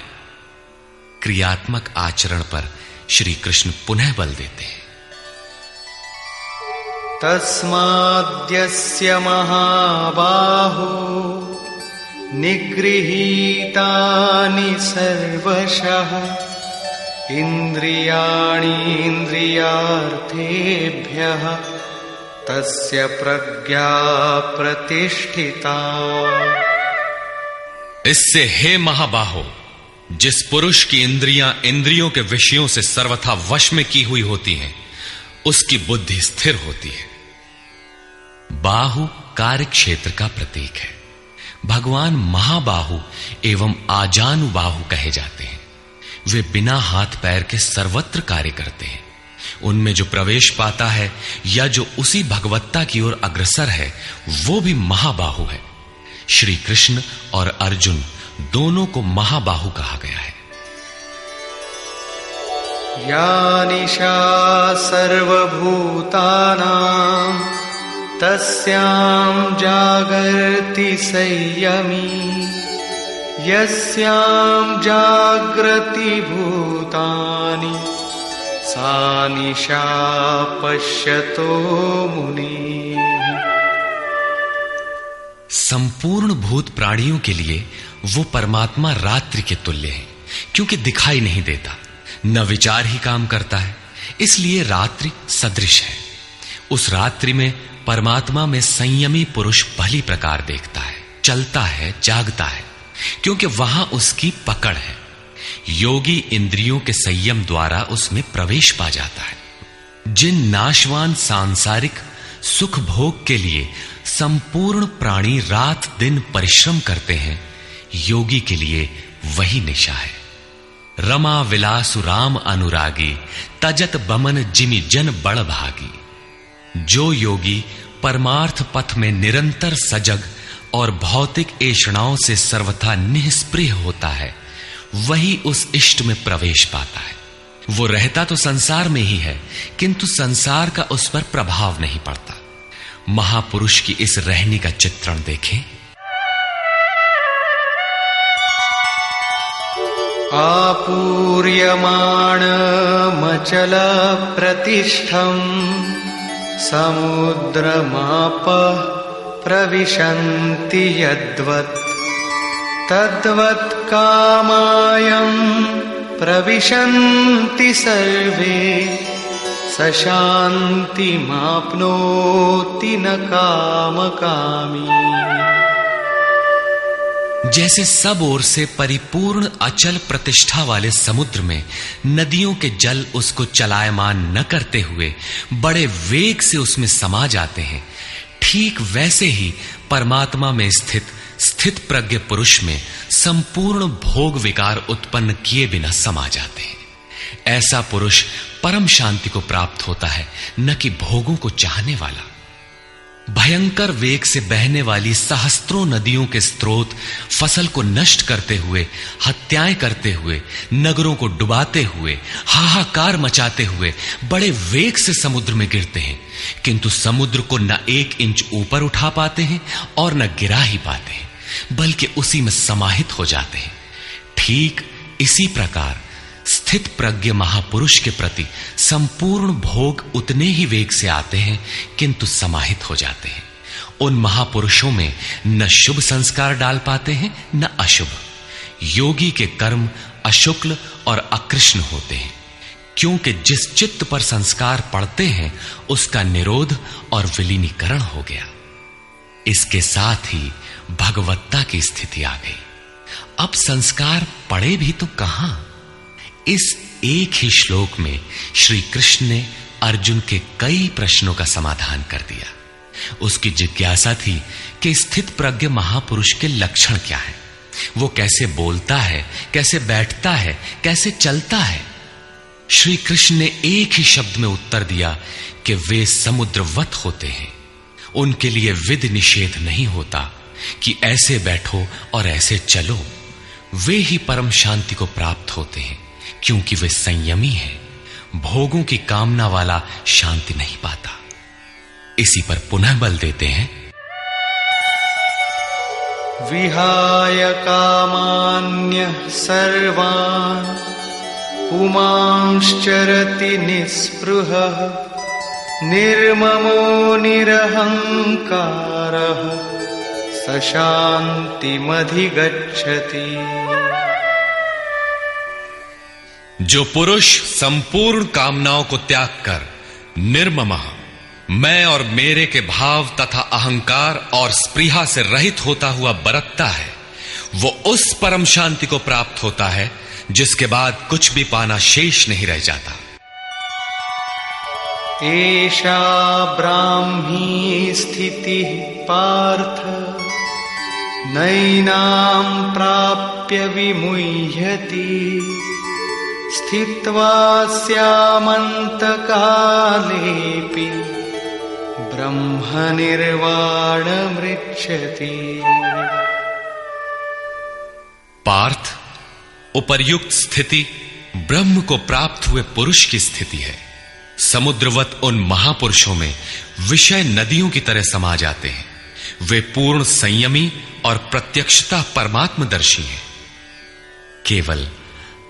क्रियात्मक आचरण पर श्री कृष्ण पुनः बल देते हैं। तस्माद्यस्य महाबाहो निगृहीतानि सर्वशः इंद्रियाणीन्द्रियार्थेभ्यः तस्य प्रज्ञा प्रतिष्ठिता। इससे हे महाबाहो, जिस पुरुष की इंद्रियां इंद्रियों के विषयों से सर्वथा वश में की हुई होती हैं, उसकी बुद्धि स्थिर होती है। बाहु कार्य क्षेत्र का प्रतीक है। भगवान महाबाहु एवं आजानुबाहु कहे जाते हैं। वे बिना हाथ पैर के सर्वत्र कार्य करते हैं। उनमें जो प्रवेश पाता है या जो उसी भगवत्ता की ओर अग्रसर है, वो भी महाबाहु है। श्री कृष्ण और अर्जुन दोनों को महाबाहु कहा गया है। या निशा सर्वभूतानां तस्यां जागर्ति संयमी यस्यां जागृति भूतानि सा निशा पश्यतो मुनि। संपूर्ण भूत प्राणियों के लिए वो परमात्मा रात्रि के तुल्य है, क्योंकि दिखाई नहीं देता, न विचार ही काम करता है, इसलिए रात्रि सदृश है। उस रात्रि में परमात्मा में संयमी पुरुष भली प्रकार देखता है, चलता है, जागता है, क्योंकि वहां उसकी पकड़ है। योगी इंद्रियों के संयम द्वारा उसमें प्रवेश पा जाता है। जिन नाशवान सांसारिक सुख भोग के लिए संपूर्ण प्राणी रात दिन परिश्रम करते हैं, योगी के लिए वही निशा है। रमा विलासु राम अनुरागी तजत बमन जिमि जन बड़ भागी। जो योगी परमार्थ पथ में निरंतर सजग और भौतिक ऐषणाओं से सर्वथा निष्प्रिय होता है, वही उस इष्ट में प्रवेश पाता है। वो रहता तो संसार में ही है, किंतु संसार का उस पर प्रभाव नहीं पड़ता। महापुरुष की इस रहनी का चित्रण देखें। आपूर्यमाणमचल प्रतिष्ठं समुद्रमाप प्रविशन्ति यद्वत् तद्वत् कामायं प्रविशन्ति सर्वे स शान्तिमाप्नोति न कामकामी। जैसे सब ओर से परिपूर्ण अचल प्रतिष्ठा वाले समुद्र में नदियों के जल उसको चलायमान न करते हुए बड़े वेग से उसमें समा जाते हैं, ठीक वैसे ही परमात्मा में स्थित प्रज्ञ पुरुष में संपूर्ण भोग विकार उत्पन्न किए बिना समा जाते हैं। ऐसा पुरुष परम शांति को प्राप्त होता है, न कि भोगों को चाहने वाला। भयंकर वेग से बहने वाली सहस्त्रों नदियों के स्रोत फसल को नष्ट करते हुए, हत्याएं करते हुए, नगरों को डुबाते हुए, हाहाकार मचाते हुए बड़े वेग से समुद्र में गिरते हैं, किंतु समुद्र को न 1 इंच ऊपर उठा पाते हैं और न गिरा ही पाते हैं, बल्कि उसी में समाहित हो जाते हैं। ठीक इसी प्रकार स्थित प्रज्ञ महापुरुष के प्रति संपूर्ण भोग उतने ही वेग से आते हैं, किंतु समाहित हो जाते हैं। उन महापुरुषों में न शुभ संस्कार डाल पाते हैं न अशुभ। योगी के कर्म अशुक्ल और अकृष्ण होते हैं, क्योंकि जिस चित्त पर संस्कार पड़ते हैं उसका निरोध और विलीनीकरण हो गया। इसके साथ ही भगवत्ता की स्थिति आ गई। अब संस्कार पड़े भी तो कहां? इस एक ही श्लोक में श्री कृष्ण ने अर्जुन के कई प्रश्नों का समाधान कर दिया। उसकी जिज्ञासा थी कि स्थित प्रज्ञ महापुरुष के लक्षण क्या है, वो कैसे बोलता है, कैसे बैठता है, कैसे चलता है। श्री कृष्ण ने एक ही शब्द में उत्तर दिया कि वे समुद्रवत होते हैं। उनके लिए विधि निषेध नहीं होता कि ऐसे बैठो और ऐसे चलो। वे ही परम शांति को प्राप्त होते हैं, क्योंकि वे संयमी हैं। भोगों की कामना वाला शांति नहीं पाता। इसी पर पुनः बल देते हैं। विहाय कामान्यः सर्वान् पुमांश्चरति निःस्पृहः निर्ममो निरहंकारः स शान्तिमधिगच्छति। जो पुरुष संपूर्ण कामनाओं को त्याग कर निर्ममः, मैं और मेरे के भाव तथा अहंकार और स्पृहा से रहित होता हुआ बरतता है, वो उस परम शांति को प्राप्त होता है जिसके बाद कुछ भी पाना शेष नहीं रह जाता। एषा ब्राह्मी स्थितिः पार्थ नैनां प्राप्य विमुह्यति स्थित्वा स्यामन्तकालेऽपि ब्रह्मनिर्वाणमृच्छति। पार्थ, उपर्युक्त स्थिति ब्रह्म को प्राप्त हुए पुरुष की स्थिति है। समुद्रवत उन महापुरुषों में विषय नदियों की तरह समा जाते हैं। वे पूर्ण संयमी और प्रत्यक्षता परमात्मदर्शी हैं। केवल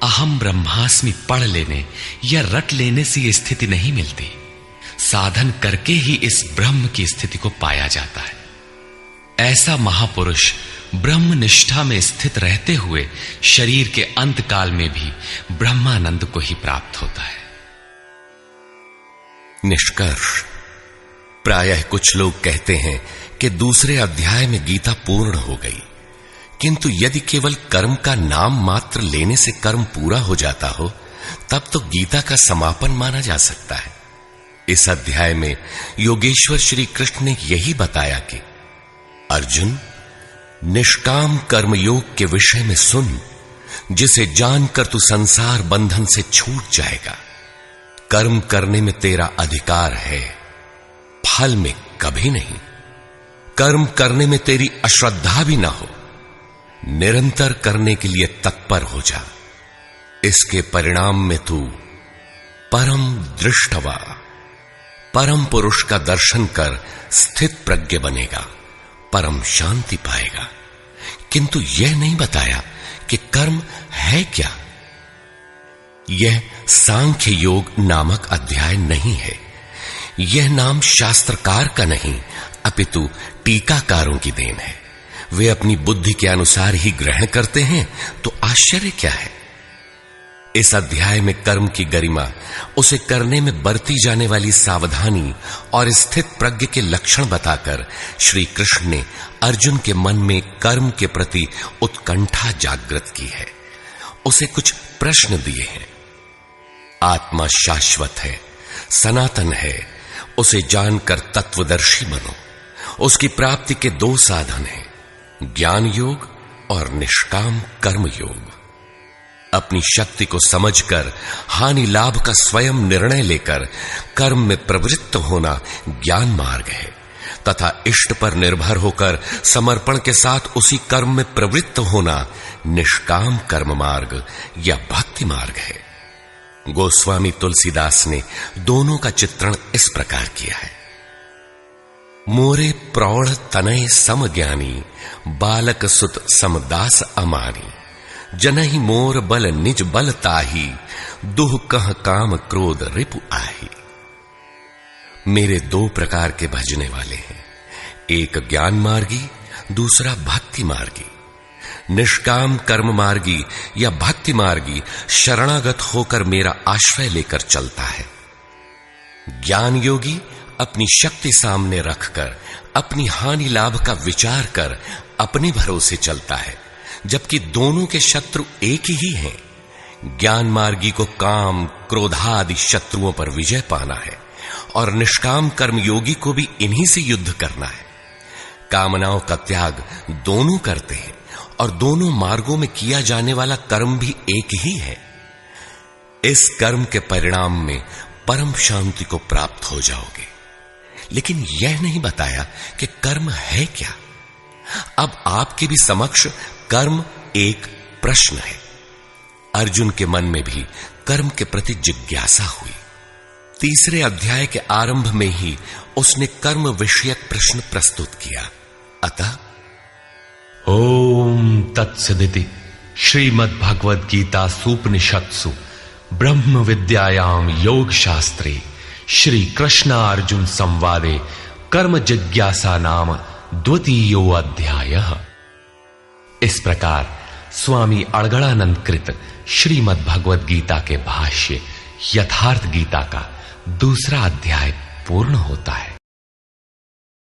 अहम ब्रह्मास्मि पढ़ लेने या रट लेने से यह स्थिति नहीं मिलती। साधन करके ही इस ब्रह्म की स्थिति को पाया जाता है। ऐसा महापुरुष ब्रह्म निष्ठा में स्थित रहते हुए शरीर के अंत काल में भी ब्रह्मानंद को ही प्राप्त होता है। निष्कर्ष, प्रायः कुछ लोग कहते हैं कि दूसरे अध्याय में गीता पूर्ण हो गई, किंतु यदि केवल कर्म का नाम मात्र लेने से कर्म पूरा हो जाता हो तब तो गीता का समापन माना जा सकता है। इस अध्याय में योगेश्वर श्री कृष्ण ने यही बताया कि अर्जुन, निष्काम कर्मयोग के विषय में सुन, जिसे जानकर तू संसार बंधन से छूट जाएगा। कर्म करने में तेरा अधिकार है, फल में कभी नहीं। कर्म करने में तेरी अश्रद्धा भी ना हो, निरंतर करने के लिए तत्पर हो जा। इसके परिणाम में तू परम दृष्टवा, परम पुरुष का दर्शन कर स्थित प्रज्ञ बनेगा, परम शांति पाएगा। किंतु यह नहीं बताया कि कर्म है क्या। यह सांख्य योग नामक अध्याय नहीं है। यह नाम शास्त्रकार का नहीं अपितु टीकाकारों की देन है। वे अपनी बुद्धि के अनुसार ही ग्रहण करते हैं, तो आश्चर्य क्या है। इस अध्याय में कर्म की गरिमा, उसे करने में बरती जाने वाली सावधानी और स्थित प्रज्ञ के लक्षण बताकर श्री कृष्ण ने अर्जुन के मन में कर्म के प्रति उत्कंठा जागृत की है। उसे कुछ प्रश्न दिए हैं। आत्मा शाश्वत है, सनातन है, उसे जानकर तत्वदर्शी बनो। उसकी प्राप्ति के 2 साधन हैं, ज्ञान योग और निष्काम कर्म योग। अपनी शक्ति को समझकर हानि लाभ का स्वयं निर्णय लेकर कर्म में प्रवृत्त होना ज्ञान मार्ग है, तथा इष्ट पर निर्भर होकर समर्पण के साथ उसी कर्म में प्रवृत्त होना निष्काम कर्म मार्ग या भक्ति मार्ग है। गोस्वामी तुलसीदास ने दोनों का चित्रण इस प्रकार किया है। मोरे प्रौढ़ तनय सम ज्ञानी, बालक सुत समदास अमानी, जनहि मोर बल निज बल ताही, दुह कह काम क्रोध रिपु आही। मेरे दो प्रकार के भजने वाले हैं, एक ज्ञान मार्गी, दूसरा भक्ति मार्गी। निष्काम कर्म मार्गी या भक्ति मार्गी शरणागत होकर मेरा आश्रय लेकर चलता है। ज्ञान योगी अपनी शक्ति सामने रखकर अपनी हानि लाभ का विचार कर अपने भरोसे चलता है, जबकि दोनों के शत्रु एक ही हैं। ज्ञान मार्गी को काम क्रोधादि शत्रुओं पर विजय पाना है और निष्काम कर्म योगी को भी इन्हीं से युद्ध करना है। कामनाओं का त्याग दोनों करते हैं और दोनों मार्गों में किया जाने वाला कर्म भी एक ही है। इस कर्म के परिणाम में परम शांति को प्राप्त हो जाओगे। लेकिन यह नहीं बताया कि कर्म है क्या। अब आपके भी समक्ष कर्म एक प्रश्न है। अर्जुन के मन में भी कर्म के प्रति जिज्ञासा हुई। तीसरे अध्याय के आरंभ में ही उसने कर्म विषयक प्रश्न प्रस्तुत किया। अतः ओम तत्सदिति श्रीमद् भगवद गीता सूपनिषत्सु ब्रह्म विद्यायाम योग शास्त्रे श्री कृष्णार्जुन संवादे कर्म जिज्ञासा नाम द्वितीयो अध्यायः। इस प्रकार स्वामी अड़गड़ानंद कृत श्रीमद् भगवद गीता के भाष्य यथार्थ गीता का दूसरा अध्याय पूर्ण होता है।